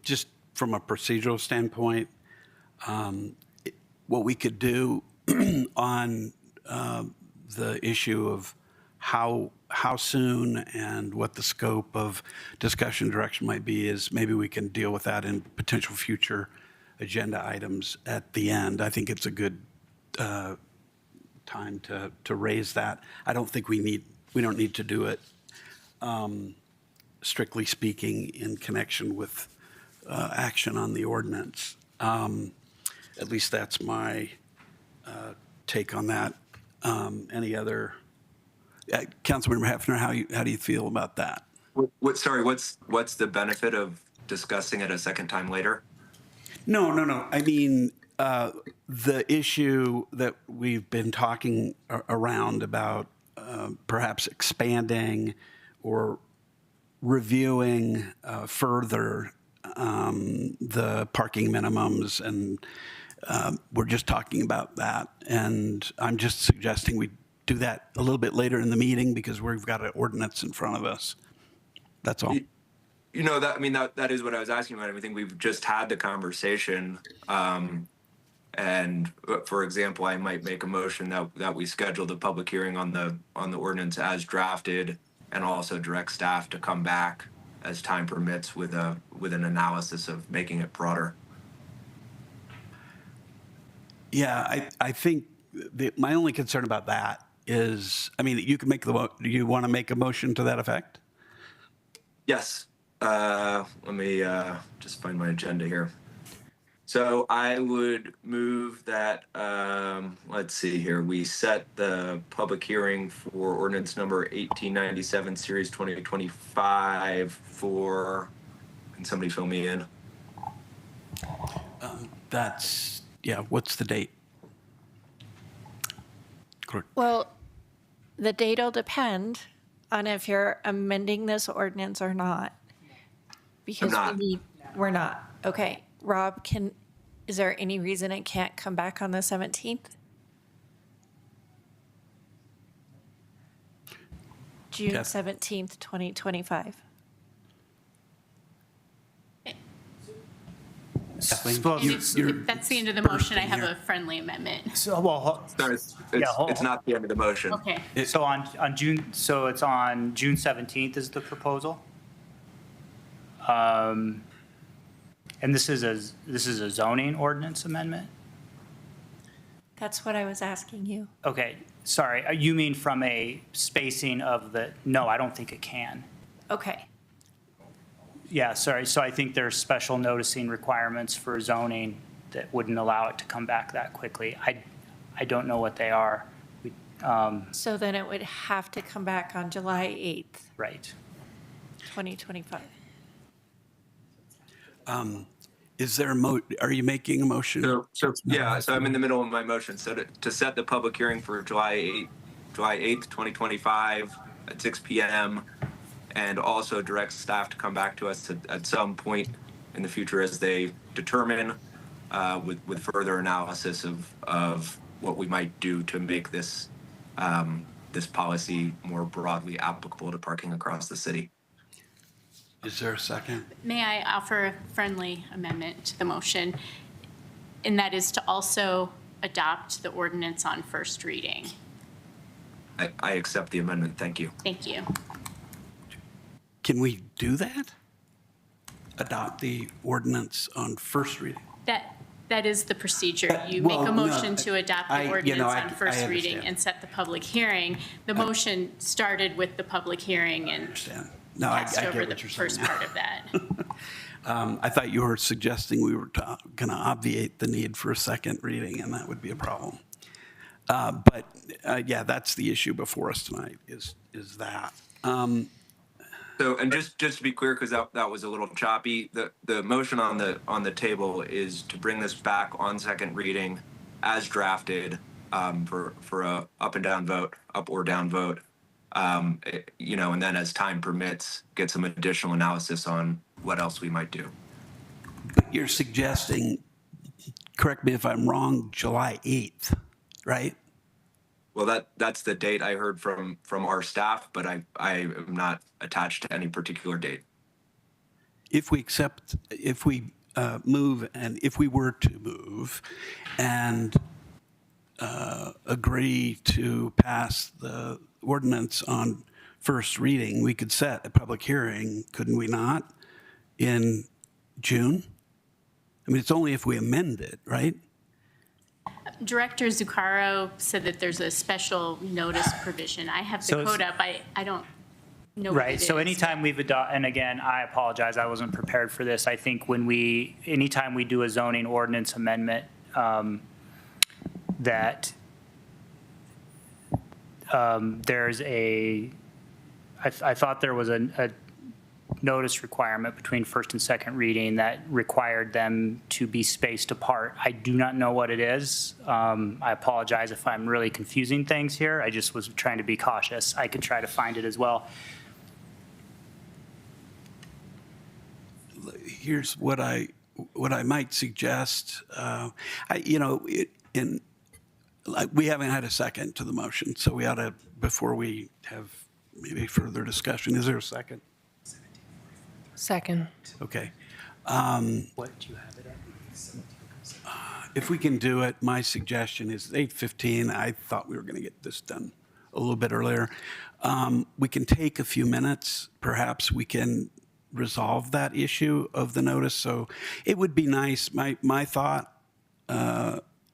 just from a procedural standpoint, what we could do on the issue of how soon and what the scope of discussion direction might be is maybe we can deal with that in potential future agenda items at the end. I think it's a good time to raise that. I don't think we don't need to do it strictly speaking in connection with action on the ordinance. At least that's my take on that. Any other? Councilmember Hefner, how do you feel about that? What's the benefit of discussing it a second time later? No. I mean, the issue that we've been talking around about perhaps expanding or reviewing further the parking minimums, and we're just talking about that. And I'm just suggesting we do that a little bit later in the meeting because we've got an ordinance in front of us. That's all. That is what I was asking about. I think we've just had the conversation. And for example, I might make a motion that we schedule the public hearing on the ordinance as drafted, and also direct staff to come back as time permits with an analysis of making it broader. Yeah, I think my only concern about that is, you can make do you want to make a motion to that effect? Yes. Let me just find my agenda here. So I would move that, let's see here, we set the public hearing for ordinance number 1897, series 2025 for, can somebody fill me in? What's the date? Clerk. Well, the date will depend on if you're amending this ordinance or not. Because we're not. Okay. Rob, is there any reason it can't come back on the 17th? June 17th, 2025. That's the end of the motion. I have a friendly amendment. So, well, it's not the end of the motion. Okay. So on June, so it's on June 17th is the proposal. And this is a zoning ordinance amendment? That's what I was asking you. Okay, sorry, you mean from a spacing of no, I don't think it can. Okay. Yeah, sorry, so I think there's special noticing requirements for zoning that wouldn't allow it to come back that quickly. I don't know what they are. So then it would have to come back on July 8th. Right. 2025. Is there are you making a motion? So I'm in the middle of my motion. So to set the public hearing for July 8th, 2025 at 6 p.m. and also direct staff to come back to us at some point in the future as they determine with further analysis of what we might do to make this this policy more broadly applicable to parking across the city. Is there a second? May I offer a friendly amendment to the motion? And that is to also adopt the ordinance on first reading. I accept the amendment. Thank you. Thank you. Can we do that? Adopt the ordinance on first reading? That is the procedure. You well, make a no, motion to adopt the ordinance on first reading understand. and set the public hearing. The motion started with the public hearing and No, I passed get over what the you're saying first now. part of that. I thought you were suggesting we were going to obviate the need for a second reading, and that would be a problem. But yeah, that's the issue before us tonight, is that. So, and just to be clear, because that was a little choppy, the motion on the table is to bring this back on second reading as drafted for a up or down vote, you know, and then as time permits, get some additional analysis on what else we might do. You're suggesting, correct me if I'm wrong, July 8th, right? Well, that's the date I heard from our staff, but I am not attached to any particular date. If we move, and if we were to move and agree to pass the ordinance on first reading, we could set a public hearing, couldn't we not, in June? I mean, it's only if we amend it, right? Director Zuccaro said that there's a special notice provision. I have So the it's- code up. I don't know what Right, it so is. anytime we've adopted, and again, I apologize, I wasn't prepared for this. I think anytime we do a zoning ordinance amendment, that there's I thought there was a notice requirement between first and second reading that required them to be spaced apart. I do not know what it is. I apologize if I'm really confusing things here. I just was trying to be cautious. I could try to find it as well. Here's what I might suggest. We haven't had a second to the motion, so we ought to, before we have maybe further discussion, is there a second? Second. Okay. What do you have it at? If we can do it, my suggestion is 8:15. I thought we were going to get this done a little bit earlier. We can take a few minutes. Perhaps we can resolve that issue of the notice. So it would be nice, my thought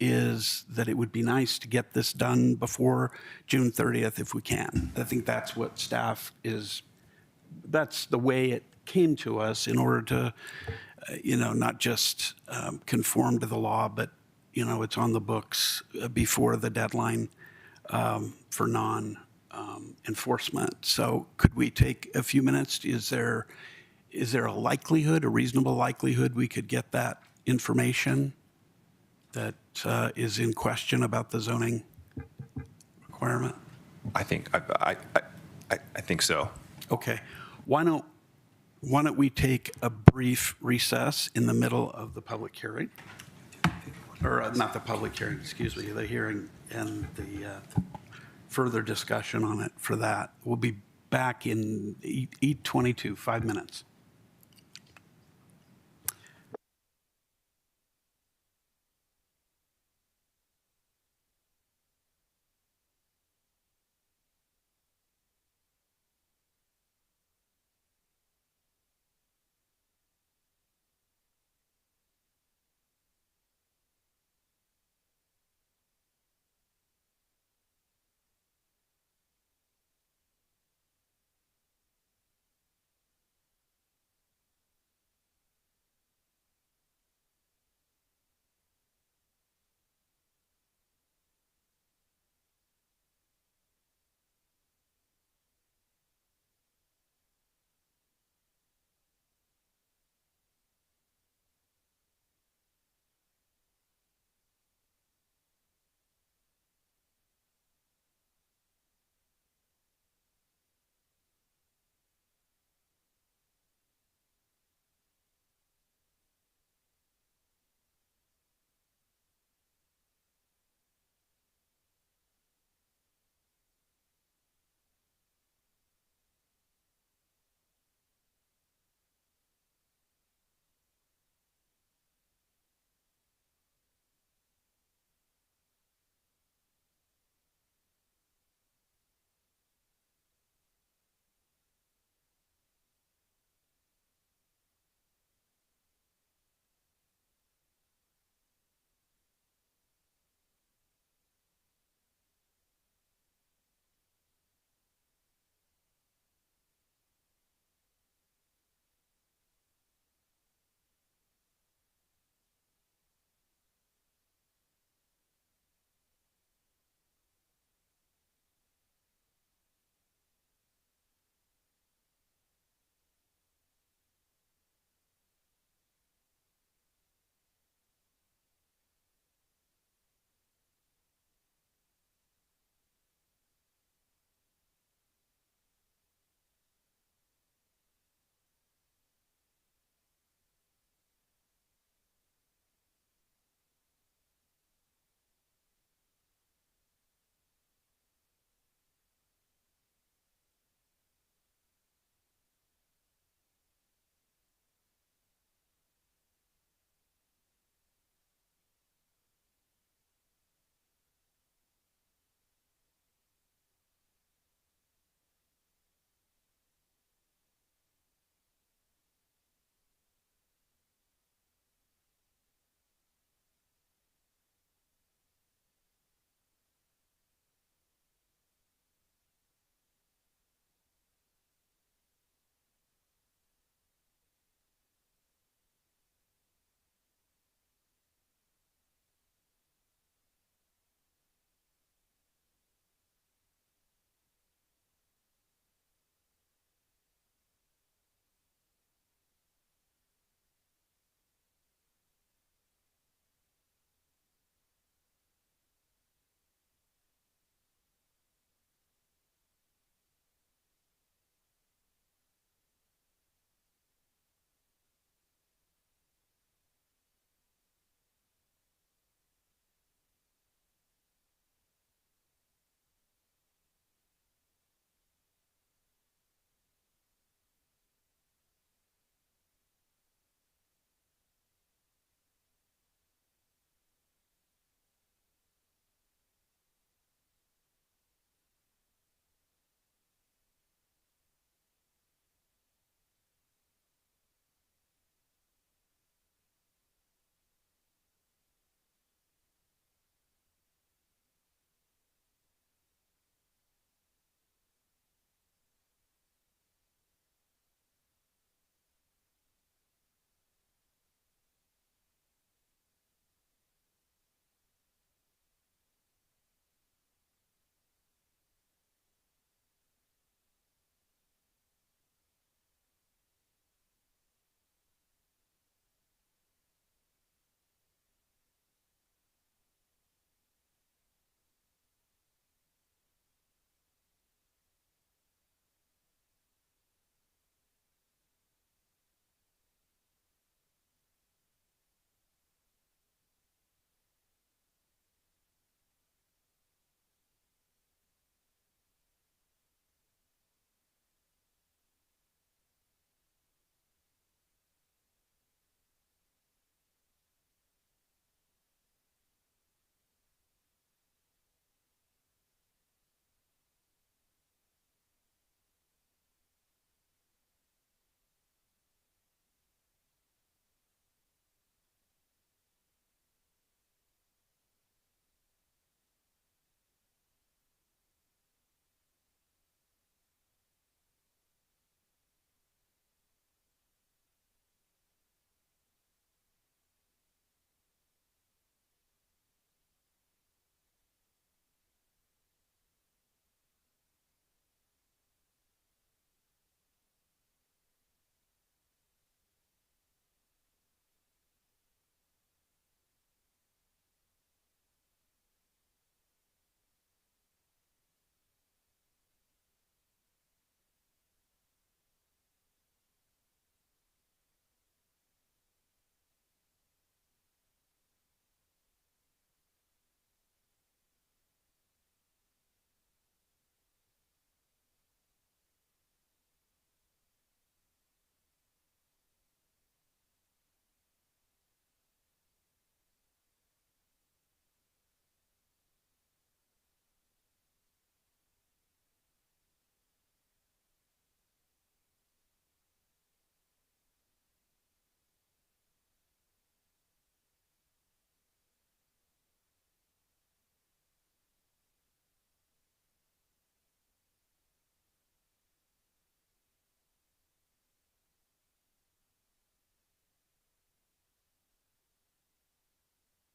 is that it would be nice to get this done before June 30th if we can. I think that's what staff is, that's the way it came to us in order to, not just conform to the law, but, it's on the books before the deadline for non-enforcement. So could we take a few minutes? Is there a likelihood, a reasonable likelihood we could get that information that is in question about the zoning requirement? I think so. Okay. Why don't we take a brief recess in the middle of the public hearing? Or not the public hearing, excuse me, the hearing and the further discussion on it for that. We'll be back in 8:22, 5 minutes.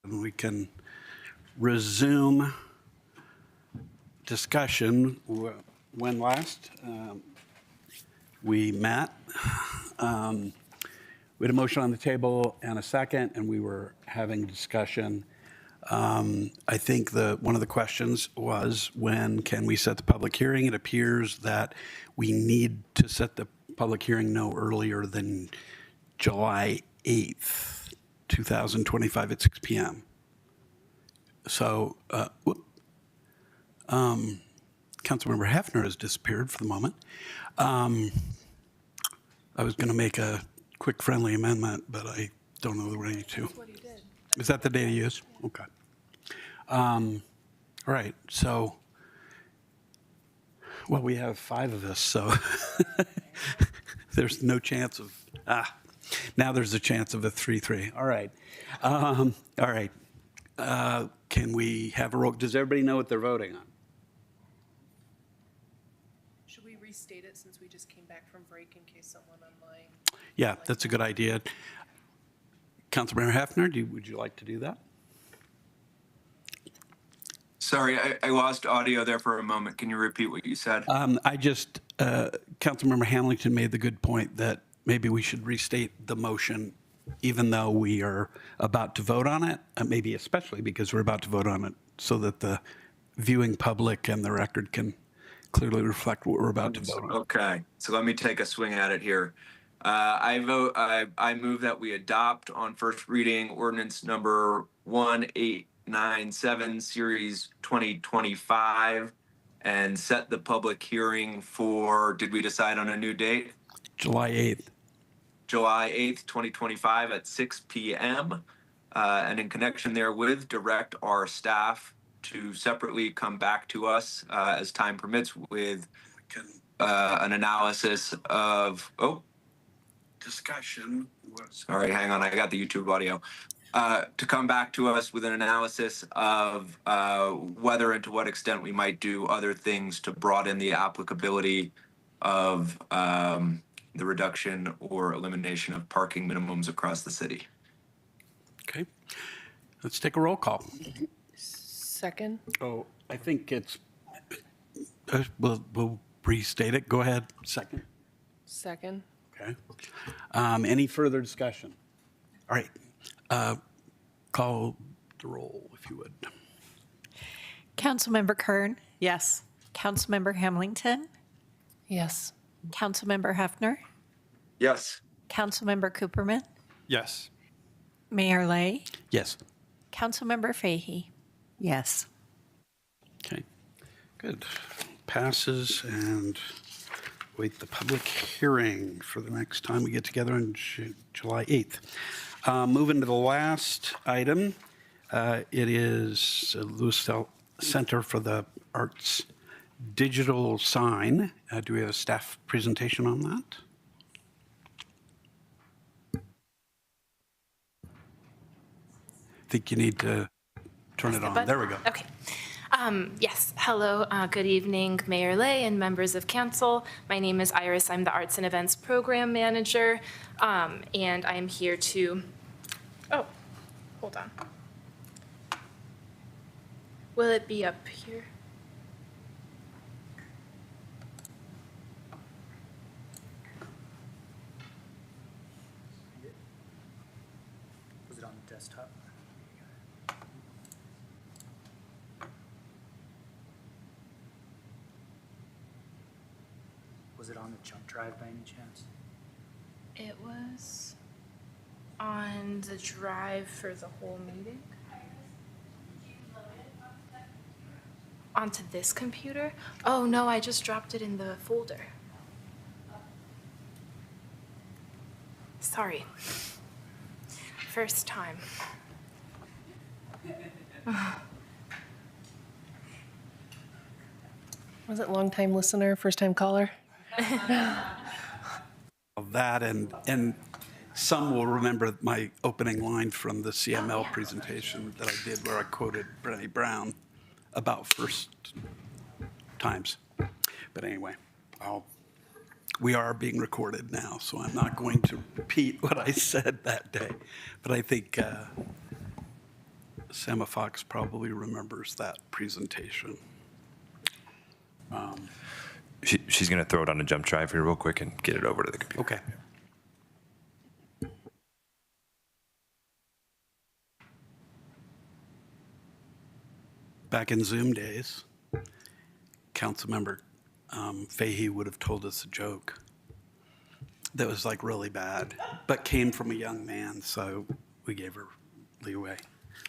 We can resume discussion. When last we met, we had a motion on the table and a second, and we were having discussion. I think one of the questions was, when can we set the public hearing? It appears that we need to set the public hearing no earlier than July 8th, 2025 at 6 p.m. So, Councilmember Hefner has disappeared for the moment. I was going to make a quick friendly amendment, but I don't know the way to. Is that the data used? Okay. All right. So, well, we have 5 of us, so there's no chance of, now there's a chance of a 3-3. All right. All right. Can we have a roll? Does everybody know what they're voting on? Should we restate it since we just came back from break in case someone online? Yeah, that's a good idea. Councilmember Hefner, would you like to do that? Sorry, I lost audio there for a moment. Can you repeat what you said? Councilmember Hamilton made the good point that maybe we should restate the motion even though we are about to vote on it, maybe especially because we're about to vote on it, so that the viewing public and the record can clearly reflect what we're about to vote on. Okay, so let me take a swing at it here. I move that we adopt on first reading ordinance number 1897, series 2025, and set the public hearing for, did we decide on a new date? July 8th. July 8th, 2025 at 6 p.m. And in connection therewith, direct our staff to separately come back to us as time permits with an analysis of, discussion. Sorry, hang on, I got the YouTube audio. To come back to us with an analysis of whether and to what extent we might do other things to broaden the applicability of the reduction or elimination of parking minimums across the city. Okay, let's take a roll call. Second. Oh, I think it's, we'll restate it. Go ahead, second. Second. Okay. Any further discussion? All right, call the roll if you would. Councilmember Kern, Yes. Councilmember Hamilton, Yes. Councilmember Hefner, Yes. Councilmember Cooperman, Yes. Mayor Lay, Yes. Councilmember Fahey. Yes. Okay, good. Passes, and wait the public hearing for the next time we get together on July 8th. Moving to the last item, it is Lewisville Center for the Arts digital sign. Do we have a staff presentation on that? I think you need to turn it on. There we go. Okay. Yes. Hello. Good evening, Mayor Lay and members of council. My name is Iris. I'm the Arts and Events Program Manager, and I am here to. Oh, hold on. Will it be up here? Was it on the desktop? Was it on the jump drive by any chance? It was on the drive for the whole meeting. Onto this computer? Oh, no, I just dropped it in the folder. Sorry. First time. Was it long time listener, first time caller? That and some will remember my opening line from the CML presentation that I did where I quoted Brené Brown about first times. But anyway, we are being recorded now, so I'm not going to repeat what I said that day. But I think Sema Fox probably remembers that presentation. She's going to throw it on a jump drive here real quick and get it over to the computer. Okay. Back in Zoom days, Councilmember Fahey would have told us a joke that was like really bad, but came from a young man, so we gave her leeway.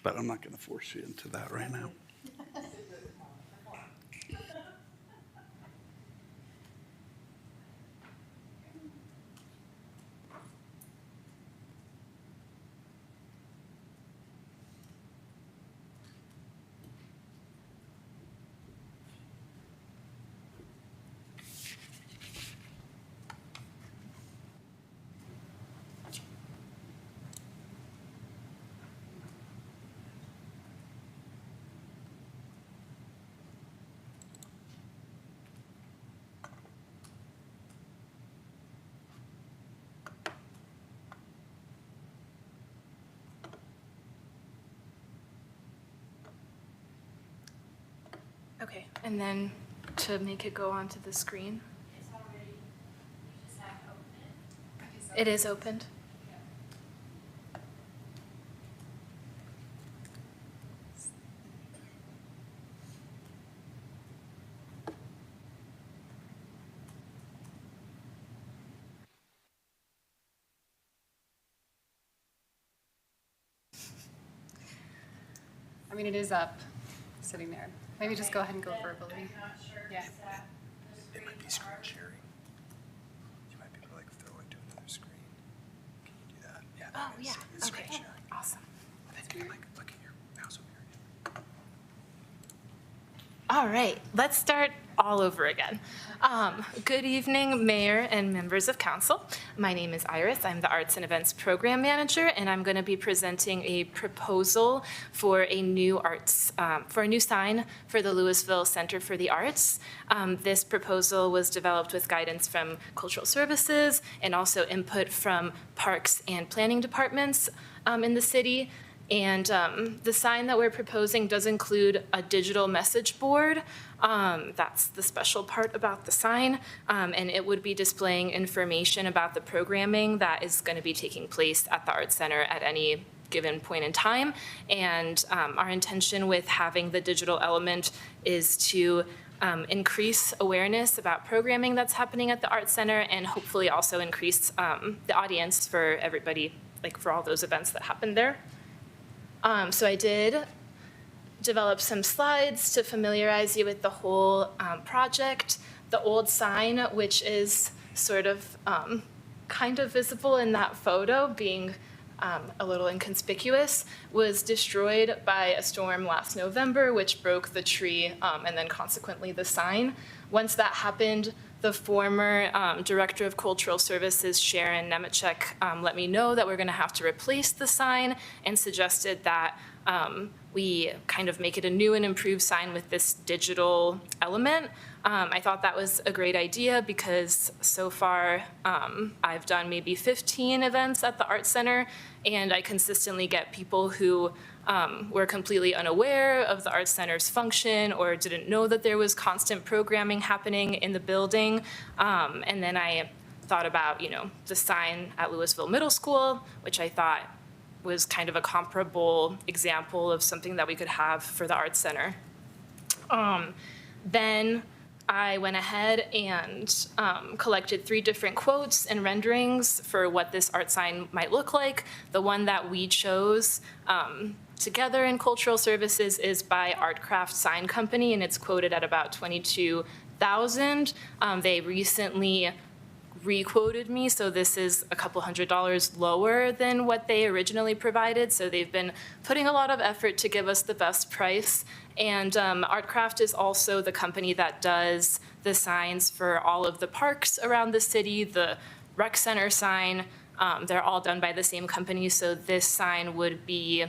But I'm not going to force you into that right now. Okay, and then to make it go onto the screen. It is opened. I mean, it is up, sitting there. Maybe just go ahead and go verbally. Yeah. It might be screen sharing. You might be able to like throw it to another screen. Can you do that? Yeah. Oh, yeah. Okay. Awesome. Then you can like look at your mouse over here. All right, let's start all over again. Good evening, Mayor and members of Council. My name is Iris. I'm the Arts and Events Program Manager, and I'm going to be presenting a proposal for a new sign for the Louisville Center for the Arts. This proposal was developed with guidance from Cultural Services and also input from Parks and Planning departments in the city. And the sign that we're proposing does include a digital message board. That's the special part about the sign. And it would be displaying information about the programming that is going to be taking place at the Arts Center at any given point in time. And our intention with having the digital element is to increase awareness about programming that's happening at the Arts Center and hopefully also increase the audience for everybody, like for all those events that happen there. So I did develop some slides to familiarize you with the whole project. The old sign, which is sort of kind of visible in that photo, being a little inconspicuous, was destroyed by a storm last November, which broke the tree and then consequently the sign. Once that happened, the former Director of Cultural Services, Sharon Nemechek, let me know that we're going to have to replace the sign and suggested that we kind of make it a new and improved sign with this digital element. I thought that was a great idea because so far I've done maybe 15 events at the Arts Center, and I consistently get people who were completely unaware of the Arts Center's function or didn't know that there was constant programming happening in the building. And then I thought about, the sign at Louisville Middle School, which I thought was kind of a comparable example of something that we could have for the Arts Center. Then I went ahead and collected 3 different quotes and renderings for what this art sign might look like. The one that we chose together in Cultural Services is by Artcraft Sign Company, and it's quoted at about $22,000. They recently re-quoted me, so this is a couple $100s lower than what they originally provided. So they've been putting a lot of effort to give us the best price. And Artcraft is also the company that does the signs for all of the parks around the city, the rec center sign. They're all done by the same company, so this sign would be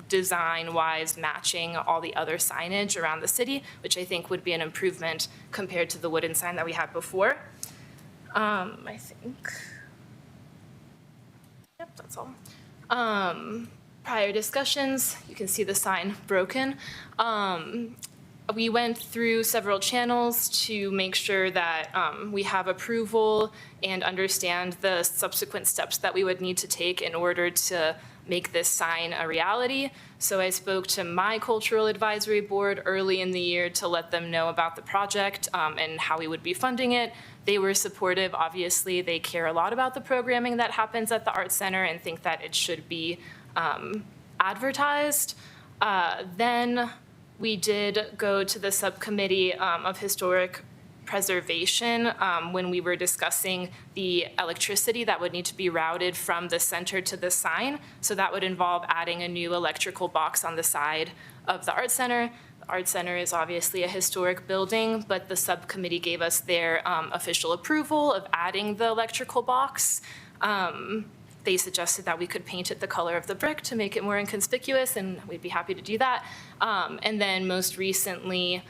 design-wise matching all the other signage around the city, which I think would be an improvement compared to the wooden sign that we had before. I think, yep, that's all. prior discussions, you can see the sign broken. We went through several channels to make sure that we have approval and understand the subsequent steps that we would need to take in order to make this sign a reality. So I spoke to my cultural advisory board early in the year to let them know about the project and how we would be funding it. They were supportive. Obviously, they care a lot about the programming that happens at the Art Center and think that it should be advertised. Then we did go to the subcommittee of historic preservation when we were discussing the electricity that would need to be routed from the center to the sign. So that would involve adding a new electrical box on the side of the Art Center. The Art Center is obviously a historic building, but the subcommittee gave us their official approval of adding the electrical box. They suggested that we could paint it the color of the brick to make it more inconspicuous, and we'd be happy to do that. And then most recently,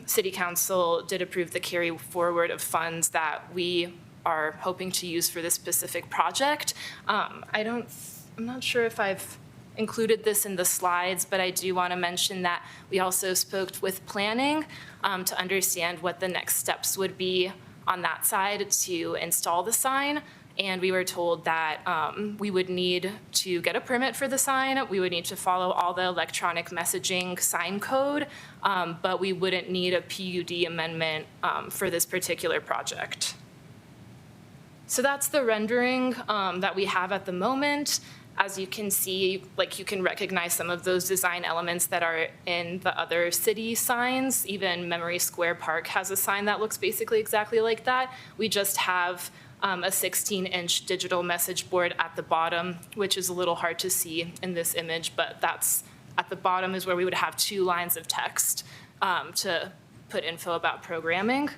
City Council did approve the carry forward of funds that we are hoping to use for this specific project. I'm not sure if I've included this in the slides, but I do want to mention that we also spoke with planning to understand what the next steps would be on that side to install the sign. And we were told that we would need to get a permit for the sign. We would need to follow all the electronic messaging sign code, but we wouldn't need a PUD amendment for this particular project. So that's the rendering that we have at the moment. As you can see, like you can recognize some of those design elements that are in the other city signs. Even Memory Square Park has a sign that looks basically exactly like that. We just have a 16-inch digital message board at the bottom, which is a little hard to see in this image, but that's at the bottom is where we would have 2 lines of text to put info about programming.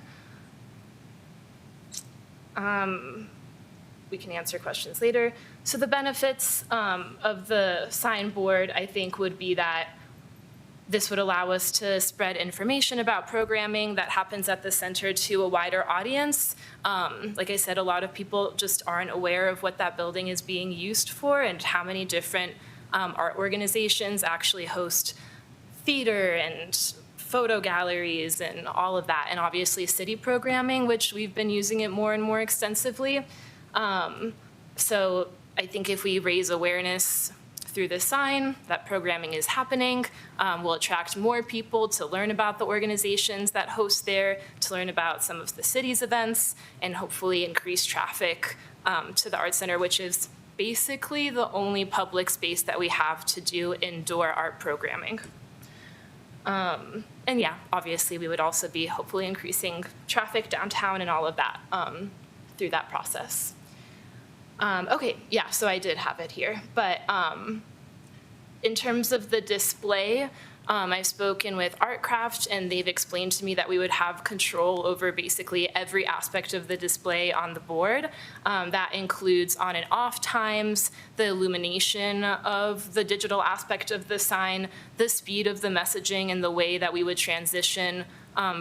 We can answer questions later. So the benefits of the sign board, I think, would be that this would allow us to spread information about programming that happens at the center to a wider audience. Like I said, a lot of people just aren't aware of what that building is being used for and how many different art organizations actually host theater and photo galleries and all of that, and obviously city programming, which we've been using it more and more extensively. So I think if we raise awareness through this sign that programming is happening, we'll attract more people to learn about the organizations that host there, to learn about some of the city's events, and hopefully increase traffic to the Art Center, which is basically the only public space that we have to do indoor art programming. And yeah, obviously we would also be hopefully increasing traffic downtown and all of that through that process. Okay, yeah, so I did have it here. But in terms of the display, I've spoken with Artcraft, and they've explained to me that we would have control over basically every aspect of the display on the board. That includes on and off times, the illumination of the digital aspect of the sign, the speed of the messaging, and the way that we would transition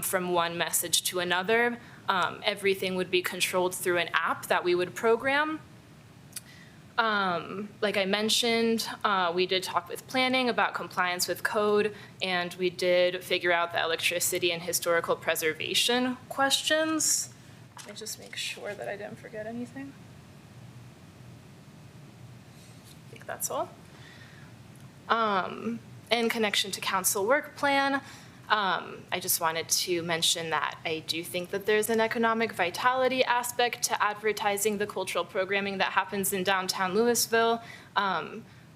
from one message to another. Everything would be controlled through an app that we would program. Like I mentioned, we did talk with planning about compliance with code, and we did figure out the electricity and historical preservation questions. Let me just make sure that I didn't forget anything. I think that's all. In connection to council work plan, I just wanted to mention that I do think that there's an economic vitality aspect to advertising the cultural programming that happens in downtown Louisville.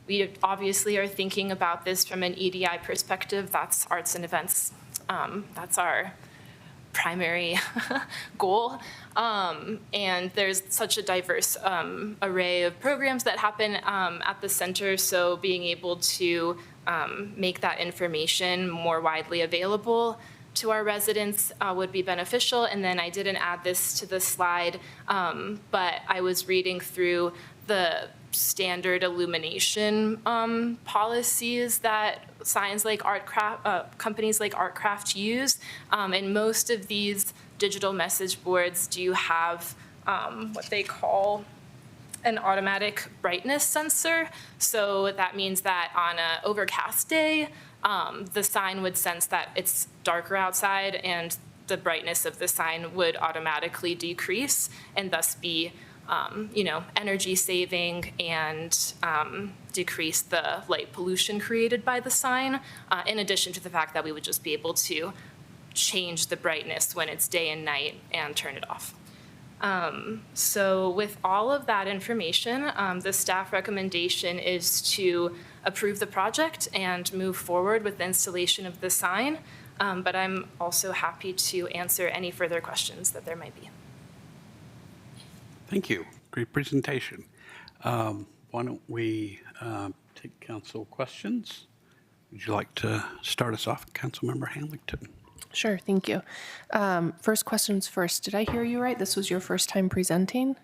We obviously are thinking about this from an EDI perspective. That's arts and events. That's our primary goal. And there's such a diverse array of programs that happen at the center, so being able to make that information more widely available to our residents would be beneficial. And then I didn't add this to the slide, but I was reading through the standard illumination policies that signs like companies like Artcraft use. And most of these digital message boards do have what they call an automatic brightness sensor. So that means that on an overcast day, the sign would sense that it's darker outside and the brightness of the sign would automatically decrease and thus be, energy saving and decrease the light pollution created by the sign, in addition to the fact that we would just be able to change the brightness when it's day and night and turn it off. So with all of that information, the staff recommendation is to approve the project and move forward with the installation of the sign. But I'm also happy to answer any further questions that there might be. Thank you. Great presentation. Why don't we take council questions? Would you like to start us off, Councilmember Hamilton? Sure, thank you. First questions first. Did I hear you right? This was your first time presenting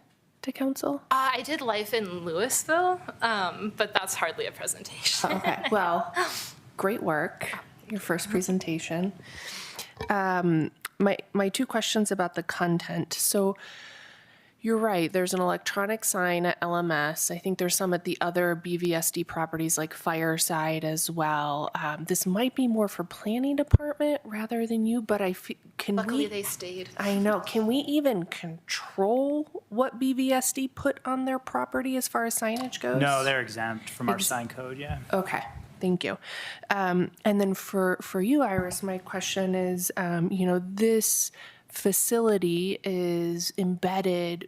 to council? I did life in Louisville, but that's hardly a presentation. Okay, well, great work. Your first presentation. My two questions about the content. So you're right, there's an electronic sign at LMS. I think there's some at the other BVSD properties like Fireside as well. This might be more for planning department rather than you, but Luckily they stayed. I know. Can we even control what BVSD put on their property as far as signage goes? No, they're exempt from our sign code, yeah. Okay. Thank you. And then for you, Iris, my question is, this facility is embedded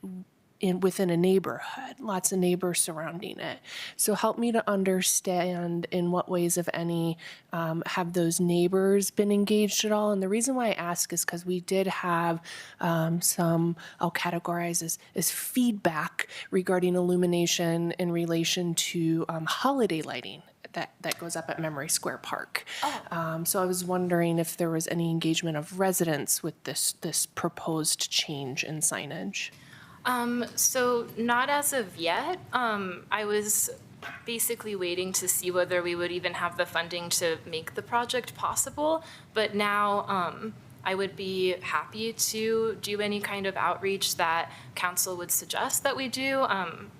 within a neighborhood, lots of neighbors surrounding it. So help me to understand in what ways, if any, have those neighbors been engaged at all? And the reason why I ask is because we did have some, I'll categorize as feedback regarding illumination in relation to holiday lighting that goes up at Memory Square Park. So I was wondering if there was any engagement of residents with this proposed change in signage. So not as of yet. I was basically waiting to see whether we would even have the funding to make the project possible. But now I would be happy to do any kind of outreach that council would suggest that we do.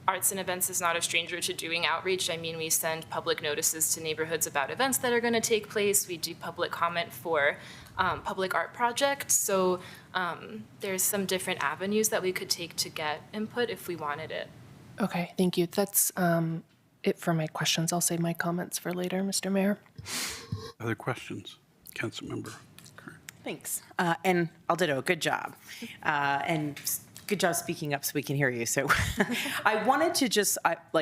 Arts and Events is not a stranger to doing outreach. I mean, we send public notices to neighborhoods about events that are going to take place. We do public comment for public art projects. So there's some different avenues that we could take to get input if we wanted it. Okay, thank you. That's it for my questions. I'll save my comments for later, Mr. Mayor. Other questions? Councilmember. Thanks. And Aldido, good job. And good job speaking up so we can hear you. So I wanted to just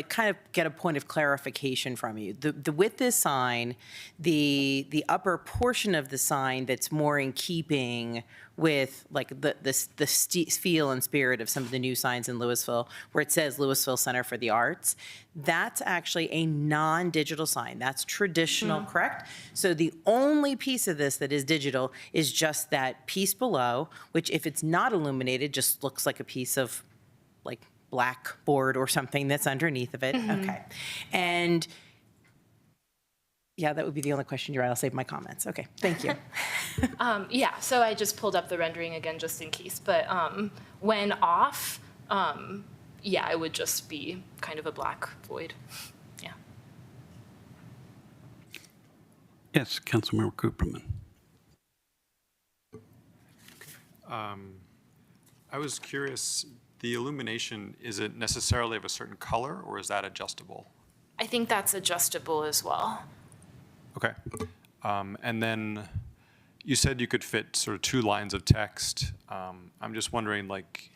kind of get a point of clarification from you. With this sign, the upper portion of the sign that's more in keeping with like the feel and spirit of some of the new signs in Louisville, where it says Louisville Center for the Arts, that's actually a non-digital sign. That's traditional, correct? So the only piece of this that is digital is just that piece below, which if it's not illuminated, just looks like a piece of like black board or something that's underneath of it. Okay. And yeah, that would be the only question you're right. I'll save my comments. Okay, thank you. Yeah, so I just pulled up the rendering again just in case. But when off, yeah, it would just be kind of a black void. Yeah. Yes, Councilmember Cooperman. I was curious, the illumination, is it necessarily of a certain color or is that adjustable? I think that's adjustable as well. Okay. And then you said you could fit sort of 2 lines of text. I'm just wondering, like,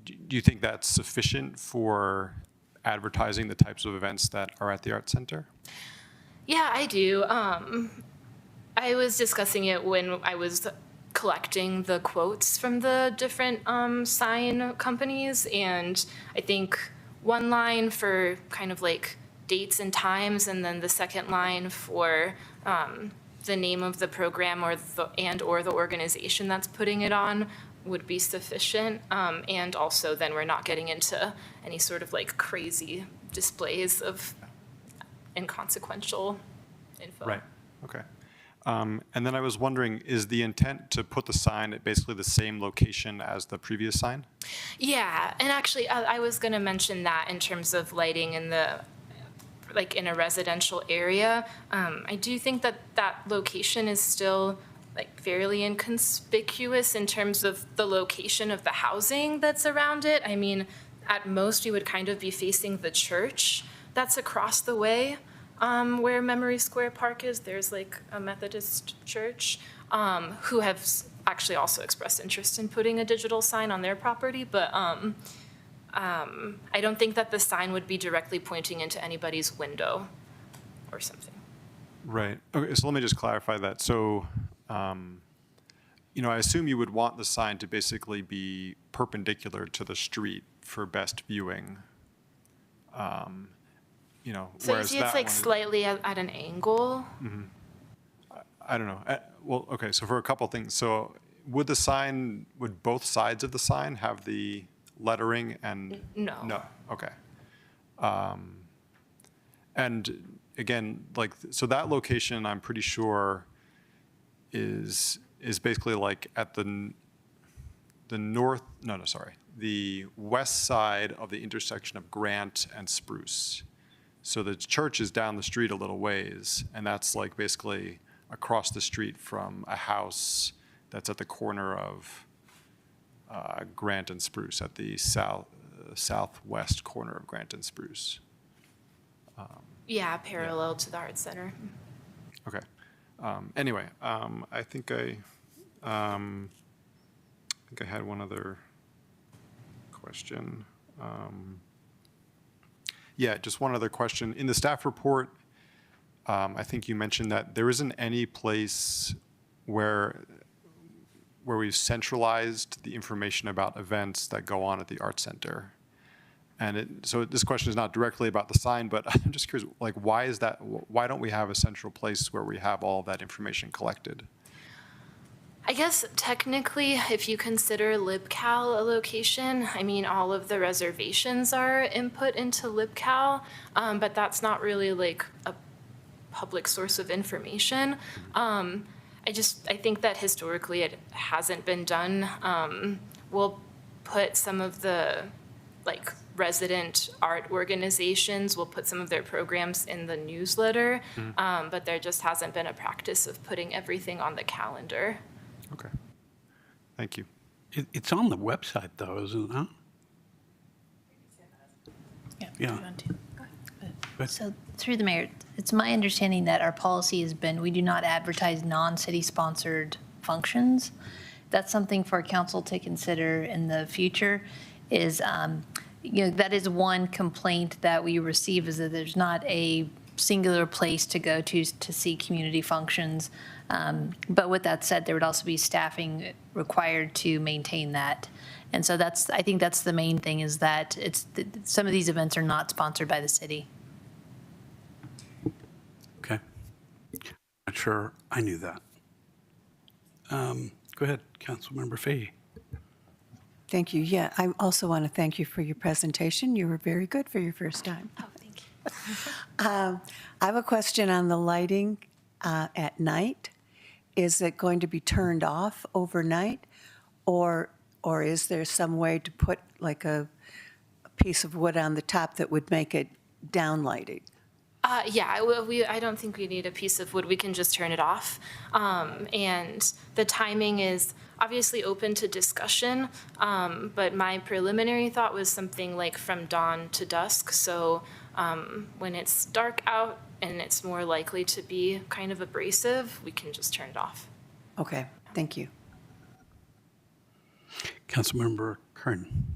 do you think that's sufficient for advertising the types of events that are at the Arts Center? Yeah, I do. I was discussing it when I was collecting the quotes from the different sign companies, and I think one line for kind of like dates and times, and then the second line for the name of the program or the organization that's putting it on would be sufficient. And also then we're not getting into any sort of like crazy displays of inconsequential info. Right, okay. And then I was wondering, is the intent to put the sign at basically the same location as the previous sign? Yeah, and actually, I was going to mention that in terms of lighting in the, like in a residential area. I do think that that location is still like fairly inconspicuous in terms of the location of the housing that's around it. I mean, at most, we would kind of be facing the church that's across the way. Where Memory Square Park is, there's like a Methodist church who have actually also expressed interest in putting a digital sign on their property, but I don't think that the sign would be directly pointing into anybody's window or something. Right. Okay, so let me just clarify that. So, you know, I assume you would want the sign to basically be perpendicular to the street for best viewing. You know, So you whereas see it's that like one is- slightly at an angle. I don't know. Well, okay, so for a couple things. So would both sides of the sign have the lettering and? No. No, okay. And again, like, so that location, I'm pretty sure is basically like at the west side of the intersection of Grant and Spruce. So the church is down the street a little ways, and that's like basically across the street from a house that's at the corner of Grant and Spruce, at the southwest corner of Grant and Spruce. Yeah, parallel to the Art Center. Okay. Anyway, I think I had one other question. Yeah, just one other question. In the staff report, I think you mentioned that there isn't any place where we've centralized the information about events that go on at the Art Center. And so this question is not directly about the sign, but I'm just curious, like, why is that? Why don't we have a central place where we have all of that information collected? I guess technically, if you consider LibCal a location, I mean, all of the reservations are input into LibCal, but that's not really like a public source of information. I think that historically it hasn't been done. We'll put some of the like resident art organizations, we'll put some of their programs in the newsletter, but there just hasn't been a practice of putting everything on the calendar. Okay. Thank you. It's on the website, though, isn't it? Huh? Yeah. So through the mayor, it's my understanding that our policy has been, we do not advertise non-city sponsored functions. That's something for council to consider in the future is, that is one complaint that we receive is that there's not a singular place to go to see community functions. But with that said, there would also be staffing required to maintain that. And so I think that's the main thing is that some of these events are not sponsored by the city. Okay. Not sure I knew that. Go ahead, Councilmember Fahey. Thank you. Yeah, I also want to thank you for your presentation. You were very good for your first time. Oh, thank you. I have a question on the lighting at night. Is it going to be turned off overnight, or is there some way to put like a piece of wood on the top that would make it downlighting? Yeah, I don't think we need a piece of wood. We can just turn it off. And the timing is obviously open to discussion, but my preliminary thought was something like from dawn to dusk. So when it's dark out and it's more likely to be kind of abrasive, we can just turn it off. Okay, thank you. Councilmember Kern.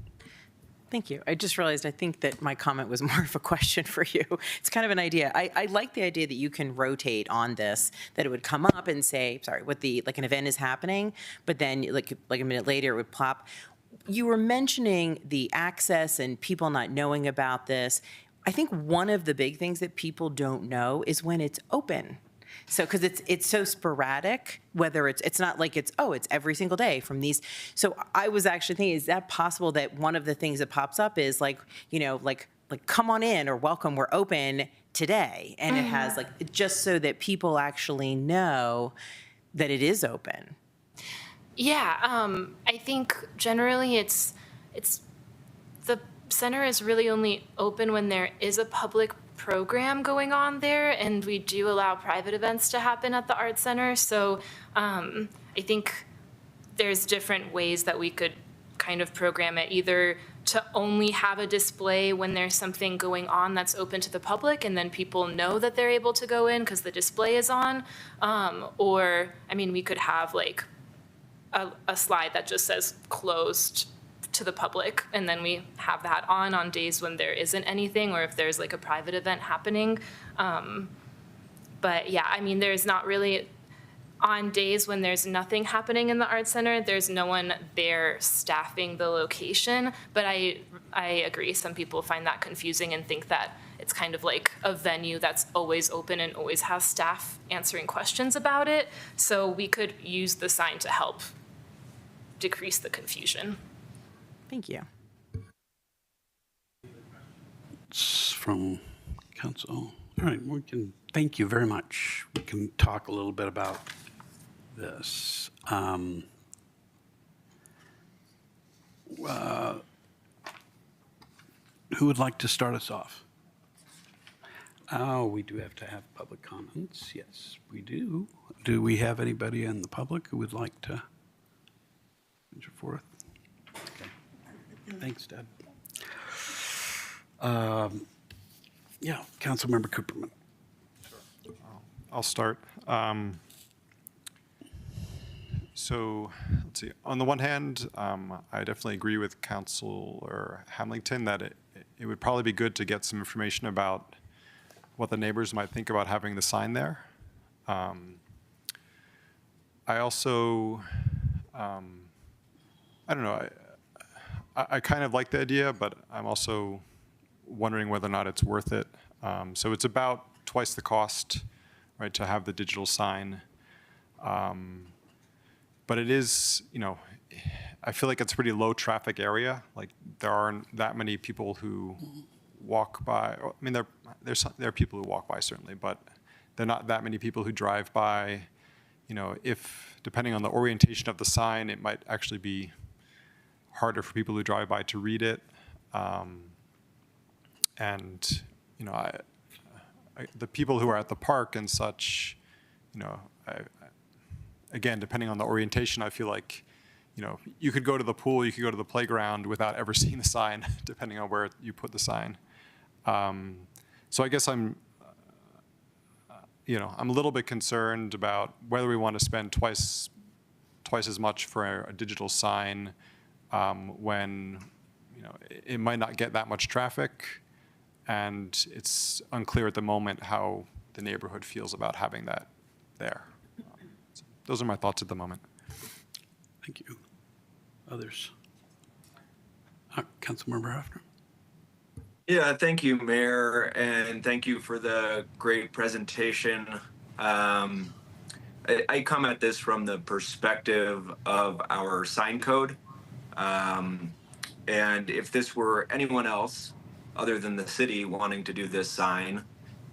Thank you. I just realized I think that my comment was more of a question for you. It's kind of an idea. I like the idea that you can rotate on this, that it would come up and say, sorry, what like an event is happening, but then like a minute later it would pop. You were mentioning the access and people not knowing about this. I think one of the big things that people don't know is when it's open. So, because it's so sporadic, whether it's not like it's every single day from these. So I was actually thinking, is that possible that one of the things that pops up is like like, come on in, or welcome, we're open today. And it has like, just so that people actually know that it is open. Yeah, I think generally it's the center is really only open when there is a public program going on there, and we do allow private events to happen at the Art Center. So I think there's different ways that we could kind of program it, either to only have a display when there's something going on that's open to the public, and then people know that they're able to go in because the display is on, or, I mean, we could have like a slide that just says closed to the public, and then we have that on days when there isn't anything, or if there's like a private event happening. But yeah, I mean, there's not really, on days when there's nothing happening in the Art Center, there's no one there staffing the location. But I agree, some people find that confusing and think that it's kind of like a venue that's always open and always has staff answering questions about it. So we could use the sign to help decrease the confusion. Thank you. It's from council. All right, thank you very much. We can talk a little bit about this. Who would like to start us off? Oh, we do have to have public comments. Yes, we do. Do we have anybody in the public who would like to venture forth? Okay. Thanks, Deb. Yeah, Councilmember Cooperman. I'll start. So let's see. On the one hand, I definitely agree with Councilor Hamilton that it would probably be good to get some information about what the neighbors might think about having the sign there. I also, I don't know, I kind of like the idea, but I'm also wondering whether or not it's worth it. So it's about twice the cost, right, to have the digital sign. But it is, you know, I feel like it's a pretty low traffic area. Like there aren't that many people who walk by. I mean, there are people who walk by certainly, but there are not that many people who drive by. You know, if depending on the orientation of the sign, it might actually be harder for people who drive by to read it. And you know, the people who are at the park and such, you know, again, depending on the orientation, I feel like, you know, you could go to the pool, you could go to the playground without ever seeing the sign, depending on where you put the sign. So I guess I'm a little bit concerned about whether we want to spend twice as much for a digital sign when, you know, it might not get that much traffic, and it's unclear at the moment how the neighborhood feels about having that there. So those are my thoughts at the moment. Thank you. Others? Councilmember Hefner. Yeah, thank you, Mayor, and thank you for the great presentation. I come at this from the perspective of our sign code. And if this were anyone else other than the city wanting to do this sign,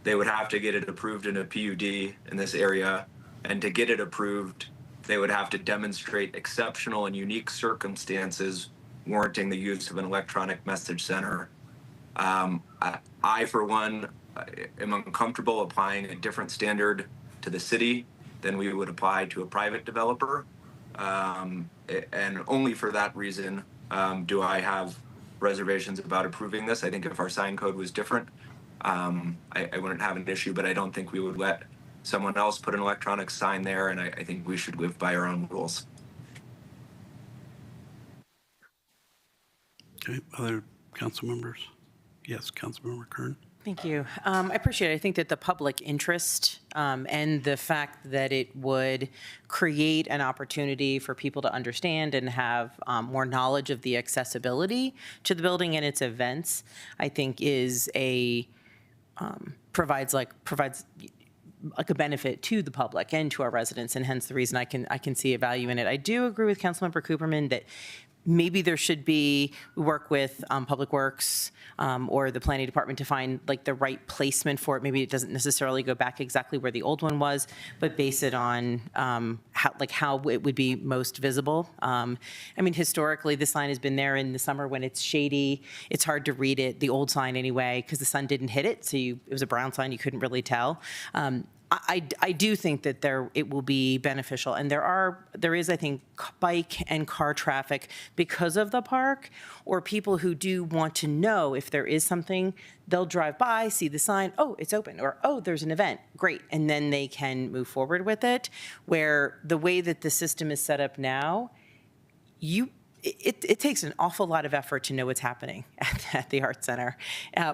they would have to get it approved in a PUD in this area. And to get it approved, they would have to demonstrate exceptional and unique circumstances warranting the use of an electronic message center. I, for one, am uncomfortable applying a different standard to the city than we would apply to a private developer. And only for that reason do I have reservations about approving this. I think if our sign code was different, I wouldn't have an issue, but I don't think we would let someone else put an electronic sign there, and I think we should live by our own rules. Okay, other council members? Yes, Councilmember Kern. Thank you. I appreciate it. I think that the public interest and the fact that it would create an opportunity for people to understand and have more knowledge of the accessibility to the building and its events, I think is provides like a benefit to the public and to our residents, and hence the reason I can see a value in it. I do agree with Councilmember Cooperman that maybe there should be, we work with Public Works or the planning department to find like the right placement for it. Maybe it doesn't necessarily go back exactly where the old one was, but base it on how it would be most visible. I mean, historically, the sign has been there in the summer when it's shady. It's hard to read it, the old sign anyway, because the sun didn't hit it. So it was a brown sign, you couldn't really tell. I do think that it will be beneficial, and there is, I think, bike and car traffic because of the park, or people who do want to know if there is something, they'll drive by, see the sign, oh, it's open, or oh, there's an event, great, and then they can move forward with it, where the way that the system is set up now, it takes an awful lot of effort to know what's happening at the Arts Center,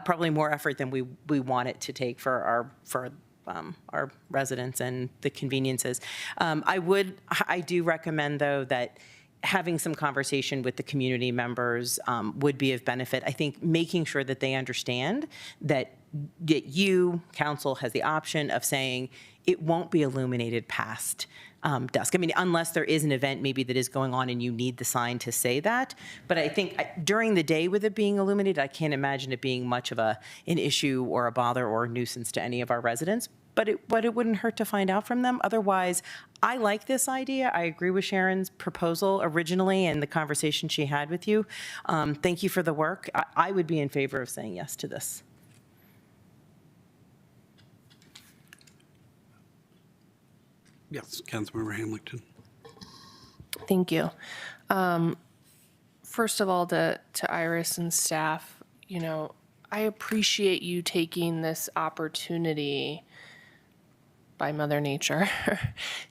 probably more effort than we want it to take for our residents and the conveniences. I do recommend, though, that having some conversation with the community members would be of benefit. I think making sure that they understand that you, council, has the option of saying it won't be illuminated past dusk. I mean, unless there is an event maybe that is going on and you need the sign to say that. But I think during the day with it being illuminated, I can't imagine it being much of an issue or a bother or a nuisance to any of our residents. But it wouldn't hurt to find out from them. Otherwise, I like this idea. I agree with Sharon's proposal originally and the conversation she had with you. Thank you for the work. I would be in favor of saying yes to this. Yes, Councilmember Hamilton. Thank you. First of all, to Iris and staff, I appreciate you taking this opportunity by Mother Nature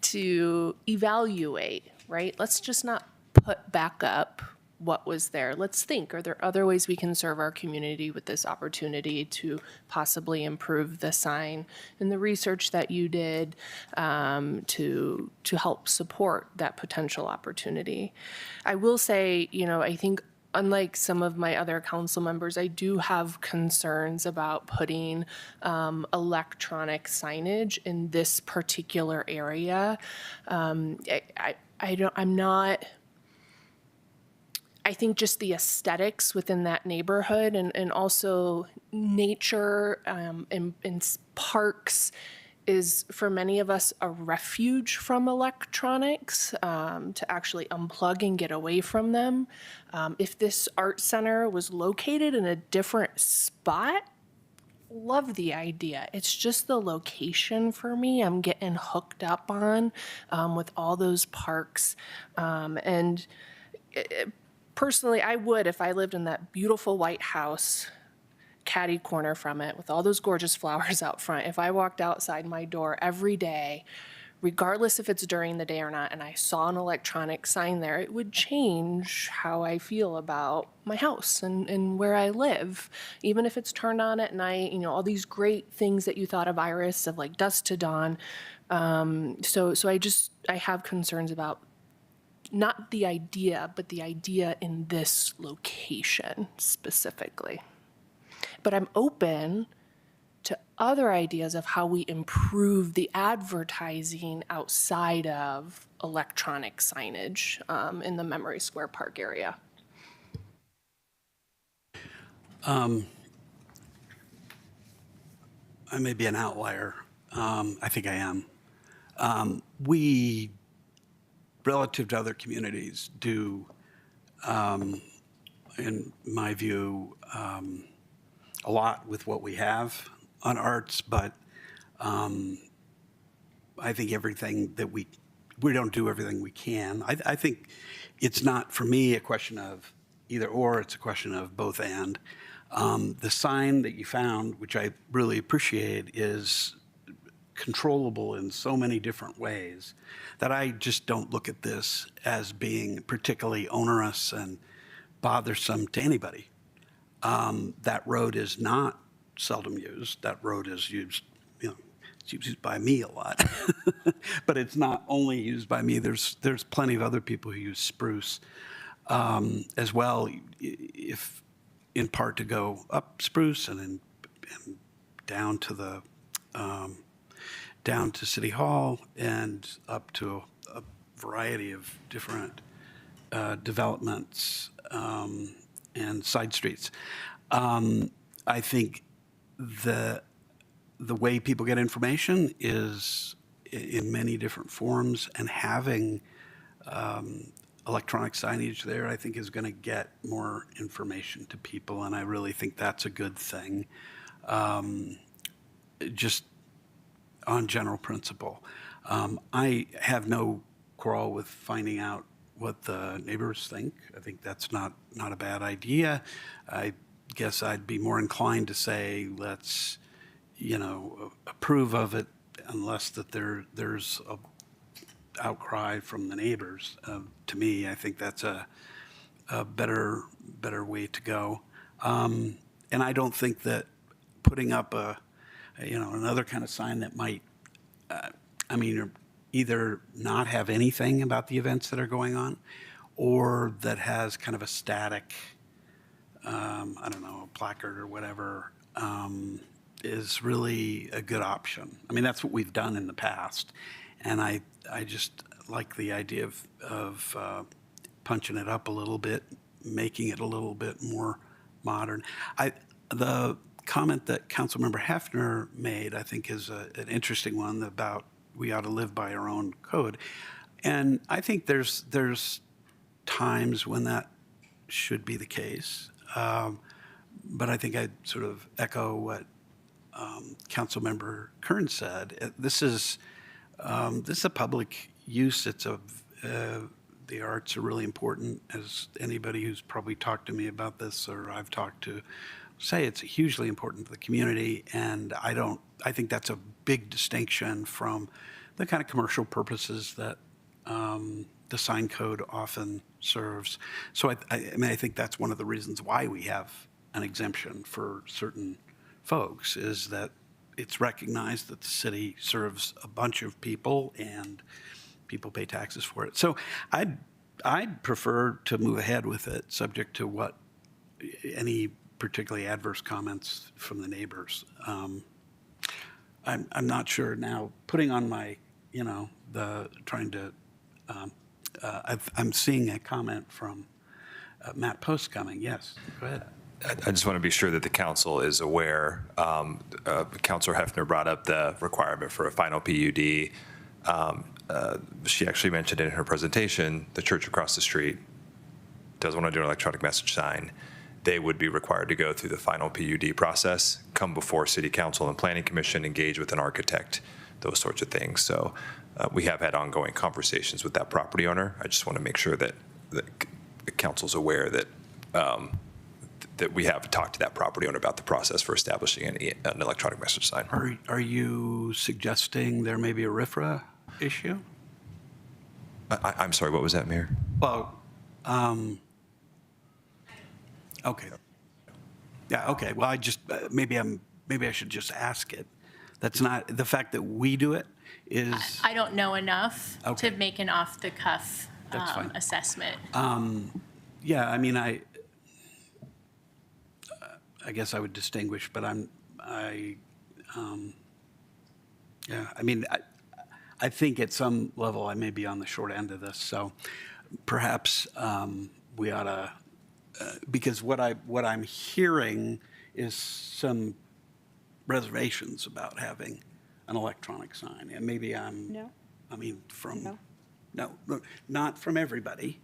to evaluate, right? Let's just not put back up what was there. Let's think, are there other ways we can serve our community with this opportunity to possibly improve the sign? And the research that you did to help support that potential opportunity. I will say, I think unlike some of my other council members, I do have concerns about putting electronic signage in this particular area. I think just the aesthetics within that neighborhood and also nature and parks is, for many of us, a refuge from electronics, to actually unplug and get away from them. If this art center was located in a different spot, love the idea. It's just the location for me I'm getting hooked up on with all those parks. Personally, I would, if I lived in that beautiful white house, catty corner from it, with all those gorgeous flowers out front, if I walked outside my door every day, regardless if it's during the day or not, and I saw an electronic sign there, it would change how I feel about my house and where I live. Even if it's turned on at night, all these great things that you thought of, Iris, of like dusk to dawn. So I have concerns about not the idea, but the idea in this location specifically. But I'm open to other ideas of how we improve the advertising outside of electronic signage in the Memory Square Park area. I may be an outlier. I think I am. We, relative to other communities, do, in my view, a lot with what we have on arts, but I think everything that we don't do everything we can. I think it's not, for me, a question of either or, it's a question of both and. The sign that you found, which I really appreciate, is controllable in so many different ways that I just don't look at this as being particularly onerous and bothersome to anybody. That road is not seldom used. That road is used, it's used by me a lot, but it's not only used by me. There's plenty of other people who use Spruce as well, if in part to go up Spruce and down to down to City Hall and up to a variety of different developments and side streets. I think the way people get information is in many different forms, and having electronic signage there, I think, is going to get more information to people, and I really think that's a good thing. Just on general principle, I have no quarrel with finding out what the neighbors think. I think that's not a bad idea. I guess I'd be more inclined to say let's, approve of it unless that there's a outcry from the neighbors. To me, I think that's a better way to go. And I don't think that putting up another kind of sign that might, either not have anything about the events that are going on, or that has kind of a static, a placard or whatever, is really a good option. That's what we've done in the past. And I just like the idea of punching it up a little bit, making it a little bit more modern. The comment that Councilmember Hefner made, I think, is an interesting one about we ought to live by our own code. And I think there's times when that should be the case. But I think I'd sort of echo what Councilmember Kern said. This is a public use. The arts are really important, as anybody who's probably talked to me about this or I've talked to say. It's hugely important to the community, and I think that's a big distinction from the kind of commercial purposes that the sign code often serves. So I think that's one of the reasons why we have an exemption for certain folks, is that it's recognized that the city serves a bunch of people and people pay taxes for it. So I'd prefer to move ahead with it, subject to what any particularly adverse comments from the neighbors. I'm not sure now, putting on my, I'm seeing a comment from Matt Post coming. Yes, go ahead. I just want to be sure that the council is aware. Councilor Hefner brought up the requirement for a final PUD. She actually mentioned in her presentation, the church across the street does want to do an electronic message sign. They would be required to go through the final PUD process, come before City Council and Planning Commission, engage with an architect, those sorts of things. So we have had ongoing conversations with that property owner. I just want to make sure that the council's aware that that we have talked to that property owner about the process for establishing an electronic message sign. Are you suggesting there may be a RFRA issue? I'm sorry, what was that, Mayor? Well, okay. Yeah, okay. Well, I just, maybe I should just ask it. That's not, the fact that we do it is. I don't know enough Okay. to make an off-the-cuff That's fine. assessment. Yeah, I guess I would distinguish, but I think at some level I may be on the short end of this. So perhaps we ought to, because what I'm hearing is some reservations about having an electronic sign, and maybe No. No, not from everybody.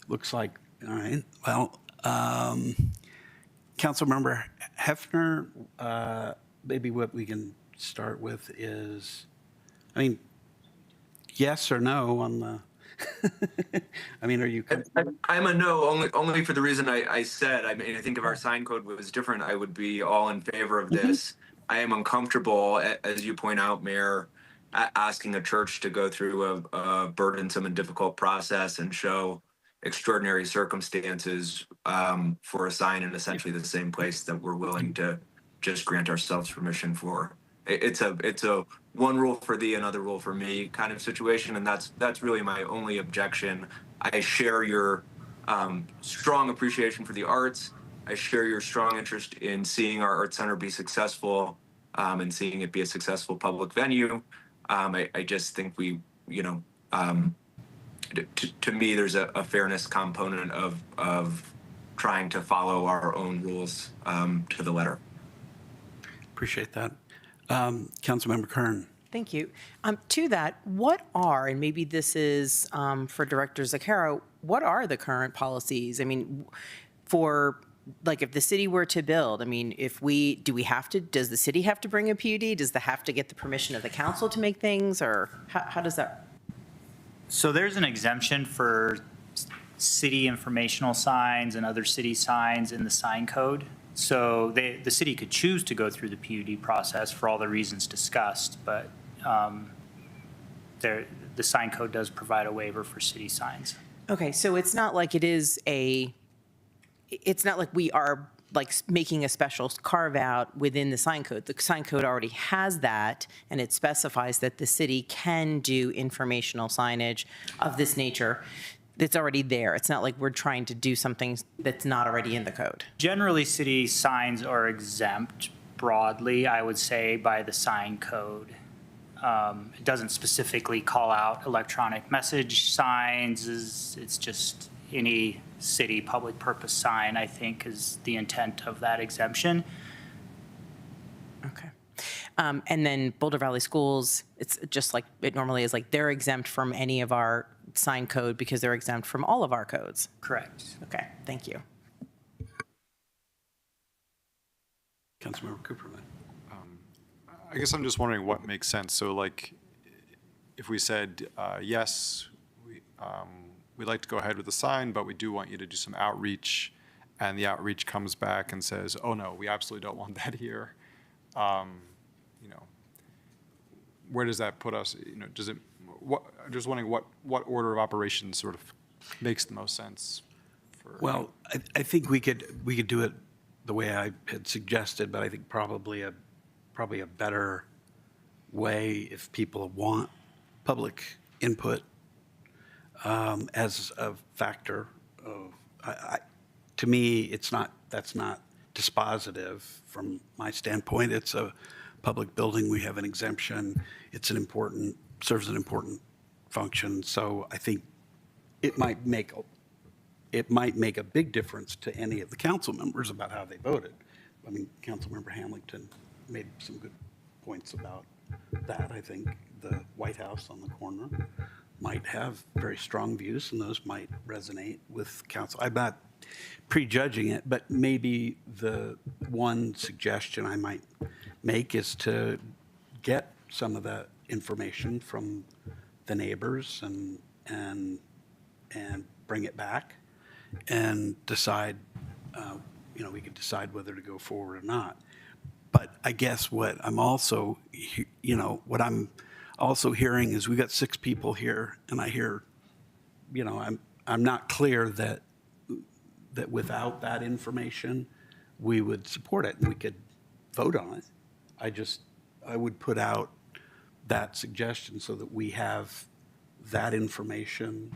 Looks like, all right. Well, Councilmember Hefner, maybe what we can start with is, yes or no on the, are you? I'm a no, only for the reason I said. I think if our sign code was different, I would be all in favor of this. I am uncomfortable, as you point out, Mayor, asking a church to go through a burdensome and difficult process and show extraordinary circumstances for a sign in essentially the same place that we're willing to just grant ourselves permission for. It's a one rule for thee, another rule for me kind of situation, and that's really my only objection. I share your strong appreciation for the arts. I share your strong interest in seeing our art center be successful and seeing it be a successful public venue. I just think we, to me, there's a fairness component of trying to follow our own rules to the letter. Appreciate that. Councilmember Kern. Thank you. To that, what are, and maybe this is for Director Zaccaro, what are the current policies? I mean, for, like, if the city were to build, I mean, does the city have to bring a PUD? Does they have to get the permission of the council to make things, or how does that? So there's an exemption for city informational signs and other city signs in the sign code. So the city could choose to go through the PUD process for all the reasons discussed, but the sign code does provide a waiver for city signs. Okay, so it's not like it's not like we are like making a special carve out within the sign code. The sign code already has that, and it specifies that the city can do informational signage of this nature. That's already there. It's not like we're trying to do something that's not already in the code. Generally, city signs are exempt broadly, I would say, by the sign code. It doesn't specifically call out electronic message signs. It's just any city public purpose sign, I think, is the intent of that exemption. Okay. And then Boulder Valley Schools, it's just like it normally is, like they're exempt from any of our sign code because they're exempt from all of our codes. Correct. Okay, thank you. Councilmember Cooperman. I guess I'm just wondering what makes sense. So like, if we said, yes, we'd like to go ahead with the sign, but we do want you to do some outreach, and the outreach comes back and says, oh no, we absolutely don't want that here. Where does that put us? Does it, I'm just wondering what order of operations sort of makes the most sense for. Well, I think we could do it the way I had suggested, but I think probably a better way, if people want public input as a factor of, to me, that's not dispositive from my standpoint. It's a public building. We have an exemption. Serves an important function. So I think it might make a big difference to any of the council members about how they voted. I mean, Councilmember Hamilton made some good points about that. I think the White House on the corner might have very strong views, and those might resonate with council. I'm not prejudging it, but maybe the one suggestion I might make is to get some of the information from the neighbors and bring it back and decide, we could decide whether to go forward or not. But I guess what I'm also hearing is we got 6 people here, and I hear, I'm not clear that without that information, we would support it and we could vote on it. I would put out that suggestion so that we have that information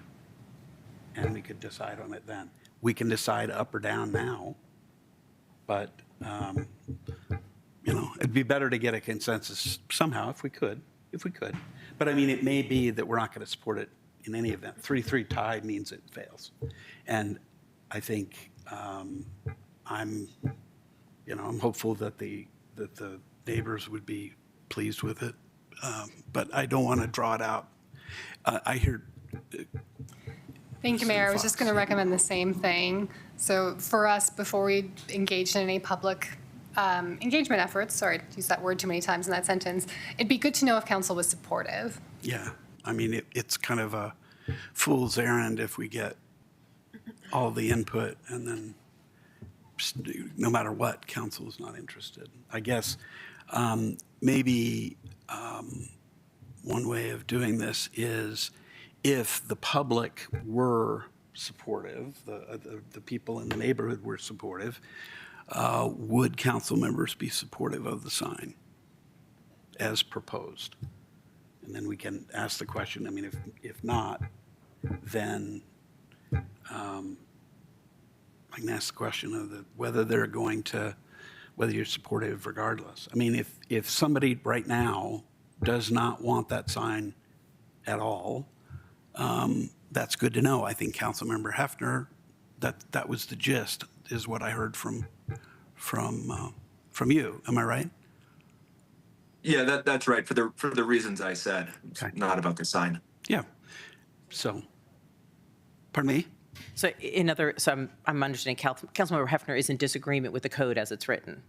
and we could decide on it then. We can decide up or down now, but, it'd be better to get a consensus somehow if we could. But I mean, it may be that we're not going to support it in any event. 3-3 tie means it fails. And I think I'm hopeful that the neighbors would be pleased with it, but I don't want to draw it out. I hear. Thank you, Mayor. I was just going to recommend the same thing. So for us, before we engaged in any public engagement efforts, sorry to use that word too many times in that sentence, it'd be good to know if council was supportive. Yeah, I mean, it's kind of a fool's errand if we get all the input and then no matter what, council is not interested. I guess maybe one way of doing this is if the public were supportive, the people in the neighborhood were supportive, would council members be supportive of the sign as proposed? And then we can ask the question, I mean, if not, then I can ask the question of whether you're supportive regardless. I mean, if somebody right now does not want that sign at all, that's good to know. I think Councilmember Hefner, that was the gist, is what I heard from you. Am I right? Yeah, that's right. For the reasons I said, it's not about the sign. Yeah. So, pardon me? So I'm understanding Councilmember Hefner is in disagreement with the code as it's written,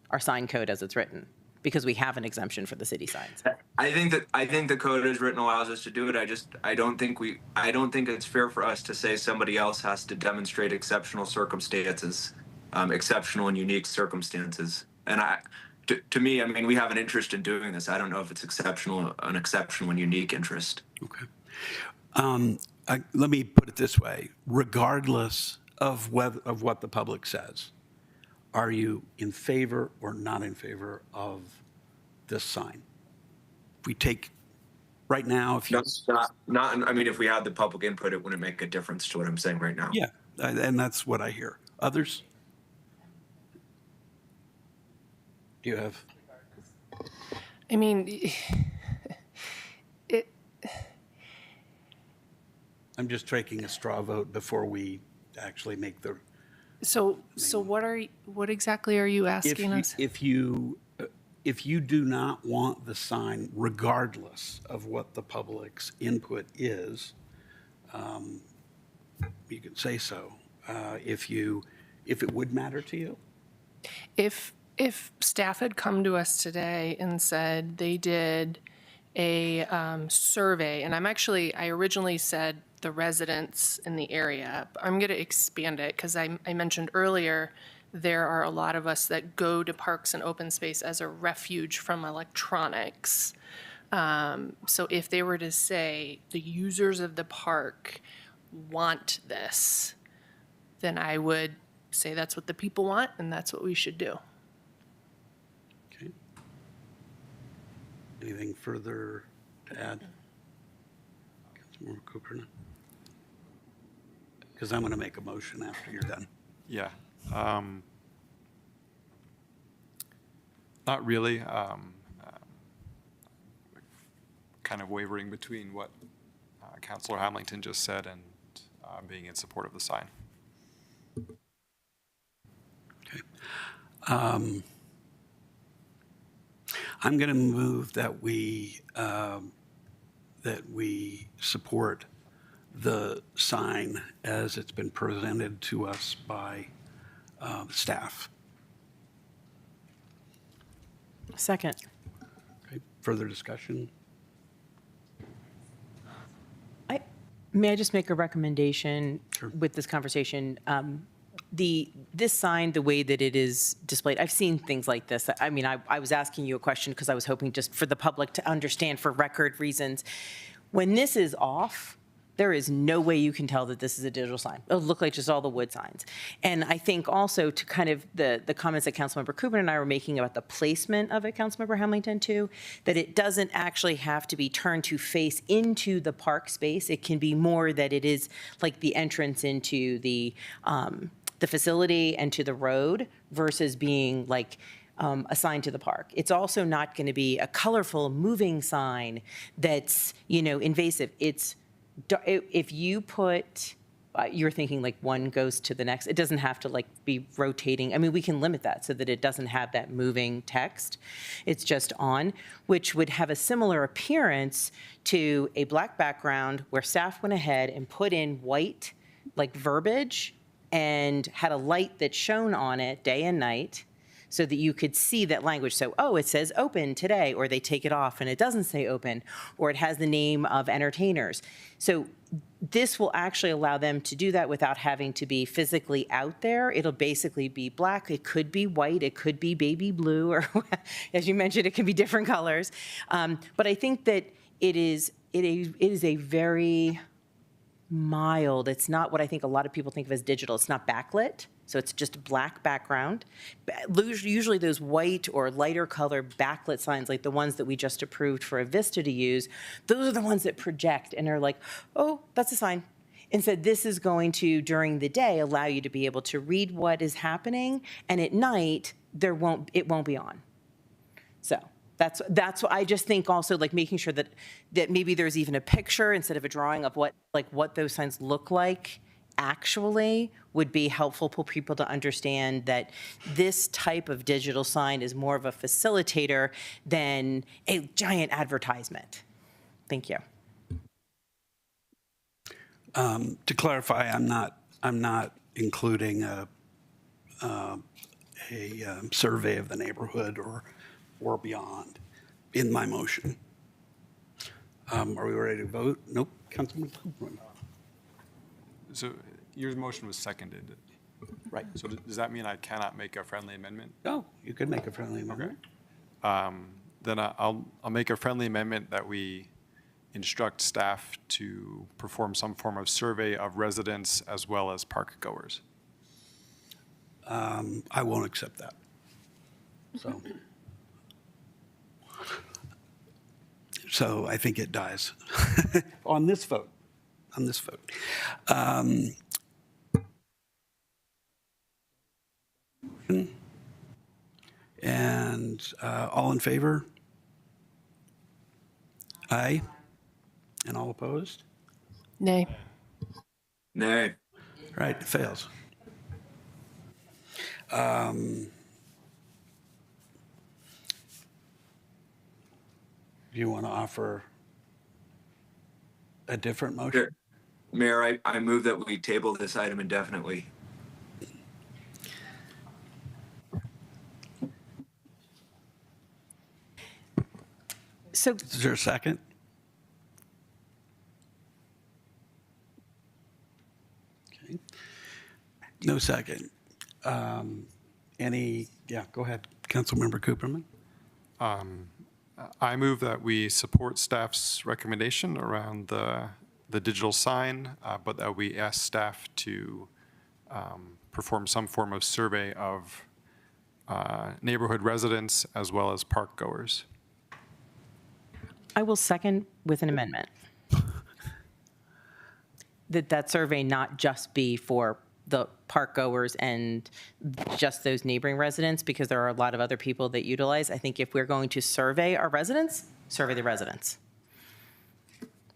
our sign code as it's written, because we have an exemption for the city signs. I think the code as written allows us to do it. I don't think it's fair for us to say somebody else has to demonstrate exceptional circumstances, exceptional and unique circumstances. And to me, I mean, we have an interest in doing this. I don't know if it's an exceptional and unique interest. Okay. Let me put it this way. Regardless of what the public says, are you in favor or not in favor of this sign? If we take right now, if you... Not, I mean, if we had the public input, it wouldn't make a difference to what I'm saying right now. Yeah, and that's what I hear. Others? Do you have? I mean, I'm just taking a straw vote before we actually make the... so what exactly are you asking us? If you do not want the sign, regardless of what the public's input is, you can say so. If it would matter to you? If staff had come to us today and said they did a survey, and I originally said the residents in the area, but I'm going to expand it because I mentioned earlier there are a lot of us that go to parks and open space as a refuge from electronics. So if they were to say the users of the park want this, then I would say that's what the people want and that's what we should do. Okay. Anything further to add? Councilmember Cooper? Because I'm going to make a motion after you're done. Yeah. Not really. Kind of wavering between what Councilor Hamilton just said and being in support of the sign. Okay. I'm going to move that we support the sign as it's been presented to us by staff. Second. Okay. Further discussion? May I just make a recommendation with this conversation? This sign, the way that it is displayed, I've seen things like this. I mean, I was asking you a question because I was hoping just for the public to understand for record reasons. When this is off, there is no way you can tell that this is a digital sign. It'll look like just all the wood signs. And I think also to kind of the comments that Councilmember Cooper and I were making about the placement of it, Councilmember Hamilton too, that it doesn't actually have to be turned to face into the park space. It can be more that it is like the entrance into the facility and to the road versus being like a sign to the park. It's also not going to be a colorful moving sign that's, invasive. If you put, you're thinking like one goes to the next, it doesn't have to like be rotating. I mean, we can limit that so that it doesn't have that moving text. It's just on, which would have a similar appearance to a black background where staff went ahead and put in white like verbiage and had a light that shone on it day and night so that you could see that language. So, it says open today, or they take it off and it doesn't say open, or it has the name of entertainers. So this will actually allow them to do that without having to be physically out there. It'll basically be black. It could be white. It could be baby blue, or as you mentioned, it can be different colors. But I think that it is a very mild, it's not what I think a lot of people think of as digital. It's not backlit. So it's just a black background. Usually those white or lighter color backlit signs, like the ones that we just approved for a Vista to use, those are the ones that project and are like, oh, that's a sign. Instead, this is going to, during the day, allow you to be able to read what is happening, and at night, it won't be on. So That's what I just think also, like, making sure that maybe there's even a picture instead of a drawing of what those signs look like actually would be helpful for people to understand that this type of digital sign is more of a facilitator than a giant advertisement. Thank you. To clarify, I'm not including a survey of the neighborhood or beyond in my motion. Are we ready to vote? Nope. Councilman Cooperman. So your motion was seconded. Right. So does that mean I cannot make a friendly amendment? No, you could make a friendly amendment. Then I'll make a friendly amendment that we instruct staff to perform some form of survey of residents as well as park goers. I won't accept that. So I think it dies on this vote. And all in favor? Aye. And all opposed? Nay. Nay. Right, it fails. Do you want to offer a different motion? Sure. Mayor, I move that we table this item indefinitely. So is there a second? Okay. No second. Go ahead, Councilmember Cooperman. I move that we support staff's recommendation around the digital sign, but that we ask staff to perform some form of survey of neighborhood residents as well as park goers. I will second with an amendment. That survey not just be for the park goers and just those neighboring residents, because there are a lot of other people that utilize. I think if we're going to survey our residents, survey the residents.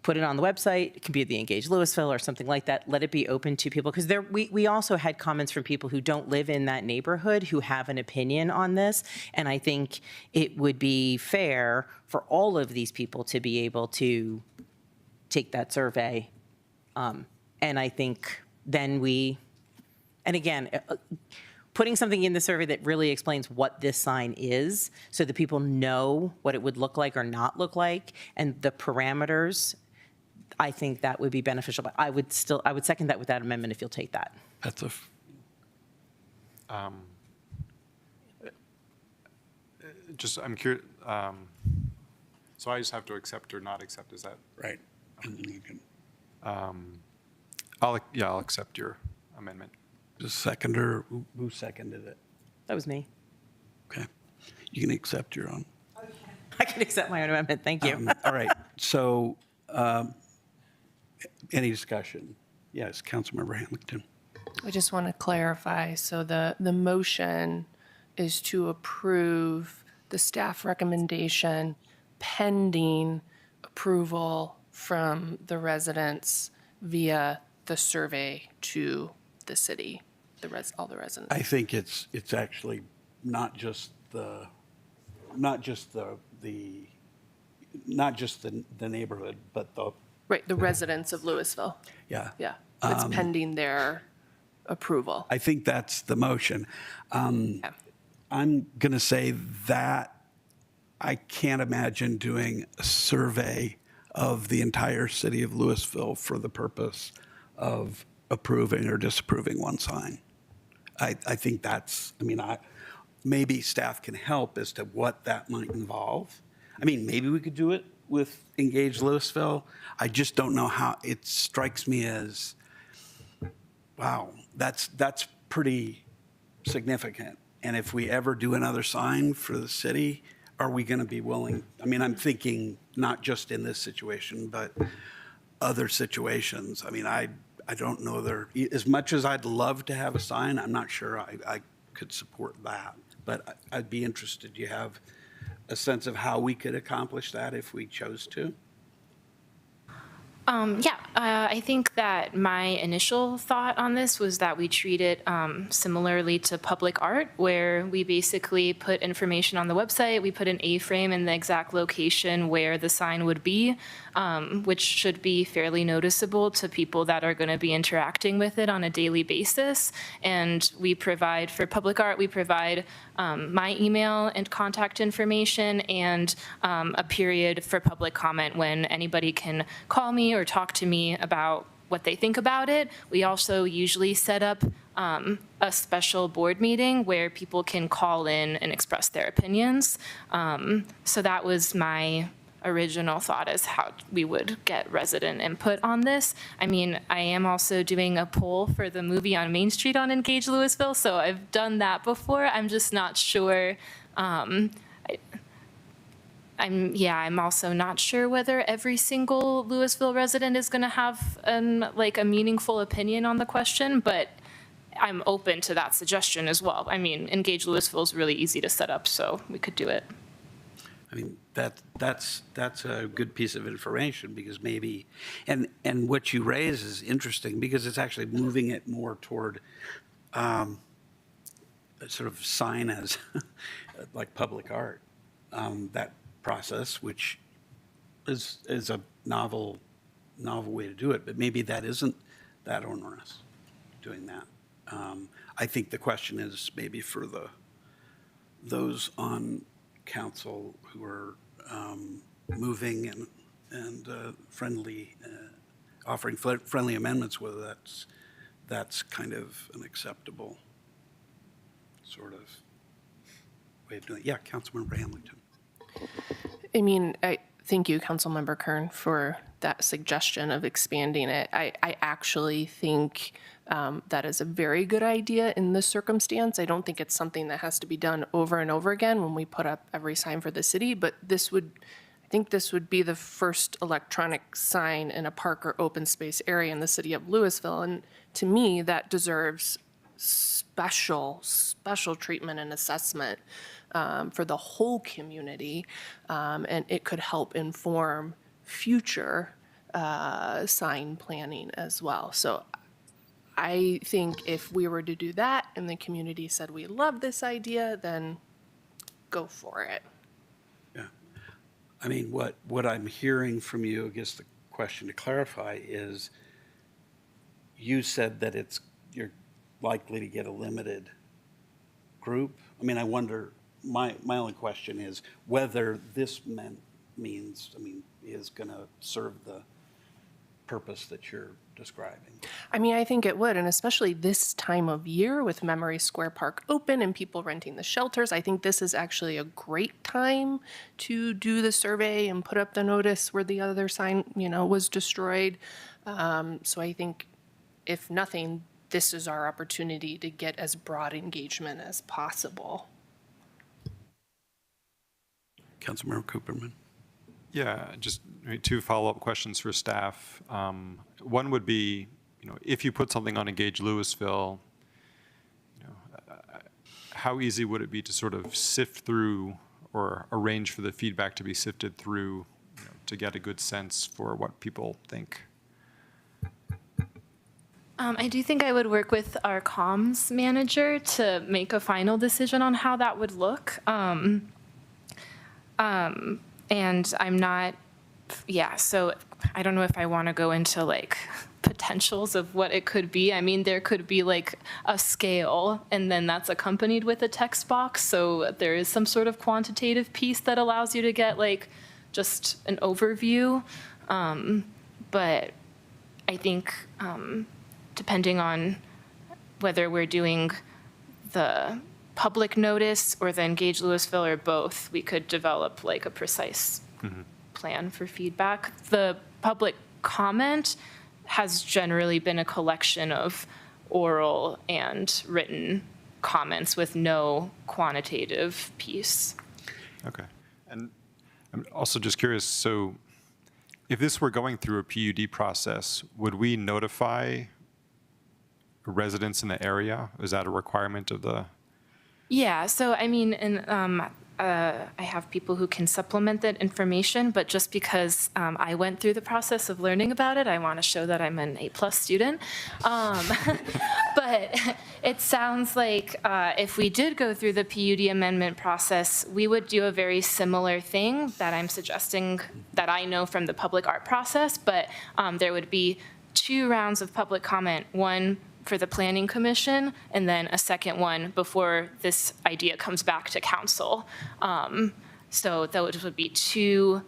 Put it on the website. It can be at the Engage Louisville or something like that. Let it be open to people, because we also had comments from people who don't live in that neighborhood who have an opinion on this. And I think it would be fair for all of these people to be able to take that survey. And I think then and again, putting something in the survey that really explains what this sign is so that people know what it would look like or not look like and the parameters, I think that would be beneficial. But I would second that with that amendment if you'll take that. That's I'm curious. So I just have to accept or not accept, is that? Right. And then you can. I'll accept your amendment. The seconder, who seconded it? That was me. Okay. You can accept your own. I can accept my own amendment. Thank you. All right. So any discussion? Yes, Councilmember Hamilton. I just want to clarify. So the motion is to approve the staff recommendation pending approval from the residents via the survey to the city, all the residents. I think it's actually not just the neighborhood, but the Right, the residents of Louisville. yeah. Yeah, it's pending their approval. I think that's the motion. I'm going to say that I can't imagine doing a survey of the entire city of Louisville for the purpose of approving or disapproving one sign. I think maybe staff can help as to what that might involve. I mean, maybe we could do it with Engage Louisville. I just don't know how. It strikes me as, wow, that's pretty significant. And if we ever do another sign for the city, are we going to be willing? I mean, I'm thinking not just in this situation, but other situations. I mean, I don't know as much as I'd love to have a sign, I'm not sure I could support that. But I'd be interested. Do you have a sense of how we could accomplish that if we chose to? I think that my initial thought on this was that we treat it similarly to public art, where we basically put information on the website, we put an A-frame in the exact location where the sign would be, which should be fairly noticeable to people that are going to be interacting with it on a daily basis. And we provide, for public art, we provide my email and contact information and a period for public comment when anybody can call me or talk to me about what they think about it. We also usually set up a special board meeting where people can call in and express their opinions. So that was my original thought as how we would get resident input on this. I mean, I am also doing a poll for the movie on Main Street on Engage Louisville, so I've done that before. I'm just not sure. I'm also not sure whether every single Louisville resident is going to have like a meaningful opinion on the question, but I'm open to that suggestion as well. I mean, Engage Louisville is really easy to set up, so we could do it. I mean, that's a good piece of information, because maybe, and what you raise is interesting because it's actually moving it more toward a sort of sign as like public art. That process, which is a novel way to do it, but maybe that isn't that onerous, doing that. I think the question is maybe for those on council who are moving and friendly, offering friendly amendments, whether that's kind of an acceptable sort of way of doing it. Yeah, Councilmember Hamilton. I mean, thank you, Councilmember Kern, for that suggestion of expanding it. I actually think that is a very good idea in this circumstance. I don't think it's something that has to be done over and over again when we put up every sign for the city, but I think this would be the first electronic sign in a park or open space area in the city of Louisville. And to me, that deserves special treatment and assessment for the whole community, and it could help inform future sign planning as well. So I think if we were to do that and the community said we love this idea, then go for it. Yeah. I mean, what I'm hearing from you, I guess the question to clarify is, you said that you're likely to get a limited group. I mean, I wonder, my only question is whether this is going to serve the purpose that you're describing. I mean, I think it would, and especially this time of year with Memory Square Park open and people renting the shelters, I think this is actually a great time to do the survey and put up the notice where the other sign, was destroyed. So I think, if nothing, this is our opportunity to get as broad engagement as possible. Councilmember Cooperman. Yeah, just two follow-up questions for staff. One would be, if you put something on Engage Louisville, how easy would it be to sort of sift through or arrange for the feedback to be sifted through to get a good sense for what people think? I do think I would work with our comms manager to make a final decision on how that would look. And I'm not, so I don't know if I want to go into like potentials of what it could be. I mean, there could be like a scale and then that's accompanied with a text box. So there is some sort of quantitative piece that allows you to get like just an overview. But I think depending on whether we're doing the public notice or the Engage Louisville or both, we could develop like a precise plan for feedback. The public comment has generally been a collection of oral and written comments with no quantitative piece. Okay. And I'm also just curious, so if this were going through a PUD process, would we notify residents in the area? Is that a requirement of the? Yeah, so I mean, I have people who can supplement that information, but just because I went through the process of learning about it, I want to show that I'm an A+ student. But it sounds like if we did go through the PUD amendment process, we would do a very similar thing that I'm suggesting that I know from the public art process, but there would be 2 rounds of public comment, one for the Planning Commission, and then a second one before this idea comes back to council. So those would be 2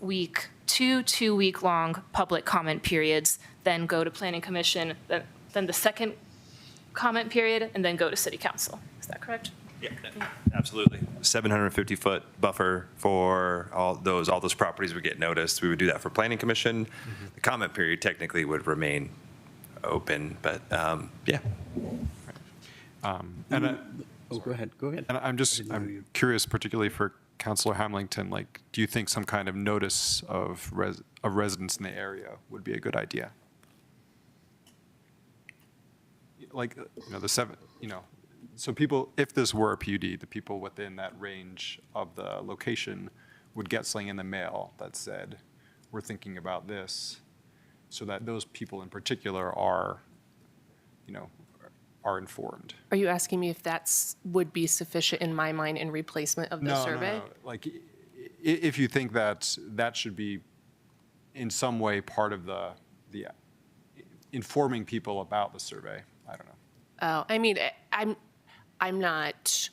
2-week-long public comment periods, then go to Planning Commission, then the second comment period, and then go to City Council. Is that correct? Yeah, absolutely. 750-foot buffer for all those properties would get noticed. We would do that for Planning Commission. The comment period technically would remain open, but yeah. Go ahead. And I'm curious, particularly for Councilor Hamilton, like, do you think some kind of notice of residents in the area would be a good idea? Like, so people, if this were a PUD, the people within that range of the location would get something in the mail that said, we're thinking about this, so that those people in particular are informed. Are you asking me if would be sufficient in my mind in replacement of the survey? No. Like, if you think that should be in some way part of the informing people about the survey, I don't know. Oh, I mean, I'm not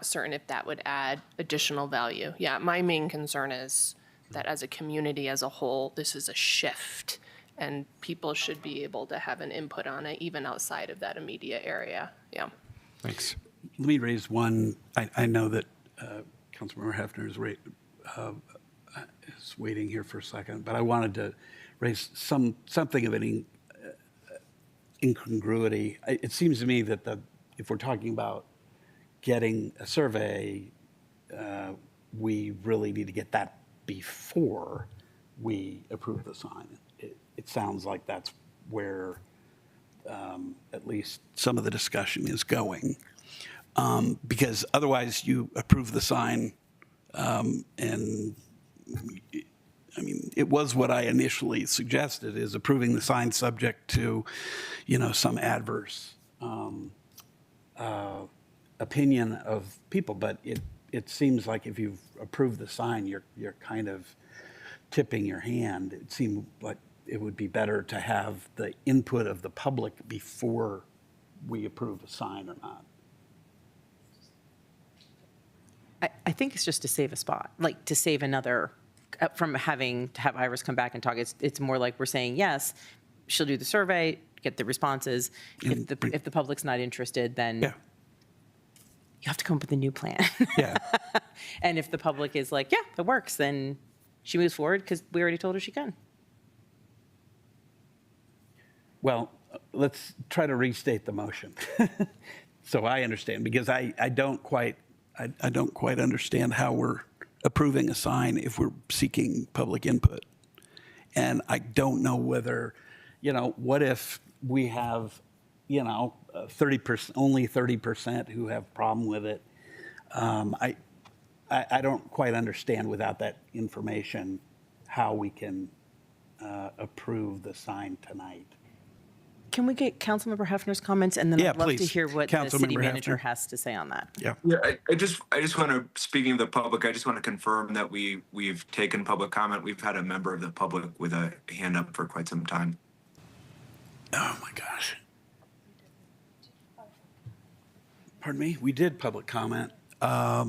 certain if that would add additional value. Yeah, my main concern is that as a community as a whole, this is a shift, and people should be able to have an input on it, even outside of that immediate area. Yeah. Thanks. Let me raise one. I know that Councilmember Hefner is waiting here for a second, but I wanted to raise something of an incongruity. It seems to me that if we're talking about getting a survey, we really need to get that before we approve the sign. It sounds like that's where at least some of the discussion is going. Because otherwise you approve the sign and I mean, it was what I initially suggested, is approving the sign subject to, some adverse opinion of people. But it seems like if you've approved the sign, you're kind of tipping your hand. It seemed like it would be better to have the input of the public before we approve a sign or not. I think it's just to save a spot, like to save another, from having to have Iris come back and talk. It's more like we're saying, yes, she'll do the survey, get the responses. If the public's not interested, then you have to come up with a new plan. Yeah. And if the public is like, yeah, that works, then she moves forward because we already told her she can. Well, let's try to restate the motion so I understand, because I don't quite understand how we're approving a sign if we're seeking public input. And I don't know whether, what if we have, 30%, only 30% who have problem with it. I don't quite understand without that information how we can approve the sign tonight. Can we get Councilmember Hefner's comments, and then I'd love to please. hear what the city Councilmember manager Hefner. has to say on that. Yeah. Yeah, I just want to, speaking of the public, I just want to confirm that we've taken public comment. We've had a member of the public with a hand up for quite some time. Oh my gosh. Pardon me? We did public comment. I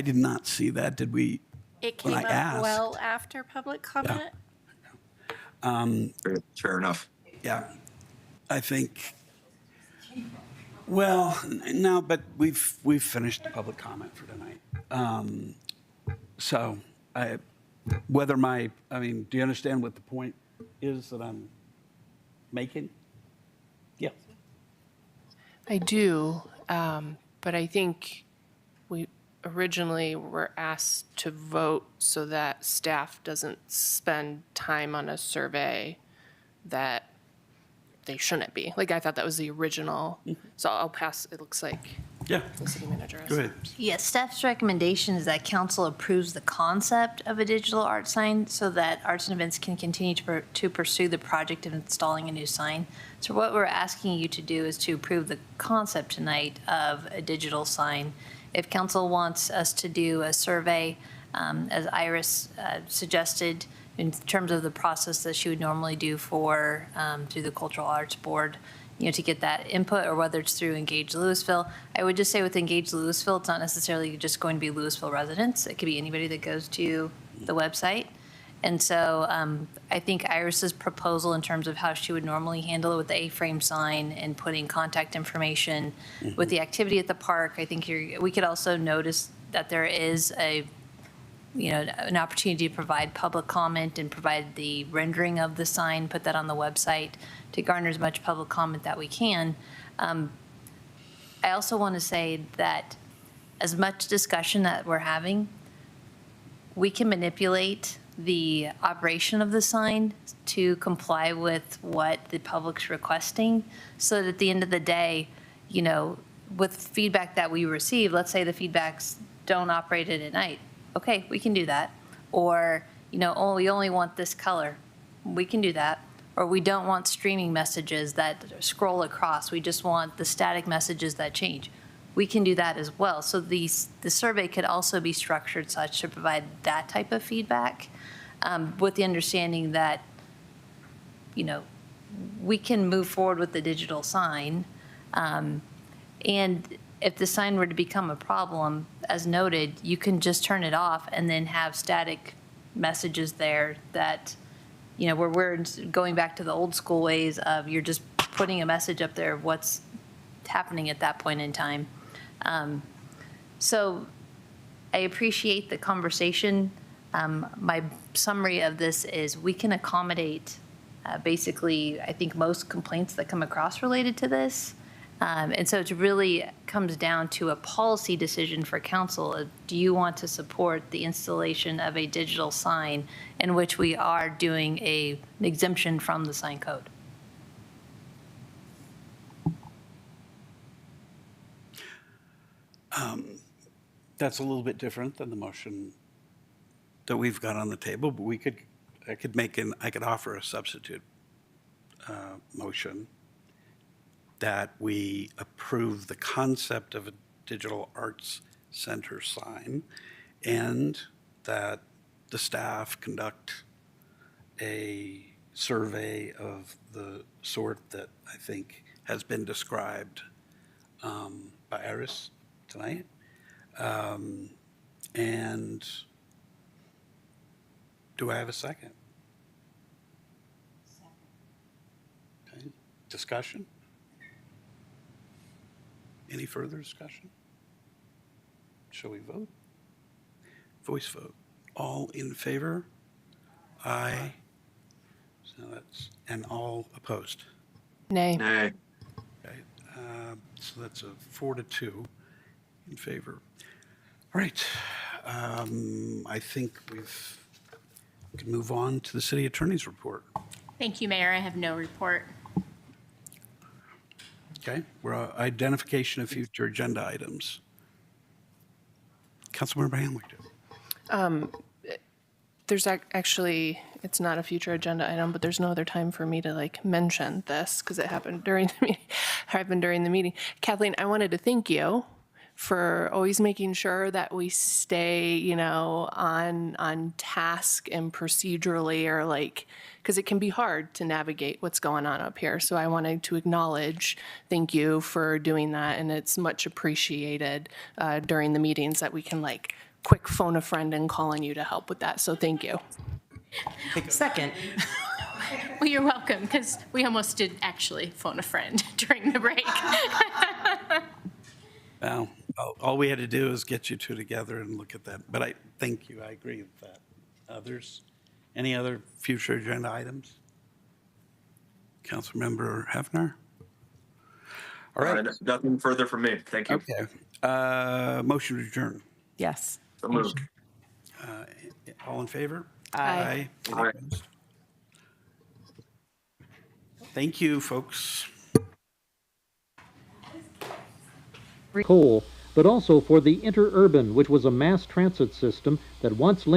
did not see that. Did we? It When came I up asked- well after public comment. Fair enough. Yeah, I think. Well, no, but we've finished the public comment for tonight. So, do you understand what the point is that I'm making? Yeah. I do, but I think we originally were asked to vote so that staff doesn't spend time on a survey that they shouldn't be. Like, I thought that was the original. So I'll pass, it looks like Yeah, the city manager has. go ahead. Yes, staff's recommendation is that council approves the concept of a digital art sign so that arts and events can continue to pursue the project of installing a new sign. So what we're asking you to do is to approve the concept tonight of a digital sign. If council wants us to do a survey, as Iris suggested, in terms of the process that she would normally do for, through the Cultural Arts Board, to get that input, or whether it's through Engage Louisville. I would just say with Engage Louisville, it's not necessarily just going to be Louisville residents. It could be anybody that goes to the website. And so I think Iris's proposal in terms of how she would normally handle it with the A-frame sign and putting contact information with the activity at the park, I think we could also notice that there is an opportunity to provide public comment and provide the rendering of the sign, put that on the website to garner as much public comment that we can. I also want to say that as much discussion that we're having, we can manipulate the operation of the sign to comply with what the public's requesting, so that at the end of the day, with feedback that we receive, let's say the feedbacks don't operate it at night. Okay, we can do that. Or, oh, we only want this color. We can do that. Or we don't want streaming messages that scroll across. We just want the static messages that change. We can do that as well. So the survey could also be structured such to provide that type of feedback, with the understanding that, we can move forward with the digital sign. And if the sign were to become a problem, as noted, you can just turn it off and then have static messages there that, where we're going back to the old school ways of you're just putting a message up there of what's happening at that point in time. So I appreciate the conversation. My summary of this is we can accommodate basically, I think, most complaints that come across related to this. And so it really comes down to a policy decision for council. Do you want to support the installation of a digital sign in which we are doing an exemption from the sign code? That's a little bit different than the motion that we've got on the table, but I could offer a substitute motion that we approve the concept of a digital arts center sign, and that the staff conduct a survey of the sort that I think has been described by Iris tonight. And do I have a second? Okay. Discussion? Any further discussion? Shall we vote? Voice vote. All in favor? Aye. And all opposed? Nay. Nay. Okay. So that's a 4-2 in favor. All right. I think we can move on to the city attorney's report. Thank you, Mayor. I have no report. Okay, we're identification of future agenda items. Councilmember Hamilton. There's actually, it's not a future agenda item, but there's no other time for me to mention this because it happened during the meeting. Kathleen, I wanted to thank you for always making sure that we stay, on task and procedurally, or because it can be hard to navigate what's going on up here. So I wanted to thank you for doing that, and it's much appreciated during the meetings that we can quick phone a friend and call on you to help with that. So thank you. Second. Well, you're welcome, because we almost did actually phone a friend during the break. Well, all we had to do is get you two together and look at that. But I thank you. I agree with that. Others? Any other future agenda items? Councilmember Hefner? All right. Nothing further from me. Thank you. Okay. Motion to adjourn. Yes. So moved. All in favor? Aye. Any opposed? Thank you, folks. Coal, but also for the interurban, which was a mass transit system that once linked